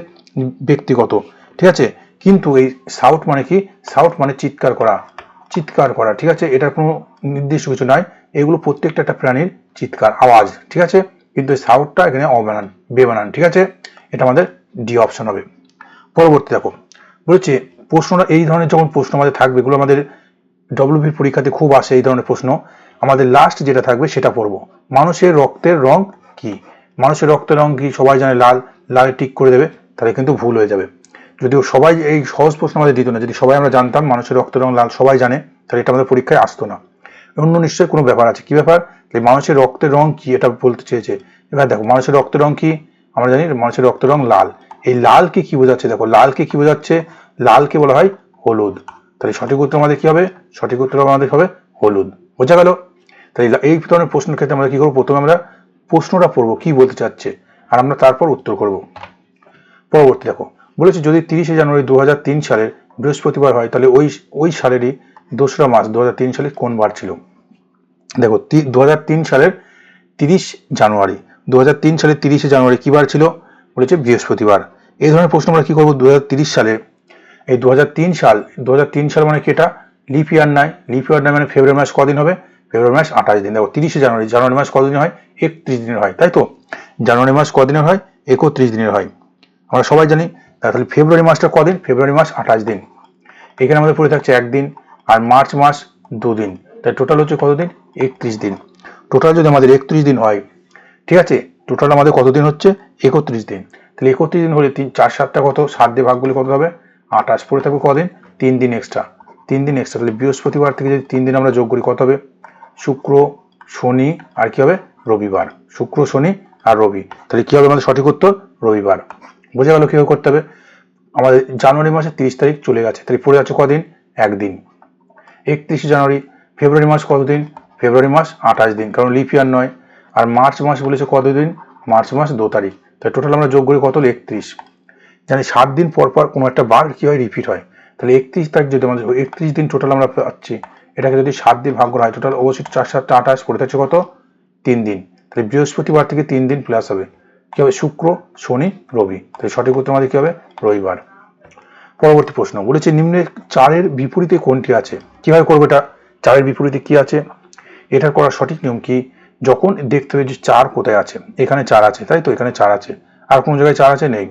[SPEAKER 1] ব্যক্তিগত, ঠিক আছে। কিন্তু এই সাউট মানে কি, সাউট মানে চিৎকার করা, চিৎকার করা, ঠিক আছে, এটার কোনো নির্দিষ্ট কিছু নাই, এগুলো প্রত্যেকটা একটা প্রাণীর চিৎকার, আওয়াজ, ঠিক আছে, কিন্তু এই সাউটটা এখানে অবানান, বেবানান, ঠিক আছে, এটা আমাদের ডি অপশন হবে। পরবর্তী দেখো বলেছে প্রশ্নটা, এই ধরনের যখন প্রশ্ন আমাদের থাকবে, এগুলো আমাদের ডব্লিউবি পরীক্ষাতে খুব আসে এই ধরনের প্রশ্ন, আমাদের লাস্ট যেটা থাকবে সেটা পড়বো, মানুষের রক্তের রং কি, মানুষের রক্তের রং কি, সবাই জানে লাল, লাল টিক করে দেবে, তাহলে কিন্তু ভুল হয়ে যাবে। যদিও সবাই এই সহজ প্রশ্ন আমাদের দিত না, যদি সবাই আমরা জানতাম মানুষের রক্তের রং লাল, সবাই জানে, তাহলে এটা আমাদের পরীক্ষায় আসতো না। অন্য নিশ্চয়ই কোনো ব্যাপার আছে, কি ব্যাপার, মানুষের রক্তের রং কি এটা বলতে চেয়েছে। এবার দেখো মানুষের রক্তের রং কি, আমরা জানি মানুষের রক্তের রং লাল, এই লালকে কি বোঝাচ্ছে, দেখো লালকে কি বোঝাচ্ছে, লালকে বলা হয় হলুদ, তাহলে সঠিক উত্তর আমাদের কি হবে, সঠিক উত্তর আমাদের হবে হলুদ, বোঝা গেল। তাই এই ধরনের প্রশ্নের ক্ষেত্রে আমরা কি করবো, প্রথমে আমরা প্রশ্নটা পড়বো কি বলতে চাচ্ছে, আর আমরা তারপর উত্তর করব। পরবর্তী দেখো বলেছে যদি 30শে জানুয়ারি 2003 সালের বৃহস্পতিবার হয়, তাহলে ওই সালেরই 2রা মার্চ 2003 সালে কোন বার ছিল। দেখো 2003 সালের 30 জানুয়ারি, 2003 সালের 30শে জানুয়ারি কি বার ছিল, বলেছে বৃহস্পতিবার। এই ধরনের প্রশ্ন আমরা কি করবো, 2030 সালে, এই 2003 সাল মানে কি, এটা লিপ ইয়ার নাই, লিপ ইয়ার নাই মানে ফেব্রুয়ারি মাস কদিন হবে, ফেব্রুয়ারি মাস 28 দিন। দেখো 30শে জানুয়ারি, জানুয়ারি মাস কদিন হয়, 31 দিনের হয়, তাই তো, জানুয়ারি মাস কদিনের হয়, 31 দিনের হয়, আমরা সবাই জানি। তাহলে ফেব্রুয়ারি মাসটা কদিন, ফেব্রুয়ারি মাস 28 দিন, এখানে আমাদের পড়ে থাকছে একদিন, আর মার্চ মাস 2 দিন, তাই টোটাল হচ্ছে কতদিন, 31 দিন। টোটাল যদি আমাদের 31 দিন হয়, ঠিক আছে, টোটাল আমাদের কতদিন হচ্ছে, 31 দিন, তাহলে 31 দিন হলে 4 7টা কত, 7 দিয়ে ভাগ করলে কত হবে, 28, পড়ে থাকবে কদিন, 3 দিন এক্সট্রা, 3 দিন এক্সট্রা, তাহলে বৃহস্পতিবার থেকে যদি 3 দিন আমরা যোগ করি কত হবে, শুক্র, শনি, আর কি হবে, রবিবার, শুক্র, শনি আর রবি, তাহলে কি হবে আমাদের সঠিক উত্তর, রবিবার। বোঝা গেল কিভাবে করতে হবে। আমাদের জানুয়ারি মাসের 30 তারিখ চলে গেছে, তাহলে পড়ে আছে কদিন, একদিন, 31 জানুয়ারি। ফেব্রুয়ারি মাস কতদিন, ফেব্রুয়ারি মাস 28 দিন, কারণ লিপ ইয়ার নয়। আর মার্চ মাস বলেছে কতদিন, মার্চ মাস 2 তারিখ, তাই টোটাল আমরা যোগ করি কত হলো, 31। জানি 7 দিন পর পর কোনো একটা বার কি হয়, রিপিট হয়, তাহলে 31 তারিখ যদি আমাদের 31 দিন টোটাল আমরা পাচ্ছি, এটাকে যদি 7 দিয়ে ভাগ করা হয়, টোটাল অবশ্যই 4 7 28, পড়ে থাকছে কত, 3 দিন, তাহলে বৃহস্পতিবার থেকে 3 দিন প্লাস হবে, কি হবে, শুক্র, শনি, রবি, তাহলে সঠিক উত্তর আমাদের কি হবে, রবিবার। পরবর্তী প্রশ্ন বলেছে নিম্নে 4-এর বিপরীতে কোনটি আছে, কিভাবে করবো এটা, 4-এর বিপরীতে কি আছে, এটার করার সঠিক নিয়ম কি, যখন দেখতে হবে যে 4 কোথায় আছে, এখানে 4 আছে, তাই তো, এখানে 4 আছে, আর কোন জায়গায় 4 আছে, নেই,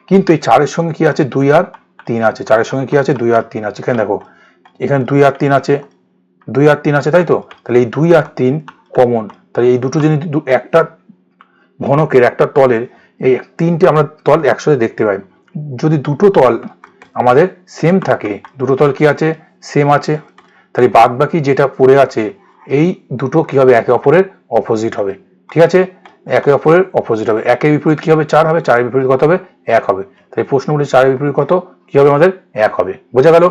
[SPEAKER 1] কিন্তু এই 4-এর সঙ্গে কি আছে, 2 আর 3 আছে, 4-এর সঙ্গে কি আছে, 2 আর 3 আছে, এখানে দেখো এখানে 2 আর 3 আছে, 2 আর 3 আছে, তাই তো, তাহলে এই 2 আর 3 কমন, তাহলে এই দুটো জিনিস একটা ঘনকের, একটা তলের এই তিনটে আমরা তল একসাথে দেখতে পাই। যদি দুটো তল আমাদের সেম থাকে, দুটো তল কি আছে, সেম আছে, তাহলে বাদ বাকি যেটা পড়ে আছে এই দুটো কি হবে, একে অপরের অপোজিট হবে। ঠিক আছে, একে অপরের অপোজিট হবে। একের বিপরীত কি হবে, 4 হবে, 4-এর বিপরীত কত হবে, 1 হবে। তাই প্রশ্ন বলে 4-এর বিপরীত কত কি হবে, আমাদের 1 হবে। বোঝা গেল?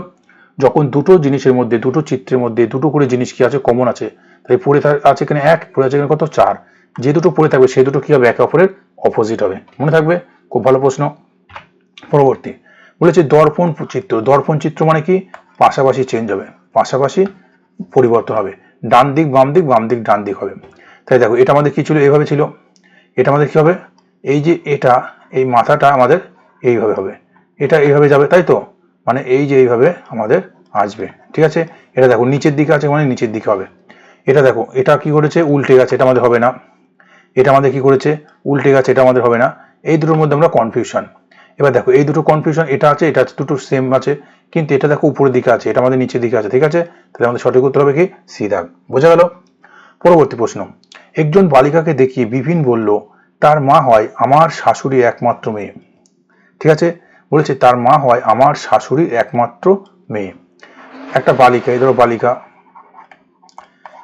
[SPEAKER 1] যখন দুটো জিনিসের মধ্যে, দুটো চিত্রের মধ্যে দুটো করে জিনিস কি আছে, কমন আছে, তাই পড়ে আছে এখানে 1, পড়ে আছে এখানে কত, 4, যে দুটো পড়ে থাকবে সেই দুটো কি হবে, একে অপরের অপোজিট হবে। মনে থাকবে, খুব ভালো প্রশ্ন। পরবর্তী বলেছে দর্পণ চিত্র। দর্পণ চিত্র মানে কি, পাশাপাশি চেঞ্জ হবে, পাশাপাশি পরিবর্তন হবে, ডান দিক বাম দিক, বাম দিক ডান দিক হবে। তাই দেখো এটা আমাদের কি ছিল, এইভাবে ছিল, এটা আমাদের কি হবে, এই যে এটা, এই মাথাটা আমাদের এইভাবে হবে, এটা এইভাবে যাবে, তাই তো, মানে এই যে এইভাবে আমাদের আসবে। ঠিক আছে, এটা দেখো নিচের দিকে আছে মানে নিচের দিকে হবে। এটা দেখো এটা কি করেছে, উল্টে গেছে, এটা আমাদের হবে না। এটা আমাদের কি করেছে, উল্টে গেছে, এটা আমাদের হবে না। এই দুটোর মধ্যে আমরা কনফিউশন। এবার দেখো এই দুটো কনফিউশন, এটা আছে এটা আছে, দুটো সেম আছে, কিন্তু এটা দেখো উপরের দিকে আছে, এটা আমাদের নিচের দিকে আছে। ঠিক আছে, তাহলে আমাদের সঠিক উত্তর হবে কি, সি দাগ। বোঝা গেল? পরবর্তী প্রশ্ন, একজন বালিকাকে দেখিয়ে বিপিন বলল তার মা হয় আমার শাশুড়ির একমাত্র মেয়ে। ঠিক আছে, বলেছে তার মা হয় আমার শাশুড়ির একমাত্র মেয়ে। একটা বালিকা, এই ধরো বালিকা,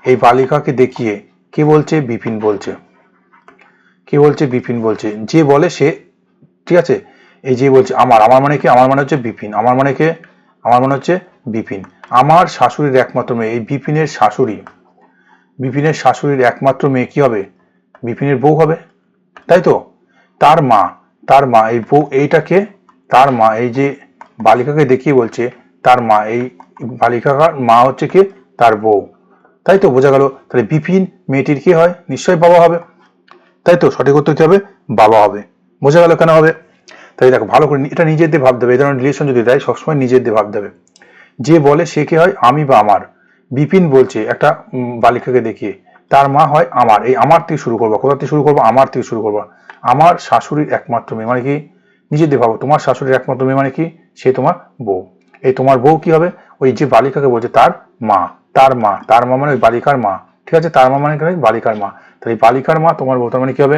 [SPEAKER 1] এই বালিকাকে দেখিয়ে কে বলছে, বিপিন বলছে। কে বলছে, বিপিন বলছে। যে বলে সে, ঠিক আছে, এই যে বলছে আমার, আমার মানে কি, আমার মানে হচ্ছে বিপিন, আমার মানে কে, আমার মানে হচ্ছে বিপিন। আমার শাশুড়ির একমাত্র মেয়ে, এই বিপিনের শাশুড়ি, বিপিনের শাশুড়ির একমাত্র মেয়ে কি হবে, বিপিনের বউ হবে, তাই তো। তার মা, তার মা, এই বউ এইটাকে, তার মা, এই যে বালিকাকে দেখিয়ে বলছে তার মা, এই বালিকার মা হচ্ছে কি, তার বউ, তাই তো। বোঝা গেল? তাহলে বিপিন মেয়েটির কি হয়, নিশ্চয়ই বাবা হবে, তাই তো। সঠিক উত্তর কি হবে, বাবা হবে। বোঝা গেল কেন হবে? তাই দেখো ভালো করে, এটা নিজের দিয়ে ভাবতে হবে, এই ধরনের রিলেশন যদি দেয় সবসময় নিজের দিয়ে ভাবতে হবে। যে বলে সে কি হয়, আমি বা আমার। বিপিন বলছে একটা বালিকাকে দেখিয়ে তার মা হয় আমার, এই আমার থেকে শুরু করবো, কোথা থেকে শুরু করবো, আমার থেকে শুরু করবো। আমার শাশুড়ির একমাত্র মেয়ে মানে কি, নিজের দিয়ে ভাবো, তোমার শাশুড়ির একমাত্র মেয়ে মানে কি, সে তোমার বউ। এই তোমার বউ কি হবে, ওই যে বালিকাকে বলছে তার মা, তার মা, তার মা মানে ওই বালিকার মা। ঠিক আছে, তার মা মানে কি, বালিকার মা। তাহলে বালিকার মা তোমার বউ, তার মানে কি হবে,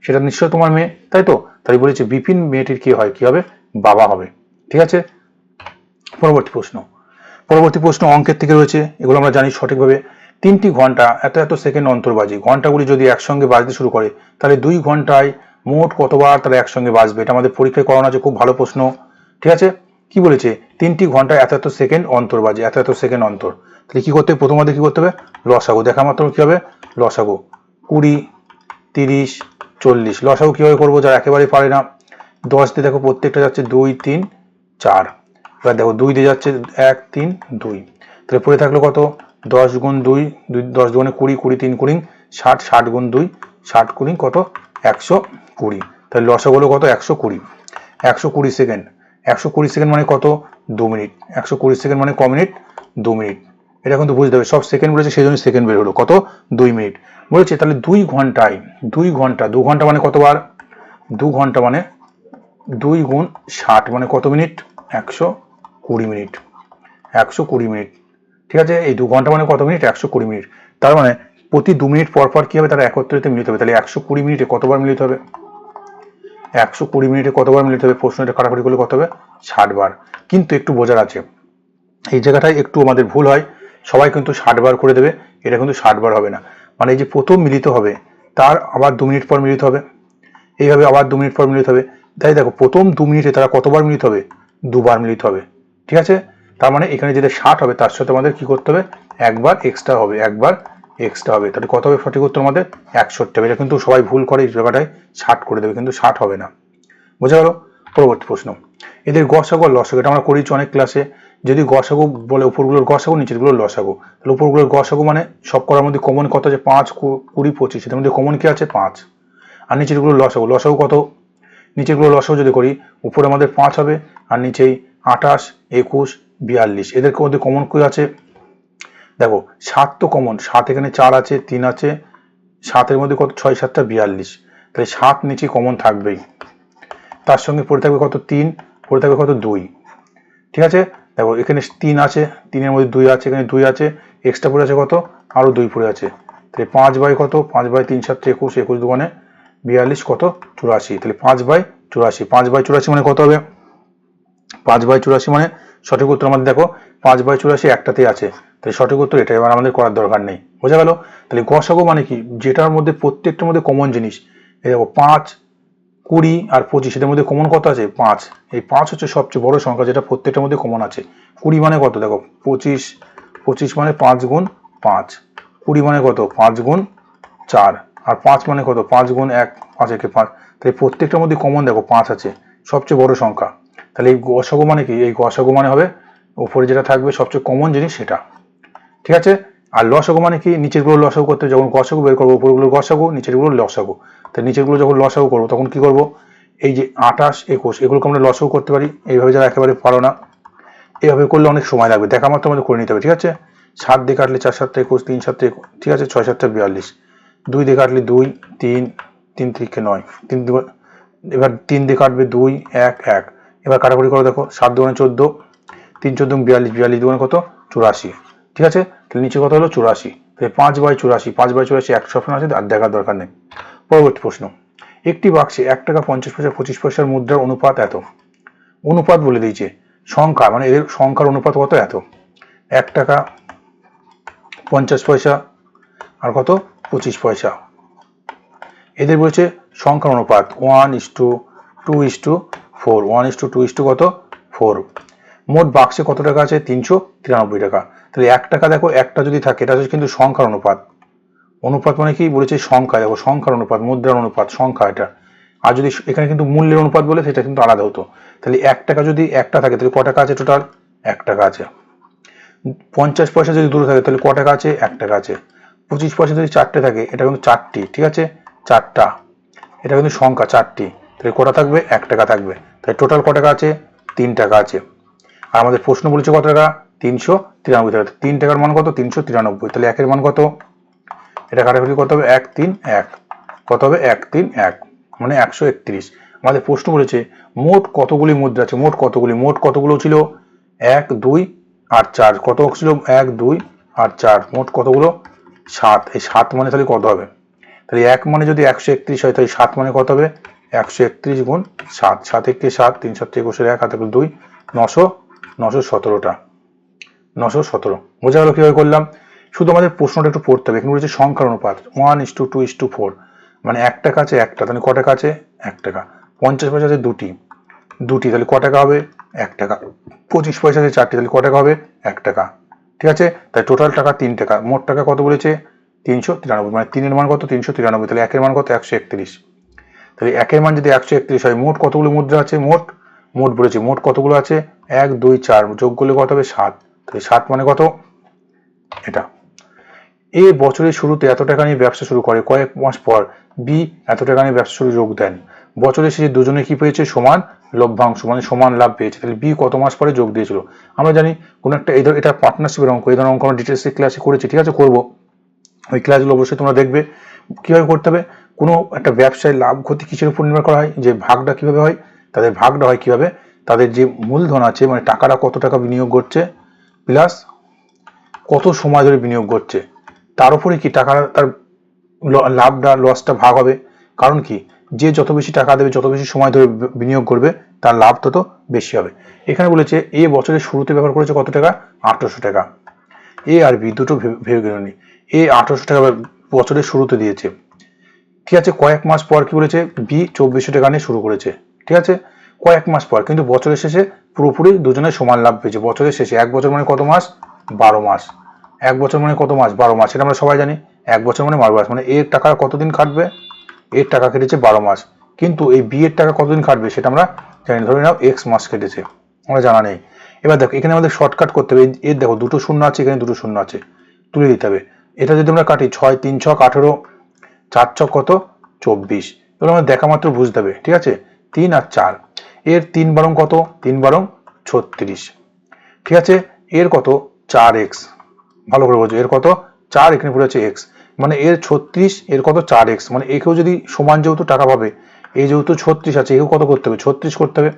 [SPEAKER 1] সেটা নিশ্চয় তোমার মেয়ে, তাই তো। তাই বলেছে বিপিন মেয়েটির কি হয়, কি হবে, বাবা হবে। ঠিক আছে, পরবর্তী প্রশ্ন। পরবর্তী প্রশ্ন অঙ্কের থেকে রয়েছে, এগুলো আমরা জানি সঠিকভাবে। 3টি ঘন্টা এত এত সেকেন্ড অন্তর বাজে, ঘন্টাগুলি যদি একসঙ্গে বাজতে শুরু করে তাহলে 2 ঘন্টায় মোট কতবার তারা একসঙ্গে বাজবে, এটা আমাদের পরীক্ষায় করানো আছে, খুব ভালো প্রশ্ন। ঠিক আছে, কি বলেছে, 3টি ঘন্টা এত এত সেকেন্ড অন্তর বাজে, এত এত সেকেন্ড অন্তর। তাহলে কি করতে হবে, প্রথম আমাদের কি করতে হবে, লসাগু দেখা মাত্র কি হবে, লসাগু 20, 30, 40, লসাগু কিভাবে করবো, যারা একেবারেই পারে না, 10 দিয়ে দেখো প্রত্যেকটা যাচ্ছে 2, 3, 4, এবার দেখো 2 দিয়ে যাচ্ছে 1, 3, 2, তাহলে পড়ে থাকলো কত, 10 গুণ 2, 10 গুণে 20, 20 3 20, 60, 60 গুণ 2, 60 20 কত, 120। তাহলে লসাগু হলো কত, 120, 120 সেকেন্ড। 120 সেকেন্ড মানে কত, 2 মিনিট। 120 সেকেন্ড মানে ক মিনিট, 2 মিনিট। এটা কিন্তু বুঝতে হবে, সব সেকেন্ড বলেছে সেই জন্য সেকেন্ড বের হলো, কত, 2 মিনিট বলেছে। তাহলে 2 ঘন্টায়, 2 ঘন্টা, 2 ঘন্টা মানে কতবার, 2 ঘন্টা মানে 2 গুণ 60 মানে কত মিনিট, 120 মিনিট, 120 মিনিট। ঠিক আছে, এই 2 ঘন্টা মানে কত মিনিট, 120 মিনিট। তার মানে প্রতি 2 মিনিট পর পর কি হবে, তারা একত্রিত মিলিত হবে। তাহলে 120 মিনিটে কতবার মিলিত হবে, 120 মিনিটে কতবার মিলিত হবে, প্রশ্নটা কাটাকাটি করলে কত হবে, 60 বার। কিন্তু একটু বোঝার আছে, এই জায়গাটায় একটু আমাদের ভুল হয়, সবাই কিন্তু 60 বার করে দেবে, এটা কিন্তু 60 বার হবে না। মানে এই যে প্রথম মিলিত হবে তার আবার 2 মিনিট পর মিলিত হবে, এইভাবে আবার 2 মিনিট পর মিলিত হবে। তাই দেখো প্রথম 2 মিনিটে তারা কতবার মিলিত হবে, 2 বার মিলিত হবে। ঠিক আছে, তার মানে এখানে যেটা 60 হবে তার সাথে আমাদের কি করতে হবে, একবার এক্সট্রা হবে, একবার এক্সট্রা হবে। তাহলে কত হবে, সঠিক উত্তর আমাদের 61 হবে। এটা কিন্তু সবাই ভুল করে, এই জায়গাটায় 60 করে দেবে, কিন্তু 60 হবে না। বোঝা গেল? পরবর্তী প্রশ্ন, এদের গসাগু আর লসাগু, এটা আমরা করেছি অনেক ক্লাসে। যদি গসাগু বলে উপরগুলোর গসাগু, নিচেরগুলোর লসাগু, তাহলে উপরগুলোর গসাগু মানে সব করার মধ্যে কমন কত আছে, 5, 20, 25, এর মধ্যে কমন কি আছে, 5। আর নিচেরগুলো লসাগু, লসাগু কত, নিচেরগুলো লসাগু যদি করি উপরে আমাদের 5 হবে, আর নিচেই 28, 21, 42, এদের মধ্যে কমন কি আছে, দেখো 7 তো কমন, 7 এখানে 4 আছে, 3 আছে, 7-এর মধ্যে কত, 6, 7, 42, তাহলে 7 নিচে কমন থাকবেই। তার সঙ্গে পড়ে থাকবে কত, 3, পড়ে থাকবে কত, 2। ঠিক আছে, দেখো এখানে 3 আছে, 3-এর মধ্যে 2 আছে, এখানে 2 আছে, এক্সট্রা পড়ে আছে কত, আরো 2 পড়ে আছে। তাহলে 5 বাই কত, 5 বাই 3, 7, 21, 21 দুগুণে 42 কত 84, তাহলে 5/84, 5/84 মানে কত হবে? 5/84 মানে সঠিক উত্তর আমাদের দেখো 5/84 একটাতেই আছে, তাহলে সঠিক উত্তর এটা, এবার আমাদের করার দরকার নেই। বোঝা গেল? তাহলে গসাগু মানে কি? যেটার মধ্যে প্রত্যেকটার মধ্যে কমন জিনিস। এই দেখো 5, 20 আর 25, এটার মধ্যে কমন কত আছে? 5। এই 5 হচ্ছে সবচেয়ে বড় সংখ্যা যেটা প্রত্যেকটার মধ্যে কমন আছে। 20 মানে কত? দেখো 25 মানে 5 গুণ 5, 20 মানে কত? 5 গুণ 4, আর 5 মানে কত? 5 গুণ 1, 5 একে 5। তাই প্রত্যেকটার মধ্যে কমন দেখো 5 আছে, সবচেয়ে বড় সংখ্যা। তাহলে এই গসাগু মানে কি? এই গসাগু মানে হবে উপরে যেটা থাকবে সবচেয়ে কমন জিনিস সেটা। ঠিক আছে? আর লসাগু মানে কি? নিচের গুলো লসাগু করতে যখন গসাগু বের করবো, উপরগুলো গসাগু, নিচের গুলো লসাগু। তাই নিচের গুলো যখন লসাগু করবো তখন কি করবো? এই যে 28, 21 এগুলোকে আমরা লসাগু করতে পারি। এইভাবে যারা একেবারে পারো না, এইভাবে করলে অনেক সময় লাগবে, দেখা মাত্র আমাদের করে নিতে হবে। ঠিক আছে? 7 দিয়ে কাটলে 4 7 21, 3 7 21, ঠিক আছে, 6 7 42, 2 দিয়ে কাটলে 2 3, 3 3 9, 3 এবার 3 দিয়ে কাটবে 2 1 1, এবার কাটাকুটি করো, দেখো 7 2 14, 3 14 42, 42 2 কত? 84। ঠিক আছে? তাহলে নিচে কত হলো? 84। তাহলে 5/84, 5/84 একশো অপশন আছে, আর দেখার দরকার নেই। পরবর্তী প্রশ্ন, একটি বাক্সে 1 টাকা 50 পয়সা 25 পয়সার মুদ্রার অনুপাত এত। অনুপাত বলে দিয়েছে, সংখ্যা মানে এদের সংখ্যার অনুপাত কত? এত। 1 টাকা 50 পয়সা আর কত? 25 পয়সা। এদের বলছে সংখ্যার অনুপাত 1:2:4, 1:2 কত? 4। মোট বাক্সে কত টাকা আছে? 393 টাকা। তাহলে 1 টাকা দেখো, একটা যদি থাকে এটা হচ্ছে কিন্তু সংখ্যার অনুপাত। অনুপাত মানে কি বলেছে? সংখ্যা। দেখো সংখ্যার অনুপাত, মুদ্রার অনুপাত, সংখ্যা এটা। আর যদি এখানে কিন্তু মূল্যের অনুপাত বলে সেটা কিন্তু আলাদা হতো। তাহলে 1 টাকা যদি একটা থাকে তাহলে ক টাকা আছে টোটাল? 1 টাকা আছে। 50 পয়সা যদি দুটো থাকে তাহলে ক টাকা আছে? 1 টাকা আছে। 25 পয়সা যদি 4টে থাকে, এটা কিন্তু 4টি, ঠিক আছে, 4টা, এটা কিন্তু সংখ্যা 4টি, তাহলে কটা থাকবে? 1 টাকা থাকবে। তাই টোটাল ক টাকা আছে? 3 টাকা আছে। আর আমাদের প্রশ্ন বলেছে কত টাকা? 393 টাকা। 3 টাকার মান কত? 393। তাহলে 1 এর মান কত? এটা কাটাকুটি কত হবে? 1 3 1, কত হবে? 1 3 1 মানে 131। আমাদের প্রশ্ন বলেছে মোট কতগুলি মুদ্রা আছে? মোট কতগুলি? মোট কতগুলো ছিল? 1 2 আর 4। কত ছিল? 1 2 আর 4, মোট কতগুলো? 7। এই 7 মানে তাহলে কত হবে? তাহলে 1 মানে যদি 131 হয় তাহলে 7 মানে কত হবে? 131 গুণ 7, 7 একে 7, 3 7 21, 1 হাতে 2, 917টা, 917। বোঝা গেল কিভাবে করলাম? শুধু আমাদের প্রশ্নটা একটু পড়তে হবে। এখানে বলেছে সংখ্যার অনুপাত 1:2:4, মানে 1 টাকা আছে একটা, তাহলে ক টাকা আছে? 1 টাকা। 50 পয়সা আছে দুটি, তাহলে ক টাকা হবে? 1 টাকা। 25 পয়সা আছে 4টি, তাহলে ক টাকা হবে? 1 টাকা। ঠিক আছে? তাই টোটাল টাকা 3 টাকা। মোট টাকা কত বলেছে? 393, মানে 3 এর মান কত? 393। তাহলে 1 এর মান কত? 131। তাহলে 1 এর মান যদি 131 হয়, মোট কতগুলো মুদ্রা আছে? মোট বলেছে মোট কতগুলো আছে? 1 2 4, যোগ করলে কত হবে? 7। তাহলে 7 মানে কত? এটা। এ বছরের শুরুতে এত টাকা নিয়ে ব্যবসা শুরু করে, কয়েক মাস পর বি এত টাকা নিয়ে ব্যবসা শুরু যোগ দেন। বছরের শেষে দুজনে কি পেয়েছে? সমান লভ্যাংশ, মানে সমান লাভ পেয়েছে। তাহলে বি কত মাস পরে যোগ দিয়েছিল? আমরা জানি কোন একটা এটা পার্টনারশিপের অঙ্ক, এই ধরনের অঙ্ক আমরা ডিটেলসে ক্লাসে করেছি, ঠিক আছে, করবো। ওই ক্লাসগুলো অবশ্যই তোমরা দেখবে। কিভাবে করতে হবে? কোনো একটা ব্যবসায় লাভ ক্ষতি কিসের উপর নির্ভর করা হয়? যে ভাগটা কিভাবে হয়, তাদের ভাগটা হয় কিভাবে? তাদের যে মূলধন আছে, মানে টাকাটা কত টাকা বিনিয়োগ করছে, প্লাস কত সময় ধরে বিনিয়োগ করছে, তার উপরে কি টাকা তার লাভটা লসটা ভাগ হবে। কারণ কি, যে যত বেশি টাকা দেবে, যত বেশি সময় ধরে বিনিয়োগ করবে, তার লাভ তত বেশি হবে। এখানে বলেছে এ বছরের শুরুতে ব্যবহার করেছে কত টাকা? 800 টাকা। এ আর বি দুটো ভেবে গেল নি। এ 800 টাকা বছরের শুরুতে দিয়েছে, ঠিক আছে। কয়েক মাস পর কি বলেছে? বি 2400 টাকা নিয়ে শুরু করেছে, ঠিক আছে, কয়েক মাস পর। কিন্তু বছরের শেষে পুরোপুরি দুজনের সমান লাভ পেয়েছে। বছরের শেষে, 1 বছর মানে কত মাস? 12 মাস। 1 বছর মানে কত মাস? 12 মাস। এটা আমরা সবাই জানি। 1 বছর মানে 12 মাস, মানে এর টাকা কতদিন কাটবে? এর টাকা কেটেছে 12 মাস। কিন্তু এই বি এর টাকা কতদিন কাটবে সেটা আমরা জানি। ধরে নাও এক্স মাস কেটেছে, আমরা জানা নেই। এবার দেখো এখানে আমাদের শর্টকাট করতে হবে। এর দেখো দুটো শূন্য আছে, এখানে দুটো শূন্য আছে, তুলে দিতে হবে। এটা যদি আমরা কাটি, 6 3 6 18, 4 6 কত? 24। এবার আমরা দেখা মাত্র বুঝতে হবে, ঠিক আছে। 3 আর 4, এর 3 বারং কত? 3 বারং 36, ঠিক আছে। এর কত? 4x, ভালো করে বোঝো। এর কত? 4, এখানে পড়ে আছে x, মানে এর 36, এর কত? 4x, মানে একেও যদি সমান যেহেতু টাকা পাবে, এই যেহেতু 36 আছে, একেও কত করতে হবে? 36 করতে হবে।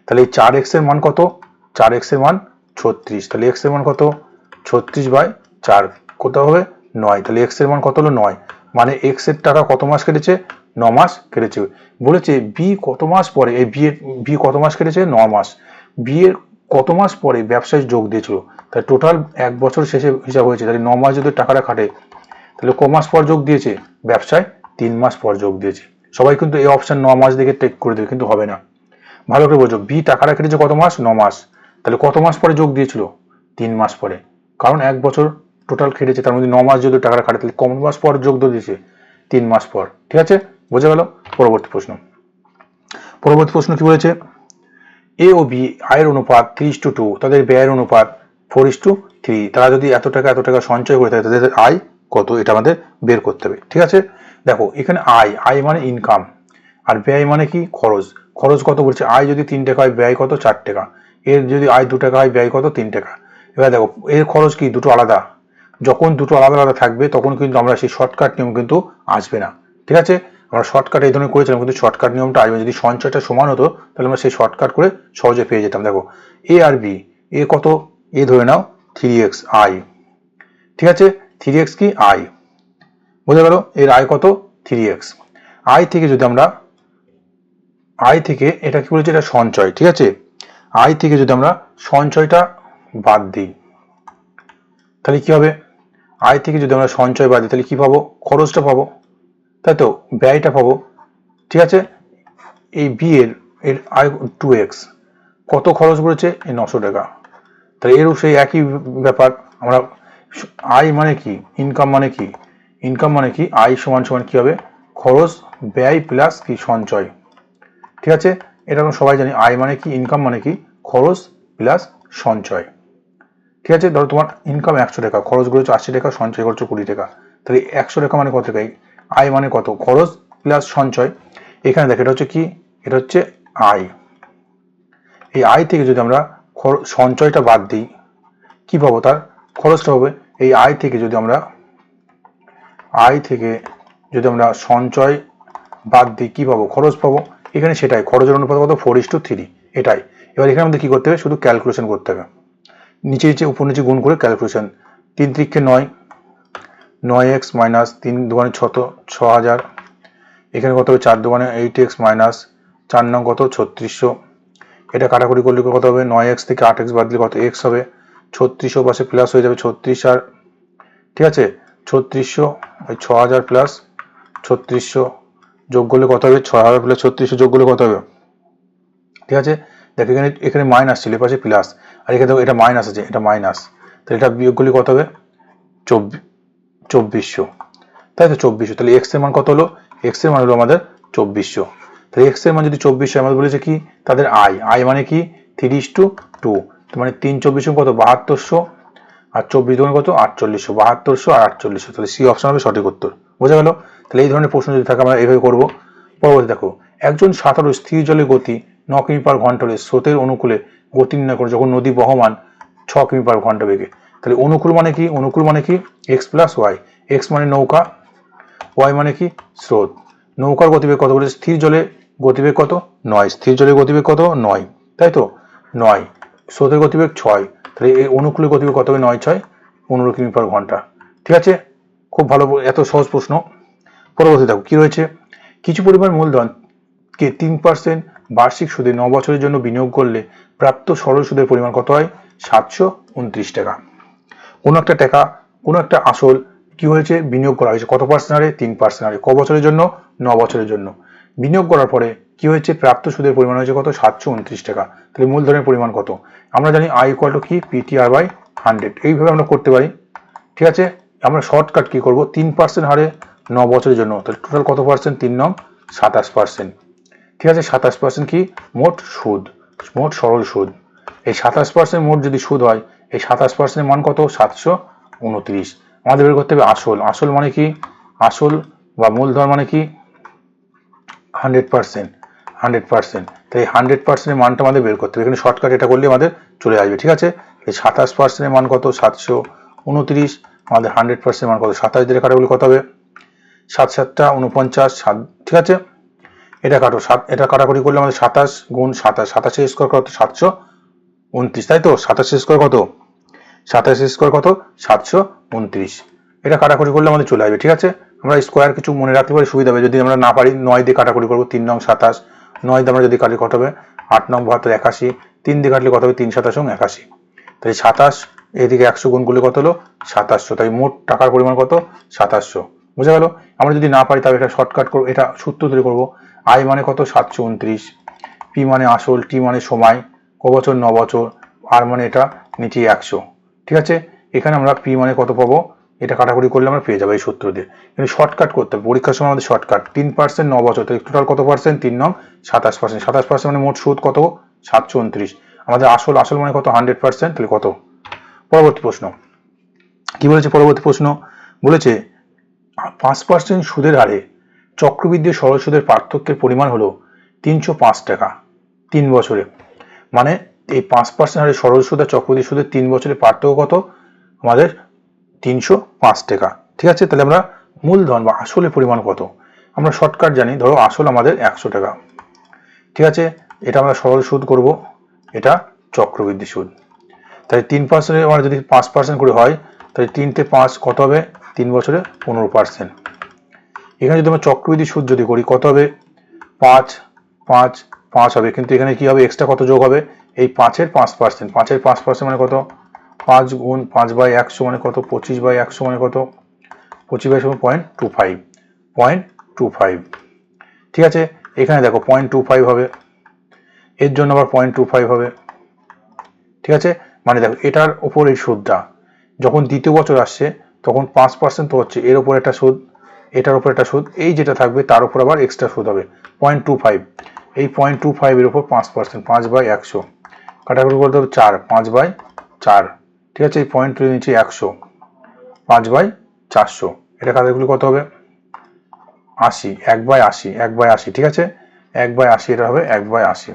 [SPEAKER 1] তাহলে এই 4x এর মান কত? 4x এর মান 36। তাহলে x এর মান কত? 36/4, কত হবে? 9। তাহলে x এর মান কত হলো? 9। মানে x এর টাকা কত মাস কেটেছে? 9 মাস কেটেছে। বলেছে বি কত মাস পরে, এই বি কত মাস কেটেছে, 9 মাস। বি এর কত মাস পরে ব্যবসায় যোগ দিয়েছিল, তাহলে টোটাল 1 বছর শেষে হিসাব হয়েছে, তাহলে 9 মাস যদি টাকাটা খাটে তাহলে ক মাস পর যোগ দিয়েছে, ব্যবসায় 3 মাস পর যোগ দিয়েছে। সবাই কিন্তু এই অপশন 9 মাস দিকে টেক করে দেবে, কিন্তু হবে না। ভালো করে বোঝো, বি টাকাটা কেটেছে কত মাস, 9 মাস, তাহলে কত মাস পরে যোগ দিয়েছিল, 3 মাস পরে, কারণ 1 বছর টোটাল খেটেছে, তার মধ্যে 9 মাস যদি টাকাটা খাটে তাহলে কম মাস পর যোগ দিয়েছে, 3 মাস পর। ঠিক আছে, বোঝা গেল। পরবর্তী প্রশ্ন কি বলেছে, এ ও বি আয়ের অনুপাত 3:2, তাদের ব্যয়ের অনুপাত 4:3। তারা যদি এত টাকা সঞ্চয় করে থাকে তাদের আয় কত, এটা আমাদের বের করতে হবে। ঠিক আছে, দেখো এখানে আয় মানে ইনকাম, আর ব্যয় মানে কি, খরচ কত বলছে, আয় যদি 3 টাকা হয় ব্যয় কত, 4 টাকা। এর যদি আয় 2 টাকা হয় ব্যয় কত, 3 টাকা। এবার দেখো এর খরচ কি, দুটো আলাদা। যখন দুটো আলাদা থাকবে তখন কিন্তু আমরা সেই শর্টকাট নিয়ম কিন্তু আসবে না। ঠিক আছে, আমরা শর্টকাট এই ধরনের করেছিলাম, কিন্তু শর্টকাট নিয়মটা আসবে, যদি সঞ্চয়টা সমান হতো তাহলে আমরা সেই শর্টকাট করে সহজে পেয়ে যেতাম। দেখো এ আর বি, এ কত, এ ধরে নাও 3x আয়। ঠিক আছে, 3x কি, আয়, বোঝা গেল। এর আয় কত, 3x। আয় থেকে যদি আমরা, আয় থেকে এটা কি বলেছে, এটা সঞ্চয়। ঠিক আছে, আয় থেকে যদি আমরা সঞ্চয়টা বাদ দিই তাহলে কি হবে, আয় থেকে যদি আমরা সঞ্চয় বাদ দিই তাহলে কি পাবো, খরচটা পাবো, তাই তো, ব্যয়টা পাবো। ঠিক আছে, এই বি এর আয় 2x, কত খরচ করেছে, এই 900 টাকা। তাহলে এরও সেই একই ব্যাপার, আমরা আয় মানে কি, ইনকাম মানে কি, আয় সমান কি হবে, খরচ ব্যয় প্লাস কি, সঞ্চয়। ঠিক আছে, এটা আমরা সবাই জানি, আয় মানে কি, ইনকাম মানে কি, খরচ প্লাস সঞ্চয়। ঠিক আছে, ধরো তোমার ইনকাম 100 টাকা, খরচ করেছো 80 টাকা, সঞ্চয় করছো 20 টাকা, তাহলে 100 টাকা মানে কত টাকা, আয় মানে কত, খরচ প্লাস সঞ্চয়। এখানে দেখো এটা হচ্ছে কি, এটা হচ্ছে আয়। এই আয় থেকে যদি আমরা সঞ্চয়টা বাদ দিই কি পাবো, তার খরচটা হবে। এই আয় থেকে যদি আমরা সঞ্চয় বাদ দিই কি পাবো, খরচ পাবো। এখানে সেটাই, খরচের অনুপাত কত, 4:3, এটাই। এবার এখানে আমাদের কি করতে হবে, শুধু ক্যালকুলেশন করতে হবে, নিচে উপর নিচে গুণ করে ক্যালকুলেশন। 3 × 9, 9x minus 3 × 2 = 6000। এখানে কত হবে, 4 × 2 = 8x মাইনাস 4 9 কত, 3600। এটা কাটাকুটি করলে কত হবে, 9x থেকে 8x বাদ দিলে কত, x হবে। 3600 পাশে প্লাস হয়ে যাবে 36 আর, ঠিক আছে, 3600 6000 প্লাস 3600 যোগ করলে কত হবে, 6000 প্লাস 3600 যোগ করলে কত হবে। ঠিক আছে, দেখো এখানে মাইনাস ছিল, পাশে প্লাস, আর এখানে দেখো এটা মাইনাস আছে, এটা মাইনাস, তাহলে এটা বিয়োগ করলে কত হবে, 2400। তাই তো, 2400। তাহলে এক্স এর মান কত হলো, এক্স এর মান হলো আমাদের 2400। তাহলে এক্স এর মান যদি 2400, আমাদের বলেছে কি, তাদের আয় মানে কি 3:2, মানে 3 24 কত, 7200, আর 24 দুগুণ কত, 4800, 7200 আর 4800। তাহলে সি অপশন হবে সঠিক উত্তর। বোঝা গেল। তাহলে এই ধরনের প্রশ্ন যদি থাকে আমরা এইভাবে করবো। পরবর্তী দেখো, একজন সাঁতারু স্থির জলে গতি 9 কিমি/ঘন্টা হলে স্রোতের অনুকূলে গতি নির্ণয় করে যখন নদী বহমান 6 কিমি/ঘন্টা বেগে। তাহলে অনুকূল মানে কি, এক্স প্লাস ওয়াই। এক্স মানে নৌকা, ওয়াই মানে কি, স্রোত। নৌকার গতিবেগ কত বলেছে, স্থির জলে গতিবেগ কত, 9, স্থির জলের গতিবেগ কত, 9, তাই তো, 9, স্রোতের গতিবেগ 6, তাহলে এই অনুকূলের গতিবেগ কত হবে, 9 × 6 = 15 কিমি/ঘন্টা। ঠিক আছে, খুব ভালো, এত সহজ প্রশ্ন। পরবর্তী দেখো কি রয়েছে, কিছু পরিমাণ মূলধনকে 3% বার্ষিক সুদে 9 বছরের জন্য বিনিয়োগ করলে প্রাপ্ত সরল সুদের পরিমাণ কত হয়, 729 টাকা। কোনো একটা আসল কি হয়েছে, বিনিয়োগ করা হয়েছে কত পার্সেন্ট হারে, 3% হারে, ক বছরের জন্য, 9 বছরের জন্য। বিনিয়োগ করার পরে কি হয়েছে, প্রাপ্ত সুদের পরিমাণ হয়েছে কত, 729 টাকা। তাহলে মূলধনের পরিমাণ কত, আমরা জানি আই ইকুয়াল টু কি, PTR/100। এইভাবে আমরা করতে পারি। ঠিক আছে, আমরা শর্টকাট কি করব, 3% হারে 9 বছরের জন্য, তাহলে টোটাল কত পার্সেন্ট, 3 9 27%। ঠিক আছে, 27% কি, মোট সুদ, মোট সরল সুদ। এই 27% মোট যদি সুদ হয়, এই 27% মান কত, 729। আমাদের বের করতে হবে আসল মানে কি, আসল বা মূলধন মানে কি 100%। তাই 100% এর মানটা আমাদের বের করতে হবে। এখানে শর্টকাট এটা করলে আমাদের চলে আসবে। ঠিক আছে, এই 27% এর মান কত, 729। আমাদের 100% মান কত, 27 দিয়ে কাটাগুলি কত হবে, 7 7 49। ঠিক আছে, এটা কাটো, এটা কাটাকুটি করলে আমাদের 27 × 27, 27 স্কোয়ার কত, 729, তাই তো, 27 স্কোয়ার কত, 27 স্কোয়ার কত, 729। এটা কাটাকুটি করলে আমাদের চলে আসবে। ঠিক আছে, আমরা স্কোয়ার কিছু মনে রাখতে পারি সুবিধা হবে, যদি আমরা না পারি 9 দিয়ে কাটাকুটি করবো, 3 নং 27, 9 দিয়ে আমরা যদি কাটি কত হবে 8 নং 72, 81, 3 দিয়ে কাটলে কত হবে 3 27 81, তাই 27 এদিকে 100 গুণ করলে কত হলো 2700, তাই মোট টাকার পরিমাণ কত 2700। বুঝা গেল? আমরা যদি না পারি তাহলে এটা শর্টকাট করবো, এটা সূত্র তৈরি করবো। আই মানে কত 729, পি মানে আসল, টি মানে সময়, ক বছর 9 বছর, আর মানে এটা নিচে 100। ঠিক আছে, এখানে আমরা পি মানে কত পাবো, এটা কাটাকুটি করলে আমরা পেয়ে যাবো এই সূত্র দিয়ে। কিন্তু শর্টকাট করতে হবে, পরীক্ষার সময় আমাদের শর্টকাট। 3% 9 বছর, তাই টোটাল কত পার্সেন্ট, 3 নং 27%, 27% মানে মোট সুদ কত 729, আমাদের আসল মানে কত 100%, তাহলে কত। পরবর্তী প্রশ্ন কি বলেছে, পরবর্তী প্রশ্ন বলেছে 5% সুদের হারে চক্রবৃদ্ধি ও সরল সুদের পার্থক্যের পরিমাণ হলো 305 টাকা 3 বছরে। মানে এই 5% হারে সরল সুদ আর চক্রবৃদ্ধি সুদের 3 বছরের পার্থক্য কত, আমাদের 305 টাকা। ঠিক আছে, তাহলে আমরা মূলধন বা আসলের পরিমাণ কত, আমরা শর্টকাট জানি, ধরো আসল আমাদের 100 টাকা। ঠিক আছে, এটা আমরা সরল সুদ করব, এটা চক্রবৃদ্ধি সুদ। তাহলে 3% আমরা যদি 5% করে হয়, তাহলে 3 তে 5 কত হবে, 3 বছরে 15%। এখানে যদি আমরা চক্রবৃদ্ধি সুদ যদি করি কত হবে, 5 5 5 হবে, কিন্তু এখানে কি হবে এক্সট্রা কত যোগ হবে, এই 5-এর 5%, 5-এর 5% মানে কত, 5 গুণ 5/100 মানে কত, 25/100 মানে কত, 25/100 0.25। ঠিক আছে, এখানে দেখো 0.25 হবে, এর জন্য আবার 0.25 হবে। ঠিক আছে, মানে দেখো এটার উপর এই সুদটা যখন দ্বিতীয় বছর আসছে তখন 5% তো হচ্ছে, এর উপর একটা সুদ, এটার উপর একটা সুদ, এই যেটা থাকবে তার উপর আবার এক্সট্রা সুদ হবে 0.25। এই 0.25 এর উপর 5%, 5/100 কাটাকুটি করতে হবে 4, 5/4। ঠিক আছে, এই পয়েন্ট তুলে নিচ্ছি 100, 5/400, এটা কাটাকুটি কত হবে 80, 1/80, 1/80। ঠিক আছে, 1/80 এটা হবে 1/80।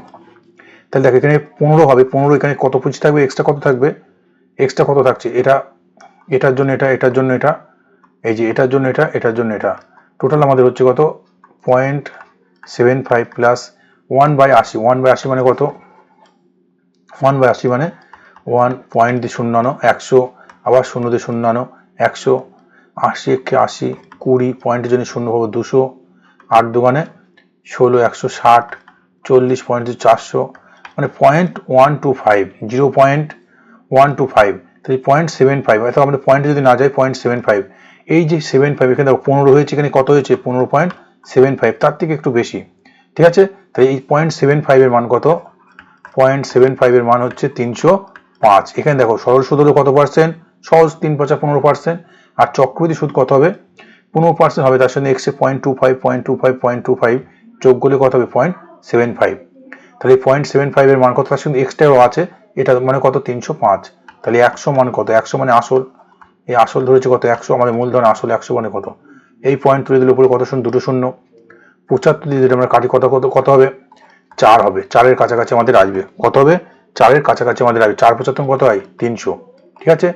[SPEAKER 1] তাহলে দেখো এখানে 15 হবে, 15 এখানে কত পুঁজি থাকবে, এক্সট্রা কত থাকবে, এক্সট্রা কত থাকছে, এটা এটার জন্য এটা, এটার জন্য এটা, এই যে এটার জন্য এটা, এটার জন্য এটা, টোটাল আমাদের হচ্ছে কত 0.75 প্লাস 1/80, 1/80 মানে কত, 1/80 মানে 1 পয়েন্ট দিয়ে শূন্য আনো 100, আবার শূন্য দিয়ে শূন্য আনো 100, 80 কে 80, 20 পয়েন্টের জন্য শূন্য পাবো 200, 8 দুগুণে 16, 160, 40 পয়েন্ট 400, মানে 0.125, 0.125, তাহলে 0.75, অর্থাৎ আমাদের পয়েন্ট যদি না যায় 0.75, এই যে 75 এখানে দেখো 15 হয়েছে, এখানে কত হয়েছে 15.75, তার থেকে একটু বেশি। ঠিক আছে, তাহলে এই 0.75 এর মান কত, 0.75 এর মান হচ্ছে 305। এখানে দেখো সরল সুদ হলো কত পার্সেন্ট, সহজ 3 × 15%, আর চক্রবৃদ্ধি সুদ কত হবে 15% হবে, তার সঙ্গে এক্সে 0.25 0.25 0.25 যোগ করলে কত হবে 0.75। তাহলে 0.75 এর মান কত, তার সঙ্গে এক্সট্রাও আছে, এটা মানে কত 305। তাহলে 100 মান কত, 100 মানে আসল, এই আসল ধরেছে কত 100, আমাদের মূলধন আসল 100 মানে কত, এই পয়েন্ট তুলে দিলে উপরে কত শূন্য, দুটো শূন্য, 75 দিয়ে যদি আমরা কাটি কত কত কত হবে 4 হবে, 4-এর কাছাকাছি আমাদের আসবে, কত হবে 4-এর কাছাকাছি আমাদের আসবে, 4×75 কত হয় 300। ঠিক আছে,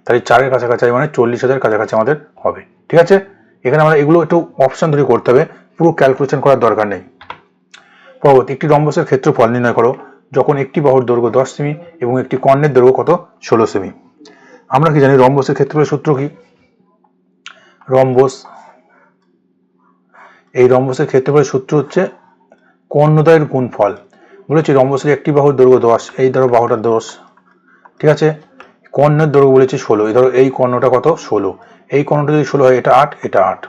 [SPEAKER 1] তাহলে 4-এর কাছাকাছি মানে 40,000 কাছাকাছি আমাদের হবে। ঠিক আছে, এখানে আমরা এগুলো একটু অপশন ধরে করতে হবে, পুরো ক্যালকুলেশন করার দরকার নেই। পরবর্তী, একটি রম্বসের ক্ষেত্রফল নির্ণয় করো যখন একটি বাহুর দৈর্ঘ্য 10 সেমি এবং একটি কর্ণের দৈর্ঘ্য কত 16 সেমি। আমরা কি জানি রম্বসের ক্ষেত্রফলের সূত্র কি, রম্বস, এই রম্বসের ক্ষেত্রফলের সূত্র হচ্ছে কর্ণদ্বয়ের গুণফল। বলেছি রম্বসের একটি বাহুর দৈর্ঘ্য 10, এই ধরো বাহুটা 10। ঠিক আছে, কর্ণের দৈর্ঘ্য বলেছি 16, এই ধরো এই কর্ণটা কত 16, এই কর্ণটা যদি 16 হয় এটা 8, এটা 8,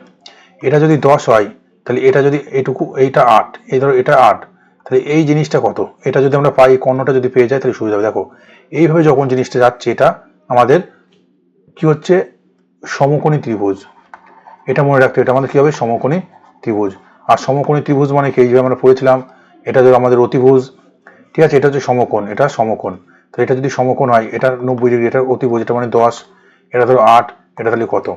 [SPEAKER 1] এটা যদি 10 হয় তাহলে এটা যদি এইটুকু, এইটা 8, এই ধরো এটা 8, তাহলে এই জিনিসটা কত, এটা যদি আমরা পাই, কর্ণটা যদি পেয়ে যাই তাহলে সুবিধা হবে। দেখো এইভাবে যখন জিনিসটা যাচ্ছে এটা আমাদের কি হচ্ছে সমকোণী ত্রিভুজ, এটা মনে রাখতে, এটা আমাদের কি হবে সমকোণী ত্রিভুজ। আর সমকোণী ত্রিভুজ মানে কি, যেভাবে আমরা পড়েছিলাম, এটা ধরো আমাদের অতিভুজ। ঠিক আছে, এটা হচ্ছে সমকোণ, এটা সমকোণ, তো এটা যদি সমকোণ হয়, এটা 90 ডিগ্রি, এটা অতিভুজ, এটা মানে 10, এটা ধরো 8, এটা তাহলে কত।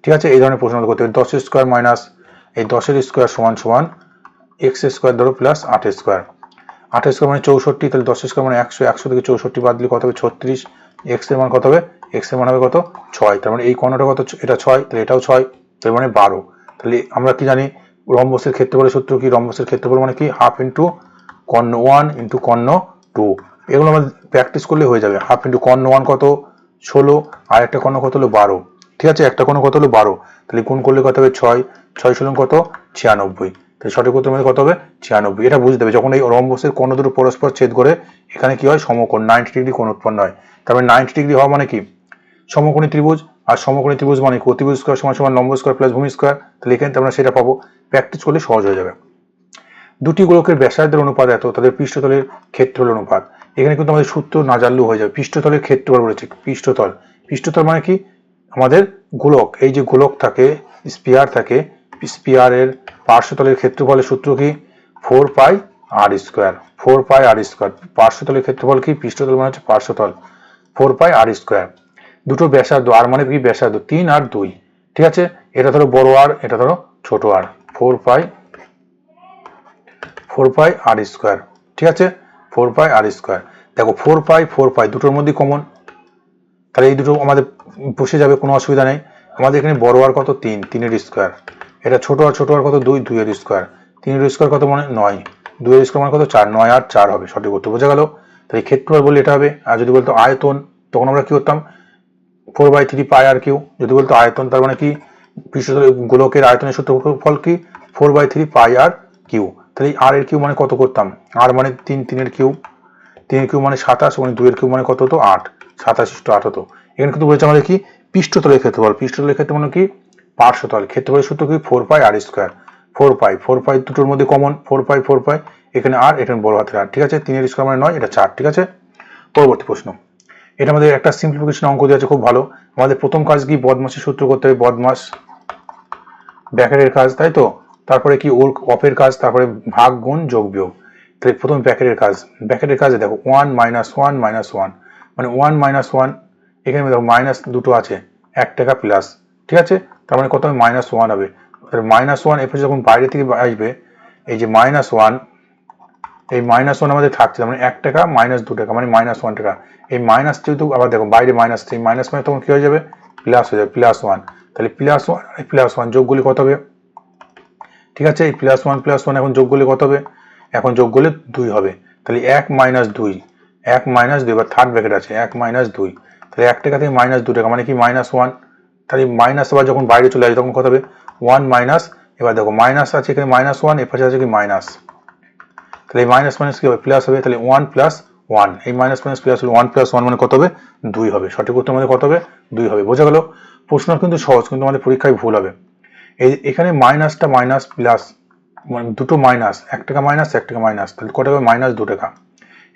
[SPEAKER 1] ঠিক আছে, এই ধরনের প্রশ্ন করতে হবে, 10 স্কোয়ার মাইনাস এই 10-এর স্কোয়ার সমান সমান x স্কোয়ার ধরো প্লাস 8 স্কোয়ার, 8 স্কোয়ার মানে 64, তাহলে 10 স্কোয়ার মানে 100, 100 থেকে 64 বাদ দিলে কত হবে 36, x এর মান কত হবে, x এর মান হবে কত 6, তার মানে এই কর্ণটা কত, এটা 6, তাহলে এটাও 6, তার মানে 12। তাহলে আমরা কি জানি রম্বসের ক্ষেত্রফলের সূত্র কি, রম্বসের ক্ষেত্রফল মানে কি হাফ ইন্টু কর্ণ 1 ইন্টু কর্ণ 2, এগুলো আমরা প্র্যাকটিস করলে হয়ে যাবে। হাফ ইন্টু কর্ণ 1 কত 16, আর একটা কর্ণ কত হলো 12, ঠিক আছে, একটা কোণ কত হলো 12, তাহলে গুণ করলে কত হবে 6, 6 ষোলো কত 96, তাহলে সঠিক উত্তর আমাদের কত হবে 96। এটা বুঝতে হবে যখন এই রম্বসের কোণ দুটো পরস্পর ছেদ করে এখানে কি হয় সমকোণ 90 ডিগ্রি কোণ উৎপন্ন হয়। তারপরে 90 ডিগ্রি হওয়া মানে কি সমকোণী ত্রিভুজ, আর সমকোণী ত্রিভুজ মানে অতিভুজ স্কয়ার সমান সমান লম্ব স্কয়ার প্লাস ভূমি স্কয়ার। তাহলে এখানে আমরা সেটা পাবো, প্র্যাকটিস করলে সহজ হয়ে যাবে। দুটি গোলকের ব্যাসার্ধের অনুপাত এত, তাদের পৃষ্ঠতলের ক্ষেত্রফল অনুপাত। এখানে কিন্তু আমাদের সূত্র না জানলেও হয়ে যাবে। পৃষ্ঠতলের ক্ষেত্রফল বলেছে, পৃষ্ঠতল, পৃষ্ঠতল মানে কি আমাদের গোলক, এই যে গোলক থাকে স্পিয়ার থাকে, স্পিয়ারের পার্শ্বতলের ক্ষেত্রফলের সূত্র কি 4 পাই আর স্কয়ার, 4 পাই আর স্কয়ার। পার্শ্বতলের ক্ষেত্রফল কি পৃষ্ঠতল মানে হচ্ছে পার্শ্বতল, 4 পাই আর স্কয়ার। দুটো ব্যাসার্ধ, আর মানে কি ব্যাসার্ধ 3 আর 2, ঠিক আছে, এটা ধরো বড় আর এটা ধরো ছোট আর, 4 পাই আর স্কয়ার, ঠিক আছে, 4 পাই আর স্কয়ার। দেখো 4 পাই দুটোর মধ্যে কমন, তাহলে এই দুটো আমাদের বসে যাবে, কোনো অসুবিধা নেই। আমাদের এখানে বড় আর কত 3, 3 এর স্কয়ার, এটা ছোট আর কত 2, 2 এর স্কয়ার, 3 এর স্কয়ার কত মানে 9, 2 এর স্কয়ার মানে কত 4, 9 আর 4 হবে সঠিক উত্তর। বোঝা গেল? তাহলে ক্ষেত্রফল বললে এটা হবে। আর যদি বলতো আয়তন তখন আমরা কি করতাম 4/3 পাই আর কিউ। যদি বলতো আয়তন তার মানে কি পৃষ্ঠতল গোলকের আয়তনের সূত্রফল কি 4/3 পাই আর কিউ। তাহলে আর এর কিউ মানে কত করতাম, আর মানে 3, 3 এর কিউ, 3 এর কিউ মানে 27, মানে 2 এর কিউ মানে কত হতো 8, 27 8 হতো। এখানে কিন্তু বলেছে আমাদের কি পৃষ্ঠতলের ক্ষেত্রফল, পৃষ্ঠতলের ক্ষেত্রফল মানে কি পার্শ্বতল, ক্ষেত্রফলের সূত্র কি 4 পাই আর স্কয়ার, 4 পাই দুটোর মধ্যে কমন 4 পাই, এখানে আর এখানে বড় হাতের আর, ঠিক আছে, 3 এর স্কয়ার মানে 9, এটা 4, ঠিক আছে। পরবর্তী প্রশ্ন, এটা আমাদের একটা সিম্পলিফিকেশন অঙ্ক দিয়ে আছে খুব ভালো। আমাদের প্রথম কাজ কি বদমাসের সূত্র করতে হবে, বদমাস ব্র্যাকেটের কাজ, তাই তো, তারপরে কি ওর অফের কাজ, তারপরে ভাগ গুণ যোগ বিয়োগ। তাহলে প্রথম ব্র্যাকেটের কাজ, ব্র্যাকেটের কাজে দেখো 1 - 1 - 1 মানে 1 - 1, এখানে দেখো মাইনাস দুটো আছে 1 টাকা প্লাস, ঠিক আছে, তার মানে কত হবে -1 হবে। তাহলে -1 এরপর যখন বাইরে থেকে আসবে এই যে -1, এই -1 আমাদের থাকছে মানে 1 টাকা -2 টাকা মানে -1 টাকা। এই মাইনাস যেহেতু আবার দেখো বাইরে মাইনাস, এই মাইনাস মানে তখন কি হয়ে যাবে প্লাস হয়ে যাবে, +1। তাহলে +1 যোগ করলে কত হবে, ঠিক আছে, এই +1 এখন যোগ করলে কত হবে, এখন যোগ করলে 2 হবে। তাহলে 1 - 2, 1 - 2, এবার থার্ড ব্র্যাকেট আছে 1 - 2, তাহলে 1 টাকা থেকে -2 টাকা মানে কি -1। তাহলে মাইনাস আবার যখন বাইরে চলে আসবে তখন কত হবে 1 মাইনাস, এবার দেখো মাইনাস আছে এখানে -1, এর পাশে আছে কি মাইনাস, তাহলে এই মাইনাস মাইনাস কি হবে প্লাস হবে, তাহলে 1 + 1, এই মাইনাস মাইনাস প্লাস হলো 1 + 1 মানে কত হবে 2 হবে, সঠিক উত্তর আমাদের কত হবে 2 হবে। বোঝা গেল? প্রশ্ন কিন্তু সহজ, কিন্তু আমাদের পরীক্ষায় ভুল হবে। এই এখানে মাইনাসটা মাইনাস প্লাস মানে দুটো মাইনাস, 1 টাকা মাইনাস 1 টাকা মাইনাস, তাহলে কত হবে -2 টাকা।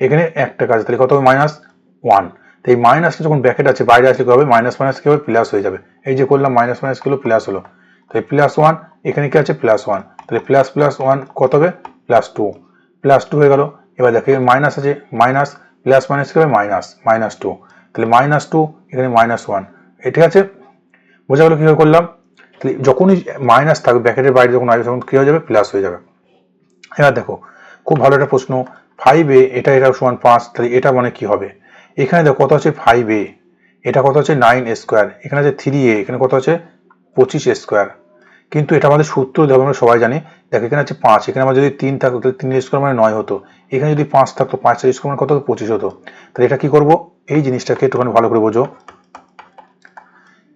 [SPEAKER 1] এখানে 1 টাকা আছে তাহলে কত হবে -1। তো এই মাইনাসটা যখন ব্র্যাকেট আছে বাইরে আসলে কি হবে মাইনাস মাইনাস কি হবে প্লাস হয়ে যাবে, এই যে করলাম মাইনাস মাইনাস কি হলো প্লাস হলো, তাহলে +1 এখানে কি আছে +1, তাহলে +1 কত হবে +2, +2 হয়ে গেল। এবার দেখো মাইনাস আছে মাইনাস প্লাস মাইনাস কি হবে -2, তাহলে -2 এখানে -1, ঠিক আছে। বোঝা গেল কিভাবে করলাম? তাহলে যখনই মাইনাস থাকবে ব্র্যাকেটের বাইরে যখন আসবে তখন কি হয়ে যাবে প্লাস হয়ে যাবে। এবার দেখো খুব ভালো একটা প্রশ্ন, 5a এটা সমান 5, তাহলে এটা মানে কি হবে, এখানে দেখো কত আছে 5a, এটা কত আছে 9a স্কয়ার, এখানে আছে 3a, এখানে কত আছে 25a স্কয়ার। কিন্তু এটা আমাদের সূত্র দেখো আমরা সবাই জানি, দেখো এখানে আছে 5, এখানে আমার যদি 3 থাকতো তাহলে 3 এর স্কয়ার মানে 9 হতো, এখানে যদি 5 থাকতো 5 এর স্কয়ার মানে কত হতো 25 হতো। তাহলে এটা কি করব, এই জিনিসটাকে একটুখানি ভালো করে বোঝো,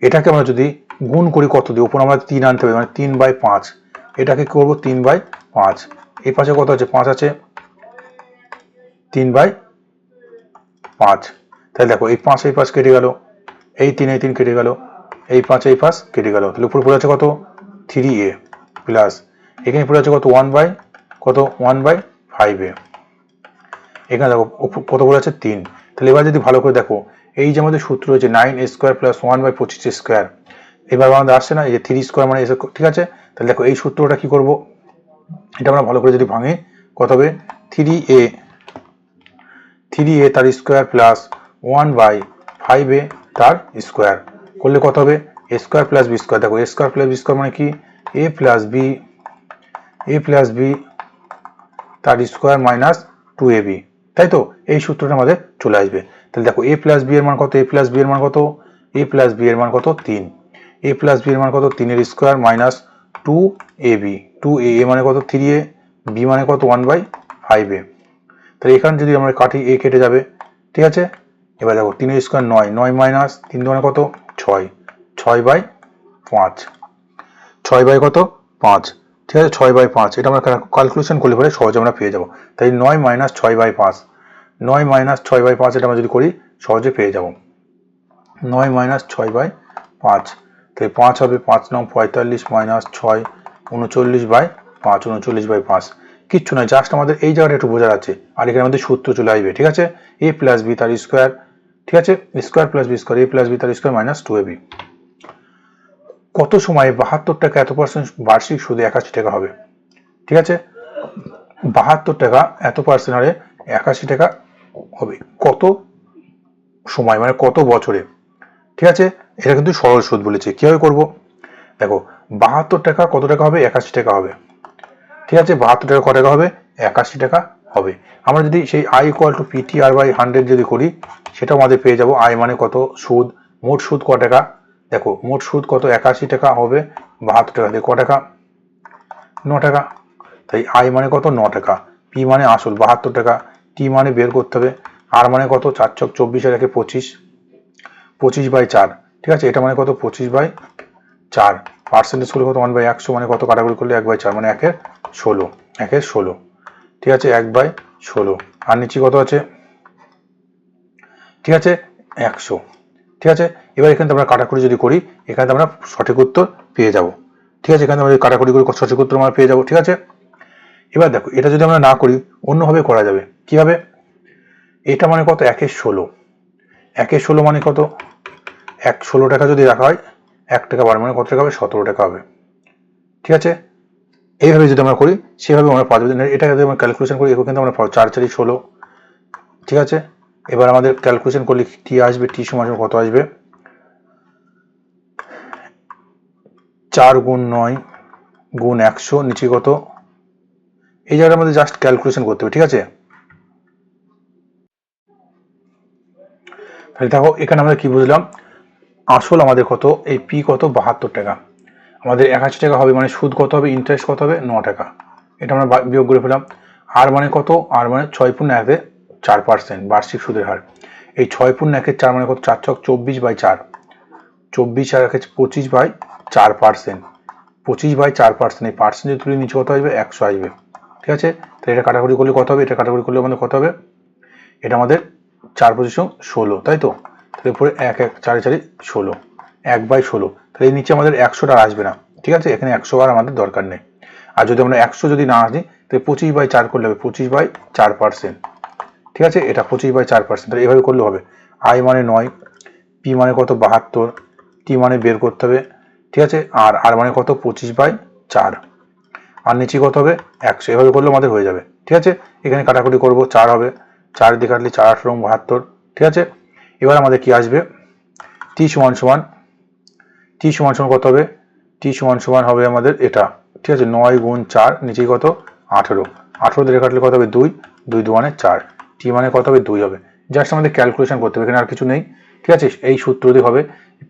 [SPEAKER 1] এটাকে আমরা যদি গুণ করি কত দিয়ে, উপর আমরা 3 আনতে হবে মানে 3/5, এটাকে কি করবো 3/5, এই পাশে কত আছে 5 আছে 3/5, তাহলে দেখো এই 5 এই 5 কেটে গেল, এই 3 এই 3 কেটে গেল, এই 5 এই 5 কেটে গেল, তাহলে উপরে পড়ে আছে কত 3a প্লাস এখানে পড়ে আছে কত 1/5a, এখানে দেখো কত পড়ে আছে 3। তাহলে এবার যদি ভালো করে দেখো এই যে আমাদের সূত্র হচ্ছে 9a স্কয়ার প্লাস 1/25 স্কয়ার, এবার আমাদের আসছে না এই যে 3 স্কয়ার মানে ঠিক আছে। তাহলে দেখো এই সূত্রটা কি করব, এটা আমরা ভালো করে যদি ভাঙি কত হবে 3a তার স্কয়ার প্লাস 1/5a তার স্কয়ার করলে কত হবে a square plus b square. দেখো a square plus b square মানে কি a প্লাস b তার স্কয়ার মাইনাস 2ab, তাই তো, এই সূত্রটা আমাদের চলে আসবে। তাহলে দেখো a প্লাস b এর মান কত, a প্লাস b এর মান কত, a প্লাস b এর মান কত 3, a প্লাস b এর মান কত 3 এর স্কয়ার মাইনাস 2ab, 2a মানে কত 3a, b মানে কত 1/5a। তাহলে এখানে যদি আমরা কাটি a কেটে যাবে, ঠিক আছে। এবার দেখো 3 এর স্কয়ার 9, 9 মাইনাস 3 মানে কত 6, 6/5, 6 বাই কত 5, ঠিক আছে 6/5, এটা আমরা ক্যালকুলেশন করলে পরে সহজে আমরা পেয়ে যাব। তাই 9 - 6/5, 9 - 6/5 এটা আমরা যদি করি সহজে পেয়ে যাব। 9 - 6/5, তাই 5 হবে, 5 9 45 - 6 39/5, 39/5, কিচ্ছু নয়, জাস্ট আমাদের এই জায়গাটা একটু বোঝার আছে। আর এখানে আমাদের সূত্র চলে আসবে, ঠিক আছে, a + b তার স্কোয়ার, ঠিক আছে, square + b square, a + b তার স্কোয়ার - 2ab। কত সময়ে 72 টাকা এত পার্সেন্ট বার্ষিক সুদে 81 টাকা হবে, ঠিক আছে, 72 টাকা এত পার্সেন্ট হারে 81 টাকা হবে কত সময়, মানে কত বছরে, ঠিক আছে। এটা কিন্তু সরল সুদ বলেছে, কিভাবে করব দেখো, 72 টাকা কত টাকা হবে 81 টাকা হবে, ঠিক আছে, 72 টাকা কত টাকা হবে 81 টাকা হবে। আমরা যদি সেই i = PTR/100 যদি করি, সেটা আমাদের পেয়ে যাব i মানে কত সুদ, মোট সুদ ক টাকা, দেখো মোট সুদ কত 81 টাকা হবে 72 টাকা দিয়ে ক টাকা 9 টাকা, তাই i মানে কত 9 টাকা, p মানে আসল 72 টাকা, t মানে বের করতে হবে, r মানে কত 4 × 24 আর 25, 25/4, ঠিক আছে, এটা মানে কত 25/4, পার্সেন্টেজ করলে কত 1/100 মানে কত, কাটাকুটি করলে 1/4 মানে 1/16, 1/16, ঠিক আছে 1/16, আর নিচে কত আছে, ঠিক আছে 100, ঠিক আছে। এবার এখানে আমরা কাটাকুটি যদি করি, এখানে আমরা সঠিক উত্তর পেয়ে যাব, ঠিক আছে, এখানে আমরা কাটাকুটি করে সঠিক উত্তর আমরা পেয়ে যাব, ঠিক আছে। এবার দেখো, এটা যদি আমরা না করি অন্যভাবে করা যাবে, কিভাবে, এটা মানে কত 1/16, 1/16 মানে কত 16 টাকা যদি রাখা হয় 1 টাকা বাড়ে মানে কত টাকা হবে 17 টাকা হবে, ঠিক আছে। এইভাবে যদি আমরা করি সেভাবে আমরা পাবো, এটা যদি আমরা ক্যালকুলেশন করি এখানে কিন্তু আমরা পাবো 4 × 4 = 16, ঠিক আছে। এবার আমাদের ক্যালকুলেশন করলে টি আসবে, টি সমান কত আসবে 4 × 9 × 100, নিচে কত, এই জায়গাটা আমাদের জাস্ট ক্যালকুলেশন করতে হবে, ঠিক আছে। তাহলে দেখো এখানে আমরা কি বুঝলাম, আসল আমাদের কত, এই পি কত 72 টাকা, আমাদের 81 টাকা হবে, মানে সুদ কত হবে, ইন্টারেস্ট কত হবে 9 টাকা, এটা আমরা বিয়োগ করে ফেলাম। আর মানে কত, আর মানে 6.4% বার্ষিক সুদের হার, এই 6.4 মানে কত 4 × 24/4, 24 আর 25/4%, 25/4%, এই পার্সেন্ট যদি তুলে নিচে কত আসবে 100 আসবে, ঠিক আছে। তো এটা কাটাকুটি করলে কত হবে, এটা কাটাকুটি করলে আমাদের কত হবে, এটা আমাদের 4 × 25 = 16, তাই তো, তাহলে উপরে 1 1 4 4 16, 1/16, তাহলে এই নিচে আমাদের 100টা আসবে না, ঠিক আছে, এখানে 100 আর আমাদের দরকার নেই। আর যদি আমরা 100 যদি না আসি তাহলে 25/4 করলে হবে 25/4%, ঠিক আছে, এটা 25/4%, তাহলে এইভাবে করলে হবে। i মানে 9, p মানে কত 72, t মানে বের করতে হবে, ঠিক আছে, আর r মানে কত 25/4, আর নিচে কত হবে 100, এভাবে করলে আমাদের হয়ে যাবে, ঠিক আছে। এখানে কাটাকুটি করব, 4 হবে, 4 দিয়ে কাটলে 4 8 72, ঠিক আছে। এবার আমাদের কি আসবে, t সমান কত হবে, t সমান হবে আমাদের এটা, ঠিক আছে, 9 × 4, নিচে কত 18, 18 দিয়ে কাটলে কত হবে 2, 2 2 মানে 4, t মানে কত হবে 2 হবে, জাস্ট আমাদের ক্যালকুলেশন করতে হবে, এখানে আর কিছু নেই, ঠিক আছে। এই সূত্র দিয়ে হবে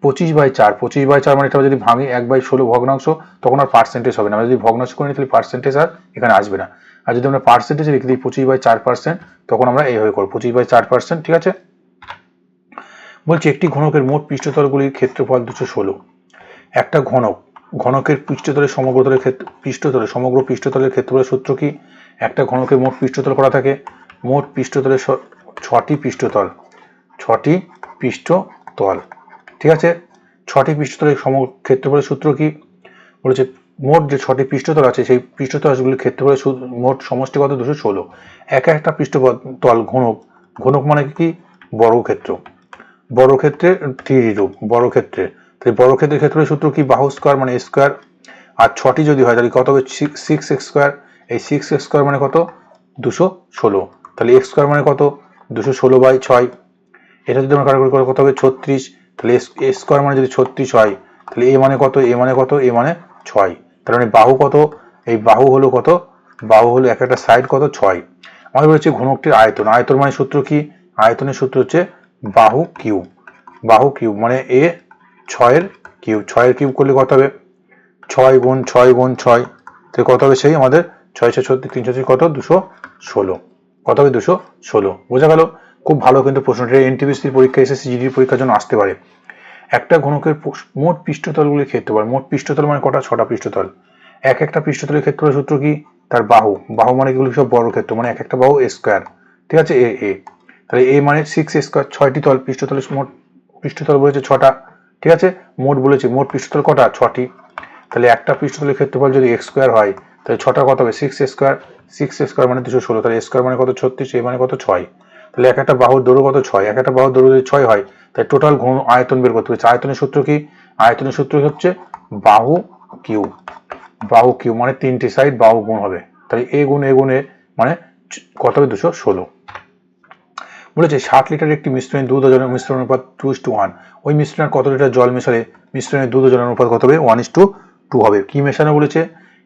[SPEAKER 1] 25/4, 25/4 মানে এটা যদি ভাঙি 1/16 ভগ্নাংশ, তখন আর পার্সেন্টেজ হবে না, আমরা যদি ভগ্নাংশ করে নিই তাহলে পার্সেন্টেজ আর এখানে আসবে না, আর যদি আমরা পার্সেন্টেজ লিখে দিই 25/4%, তখন আমরা এইভাবে করব 25/4%, ঠিক আছে। বলছি একটি ঘনকের মোট পৃষ্ঠতলগুলির ক্ষেত্রফল 216, একটা ঘনকের পৃষ্ঠতলের সমগ্র পৃষ্ঠতলের ক্ষেত্রফলের সূত্র কি, একটা ঘনকের মোট পৃষ্ঠতল করা থাকে, মোট পৃষ্ঠতলের 6টি পৃষ্ঠতল, ঠিক আছে, 6টি পৃষ্ঠতলের ক্ষেত্রফলের সূত্র কি বলেছে, মোট যে 6টি পৃষ্ঠতল আছে সেই পৃষ্ঠতলগুলির ক্ষেত্রফলের মোট সমষ্টি কত 216, একটা পৃষ্ঠতল ঘনক মানে কি বর্গক্ষেত্রের 3D রূপ, বর্গক্ষেত্রের, তাই বর্গক্ষেত্রের ক্ষেত্রফলের সূত্র কি, বাহু স্কয়ার মানে স্কয়ার, আর 6টি যদি হয় তাহলে কত হবে 6x², এই 6x² মানে কত 216, তাহলে x² মানে কত 216/6, এটা যদি আমরা কাটাকুটি করে কত হবে 36, তাহলে a² মানে যদি 36 হয় তাহলে a মানে কত, a মানে 6, তার মানে বাহু কত, এই বাহু হলো কত, বাহু হলো একটা সাইড কত 6। আমাদের বলেছে ঘনকটির আয়তন, আয়তন মানে সূত্র কি, আয়তনের সূত্র হচ্ছে বাহু কিউব মানে a 6 এর কিউব করলে কত হবে 6 × 6 × 6, তাহলে কত হবে সেই আমাদের 6 6 36 336 কত 216, কত হবে 216, বোঝা গেল। খুব ভালো কিন্তু প্রশ্নটা এনটিপিসির পরীক্ষা, এসএসসি জিডির পরীক্ষার জন্য আসতে পারে। একটা ঘনকের মোট পৃষ্ঠতলগুলির ক্ষেত্রফল, মোট পৃষ্ঠতল মানে কটা, 6টা পৃষ্ঠতল। একটা পৃষ্ঠতলের ক্ষেত্রফল সূত্র কি, তার বাহু, বাহু মানে এগুলো সব বর্গক্ষেত্র, মানে একটা বাহু a স্কয়ার, ঠিক আছে, এ তাহলে a মানে 6a স্কয়ার, 6টি তল, পৃষ্ঠতলের মোট পৃষ্ঠতল বলেছে 6টা, ঠিক আছে, মোট বলেছে মোট পৃষ্ঠতল কটা, 6টি। তাহলে একটা পৃষ্ঠতলের ক্ষেত্রফল যদি x স্কয়ার হয় তাহলে 6টা কত হবে, 6a স্কয়ার, 6a স্কয়ার মানে 216, তাহলে a স্কয়ার মানে কত, 36, a মানে কত, 6। তাহলে একটা বাহুর দৈর্ঘ্য কত, 6, একটা বাহুর দৈর্ঘ্য যদি 6 হয় তাহলে টোটাল ঘন আয়তন বের করতে হবে। আয়তনের সূত্র কি, আয়তনের সূত্র হচ্ছে বাহু কিউ, বাহু কিউ মানে 3টি সাইড বাহু গুণ হবে, তাহলে a গুণ a গুণ a মানে কত হবে, 216। বলেছে 60 লিটার একটি মিশ্রণে দুধ ও জলের মিশ্রণ অনুপাত 2:1, ওই মিশ্রণের কত লিটার জল মেশালে মিশ্রণের দুধ ও জলের অনুপাত কত হবে, 1:2 হবে। কি মেশানো বলেছে,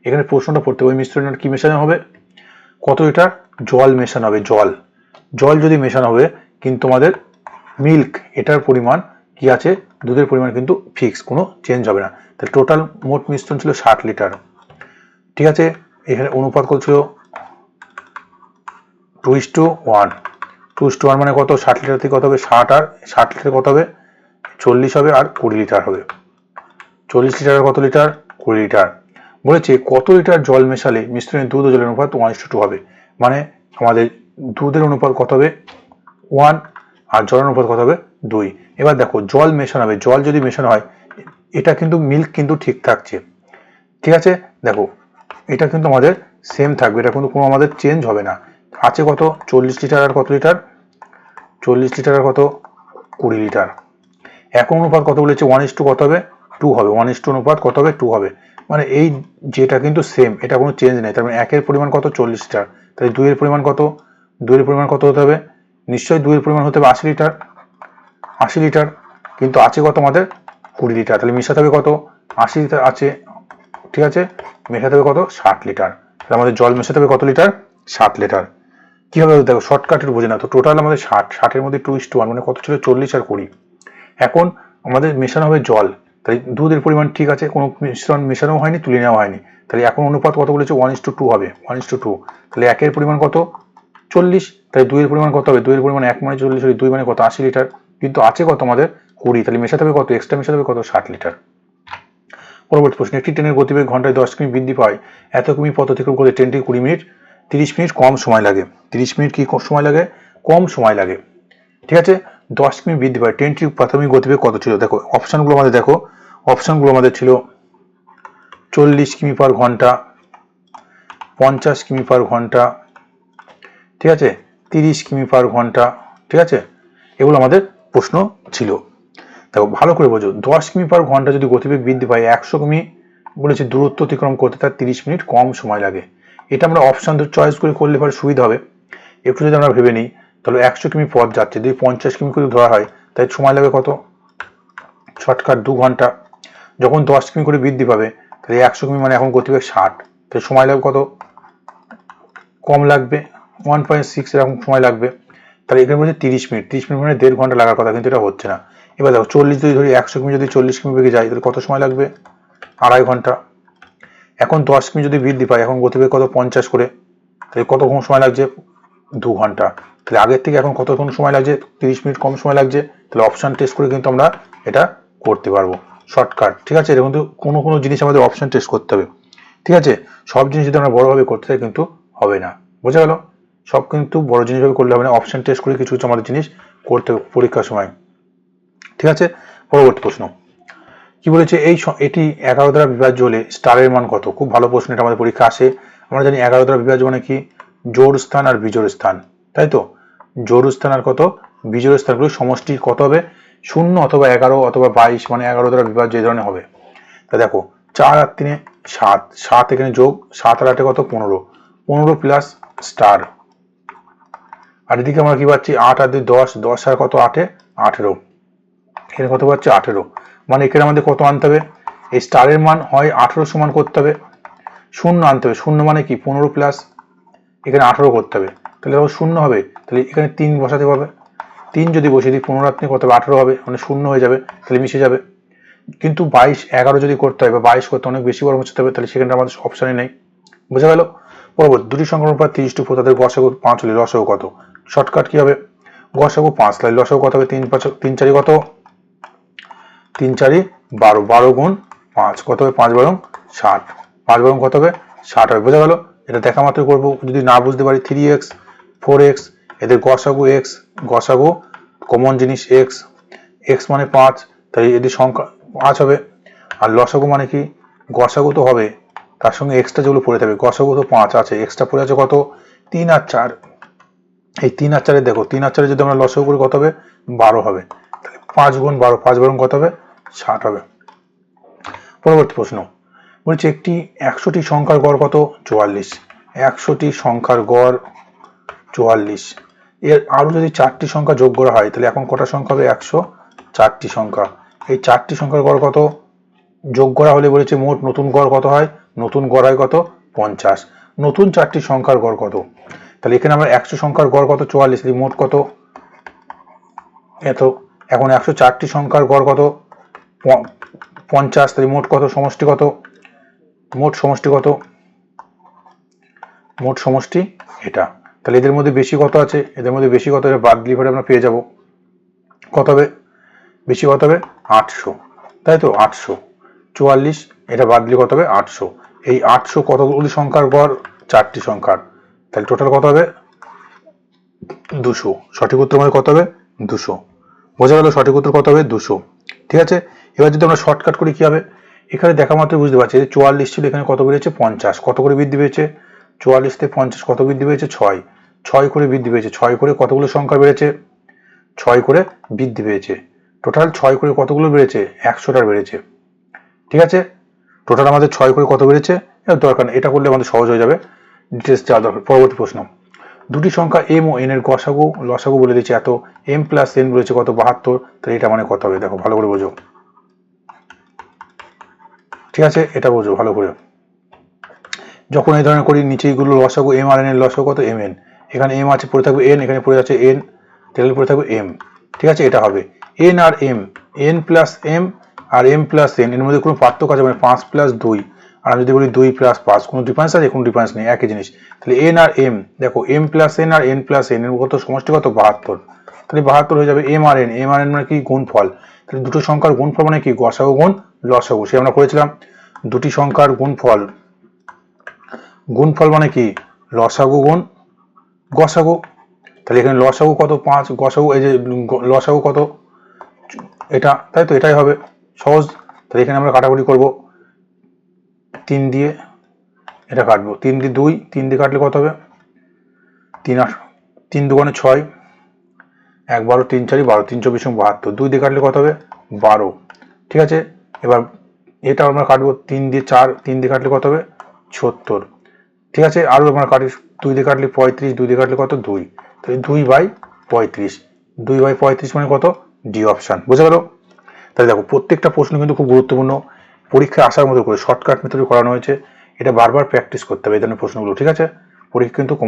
[SPEAKER 1] এখানে প্রশ্নটা পড়তে, ওই মিশ্রণের কি মেশানো হবে, কত লিটার জল মেশানো হবে, জল, জল যদি মেশানো হবে, কিন্তু আমাদের মিল্ক এটার পরিমাণ কি আছে, দুধের পরিমাণ কিন্তু ফিক্স, কোনো চেঞ্জ হবে না। তাহলে টোটাল মোট মিশ্রণ ছিল 60 লিটার, ঠিক আছে। এখানে অনুপাত কত ছিল, 2:1, 2:1 মানে কত, 60 লিটার থেকে কত হবে, 60, আর 60 লিটার কত হবে, 40 হবে, আর 20 লিটার হবে। 40 লিটার কত লিটার, 20 লিটার। বলেছে কত লিটার জল মেশালে মিশ্রণের দুধ ও জলের অনুপাত 1:2 হবে, মানে আমাদের দুধের অনুপাত কত হবে, 1, আর জলের অনুপাত কত হবে, 2। এবার দেখো জল মেশানো হবে, জল যদি মেশানো হয়, এটা কিন্তু মিল্ক কিন্তু ঠিক থাকছে, ঠিক আছে। দেখো এটা কিন্তু আমাদের সেম থাকবে, এটা কিন্তু কোনো আমাদের চেঞ্জ হবে না। আছে কত, 40 লিটার আর কত লিটার, 40 লিটার আর কত, 20 লিটার। এখন অনুপাত কত বলেছে, 1:2 কত হবে, 2 হবে, 1:2 অনুপাত কত হবে, 2 হবে, মানে এই যেটা কিন্তু সেম, এটা কোনো চেঞ্জ নেই। তার মানে একের পরিমাণ কত, 40 লিটার, তাহলে 2 এর পরিমাণ কত, 2 এর পরিমাণ কত হতে হবে, নিশ্চয়ই 2 এর পরিমাণ হতে হবে 80 লিটার, 80 লিটার, কিন্তু আছে কত আমাদের 20 লিটার, তাহলে মেশাতে হবে কত, 80 লিটার আছে, ঠিক আছে, মেশাতে হবে কত, 60 লিটার, তাহলে আমাদের জল মেশাতে হবে কত লিটার, 60 লিটার। কি হবে দেখো, শর্টকাটের বোঝে না তো, টোটাল আমাদের 60, 60 এর মধ্যে 2:1 মানে কত ছিল, 40 আর 20। এখন আমাদের মেশানো হবে জল, তাই দুধের পরিমাণ ঠিক আছে, কোনো মিশ্রণ মেশানো হয়নি, তুলে নেওয়া হয়নি, তাহলে এখন অনুপাত কত বলেছে, 1:2 হবে, 1:2, তাহলে একের পরিমাণ কত, 40, তাই 2 এর পরিমাণ কত হবে, 2 এর পরিমাণ 1 মানে 40, 2 মানে কত, 80 লিটার, কিন্তু আছে কত আমাদের 20, তাহলে মেশাতে হবে কত, এক্সট্রা মেশাতে হবে কত, 60 লিটার। পরবর্তী প্রশ্ন, একটি ট্রেনের গতিবেগ ঘন্টায় 10 কিমি বৃদ্ধি পায়, এত কিমি পথ অতিক্রম করতে ট্রেনটি 20 মিনিট 30 মিনিট কম সময় লাগে, 30 মিনিট কি সময় লাগে, কম সময় লাগে, ঠিক আছে। 10 কিমি বৃদ্ধি পায়, ট্রেনটির প্রাথমিক গতিবেগ কত ছিল, দেখো অপশনগুলো আমাদের দেখো, অপশনগুলো আমাদের ছিল 40 কিমি পার ঘন্টা, 50 কিমি পার ঘন্টা, ঠিক আছে, 30 কিমি পার ঘন্টা, ঠিক আছে, এগুলো আমাদের প্রশ্ন ছিল। দেখো ভালো করে বোঝো, 10 কিমি পার ঘন্টা যদি গতিবেগ বৃদ্ধি পায়, 100 কিমি বলেছে দূরত্ব অতিক্রম করতে তার 30 মিনিট কম সময় লাগে। এটা আমরা অপশন চয়েস করে করলে পরে সুবিধা হবে। একটু যদি আমরা ভেবে নিই, তাহলে 100 কিমি পথ যাচ্ছে, যদি 50 কিমি করে ধরা হয় তাই সময় লাগবে কত, শর্টকাট 2 ঘন্টা। যখন 10 কিমি করে বৃদ্ধি পাবে তাহলে 100 কিমি মানে এখন গতিবেগ 60, তাহলে সময় লাগবে কত, কম লাগবে, 1.6 এরকম সময় লাগবে। তাহলে এখানে বলছে 30 মিনিট, 30 মিনিট মানে 1.5 ঘন্টা লাগার কথা, কিন্তু এটা হচ্ছে না। এবার দেখো 40 যদি ধরি, 100 কিমি যদি 40 কিমি বেগে যায় তাহলে কত সময় লাগবে, 2.5 ঘন্টা। এখন 10 কিমি যদি বৃদ্ধি পায়, এখন গতিবেগ কত, 50 করে, তাহলে কতক্ষণ সময় লাগছে, 2 ঘন্টা। তাহলে আগের থেকে এখন কতক্ষণ সময় লাগছে, 30 মিনিট কম সময় লাগছে। তাহলে অপশন টেস্ট করে কিন্তু আমরা এটা করতে পারবো, শর্টকাট, ঠিক আছে। এটা কিন্তু কোনো কোনো জিনিস আমাদের অপশন টেস্ট করতে হবে, ঠিক আছে। সব জিনিস যদি আমরা বড়ভাবে করতে চাই কিন্তু হবে না, বোঝা গেল, সব কিন্তু বড় জিনিসভাবে করলে হবে না, অপশন টেস্ট করে কিছু কিছু আমাদের জিনিস করতে হবে পরীক্ষার সময়, ঠিক আছে। পরবর্তী প্রশ্ন কি বলেছে, এটি 11 দ্বারা বিভাজ্য হলে স্টারের মান কত, খুব ভালো প্রশ্ন, এটা আমাদের পরীক্ষা আসে। আমরা জানি 11 দ্বারা বিভাজ্য মানে কি, জোড় স্থান আর বিজোড় স্থান, তাই তো, জোড় স্থান আর কত, বিজোড় স্থানগুলো সমষ্টি কত হবে, 0 অথবা 11 অথবা 22, মানে 11 দ্বারা বিভাজ্য এই ধরনের হবে। তা দেখো 4 আর 3 7, 7 এখানে যোগ, 7 আর 8 কত, 15, 15 প্লাস স্টার, আর এদিকে আমরা কি পাচ্ছি, 8 আর 2 10, 10 আর কত 8 এ 18, এখানে কত পাচ্ছি 18, মানে এখানে আমাদের কত আনতে হবে, এই স্টারের মান হয় 18 সমান করতে হবে, 0 আনতে হবে, 0 মানে কি 15 প্লাস এখানে 18 করতে হবে, তাহলে 0 হবে, তাহলে এখানে 3 বসাতে হবে, 3 যদি বসিয়ে দিই 15 আপনি কত হবে, 18 হবে, মানে 0 হয়ে যাবে, তাহলে মিশে যাবে। কিন্তু 22 11 যদি করতে হয় বা 22 করতে অনেক বেশি বড় বসাতে হবে, তাহলে সেখানে আমাদের অপশনই নেই, বোঝা গেল। পরবর্তী, দুটি সংখ্যার অনুপাত 30:4, তাদের গসাগু 5 হলে লসাগু কত, শর্টকাট কি হবে, গসাগু 5, তাহলে লসাগু কত হবে, 3 5 3 4 কত তিন চারি 12, 12 গুণ 5 কত হবে? 5 বারং 60, 5 বারং কত হবে? 60 হবে। বোঝা গেল? এটা দেখা মাত্র করবো। যদি না বুঝতে পারি 3x 4x, এদের গসাগু x, গসাগু কমন জিনিস x, x মানে 5, তাই এদের সংখ্যা 5 হবে। আর লসাগু মানে কি? গসাগু তো হবে, তার সঙ্গে এক্সট্রা যেগুলো পড়ে থাকবে, গসাগু তো 5 আছে, এক্সট্রা পড়ে আছে কত? 3 আর 4। এই 3 আর 4 দেখো, 3 আর 4 যদি আমরা লসাগু করি কত হবে? 12 হবে। 5 গুণ 12, 5 বারং কত হবে? 60 হবে। পরবর্তী প্রশ্ন বলছে একটি 100টি সংখ্যার গড় কত? 44। 100টি সংখ্যার গড় 44। এর আরো যদি 4টি সংখ্যা যোগ করা হয় তাহলে এখন কটা সংখ্যা হবে? 104টি সংখ্যা। এই 4টি সংখ্যার গড় কত? যোগ করা হলে বলেছে মোট নতুন গড় কত হয়? নতুন গড় হয় কত? 50। নতুন 4টি সংখ্যার গড় কত? তাহলে এখানে আমরা 100 সংখ্যার গড় কত? 44, মোট কত? এত। এখন 104টি সংখ্যার গড় কত? 50, তাহলে মোট কত? সমষ্টি কত? মোট সমষ্টি কত? মোট সমষ্টি এটা। তাহলে এদের মধ্যে বেশি কত আছে? এদের মধ্যে বেশি কত? এটা বাদ দিলে পরে আমরা পেয়ে যাব কত হবে? বেশি কত হবে? 800, তাই তো? 800। 44 এটা বাদ দিলে কত হবে? 800। এই 800 কতগুলি সংখ্যার গড়? 4টি সংখ্যার। তাহলে টোটাল কত হবে? 200। সঠিক উত্তর মানে কত হবে? 200। বোঝা গেল? সঠিক উত্তর কত হবে? 200। ঠিক আছে। এবার যদি আমরা শর্টকাট করি কি হবে? এখানে দেখা মাত্র বুঝতে পারছি যে 44 ছিল, এখানে কত বেড়েছে? 50। কত করে বৃদ্ধি পেয়েছে? 44 থেকে 50 কত বৃদ্ধি পেয়েছে? 6। 6 করে বৃদ্ধি পেয়েছে। 6 করে কতগুলো সংখ্যা বেড়েছে? 6 করে বৃদ্ধি পেয়েছে। টোটাল 6 করে কতগুলো বেড়েছে? 100টার বেড়েছে। ঠিক আছে। টোটাল আমাদের 6 করে কত বেড়েছে? দরকার নেই, এটা করলে আমাদের সহজ হয়ে যাবে, ডিটেলস যাওয়া দরকার। পরবর্তী প্রশ্ন, দুটি সংখ্যা m ও n এর গসাগু লসাগু বলে দিচ্ছে এত, m প্লাস n বলেছে কত? 72। তাহলে এটা মানে কত হবে? দেখো ভালো করে বোঝো। ঠিক আছে, এটা বোঝো ভালো করে। যখন এই ধরনের করি নিচে এগুলো লসাগু m আর n এর লসাগু কত? mn। এখানে m আছে, পড়ে থাকবে n, এখানে পড়ে যাচ্ছে n, তাহলে পড়ে থাকবে m। ঠিক আছে, এটা হবে n আর m, n প্লাস m আর m প্লাস n, এর মধ্যে কোনো পার্থক্য আছে? মানে 5 প্লাস 2, আর আমি যদি বলি 2 প্লাস 5, কোনো ডিফারেন্স আছে? কোনো ডিফারেন্স নেই, একই জিনিস। তাহলে n আর m, দেখো m প্লাস n আর n প্লাস n এর কত? সমষ্টি কত? 72। তাহলে 72 হয়ে যাবে m আর n। m আর n মানে কি? গুণফল। তাহলে দুটো সংখ্যার গুণফল মানে কি? গসাগু গুণ লসাগু। সে আমরা করেছিলাম দুটি সংখ্যার গুণফল। গুণফল মানে কি? লসাগু গুণ গসাগু। তাহলে এখানে লসাগু কত? 5, গসাগু এই যে লসাগু কত? এটা, তাই তো? এটাই হবে সহজ। তাহলে এখানে আমরা কাটাকুটি করব, 3 দিয়ে এটা কাটবো, 3 দিয়ে 2, 3 দিয়ে কাটলে কত হবে? 3 দুগুণে 6, 1 12, 3 4 12, 3 24 72, 2 দিয়ে কাটলে কত হবে? 12। ঠিক আছে, এবার এটা আমরা কাটবো 3 দিয়ে 4, 3 দিয়ে কাটলে কত হবে? 76। ঠিক আছে, আরও আমরা কাটি, 2 দিয়ে কাটলে 35, 2 দিয়ে কাটলে কত? 2। তাহলে 2/35, 2/35 মানে কত? D option. বুঝা গেল? তাহলে দেখো প্রত্যেকটা প্রশ্ন কিন্তু খুব গুরুত্বপূর্ণ, পরীক্ষায় আসার মতো করে শর্টকাট মেথডে করানো হয়েছে। এটা বারবার প্র্যাকটিস করতে হবে এই ধরনের প্রশ্নগুলো। ঠিক আছে, পরীক্ষা কিন্তু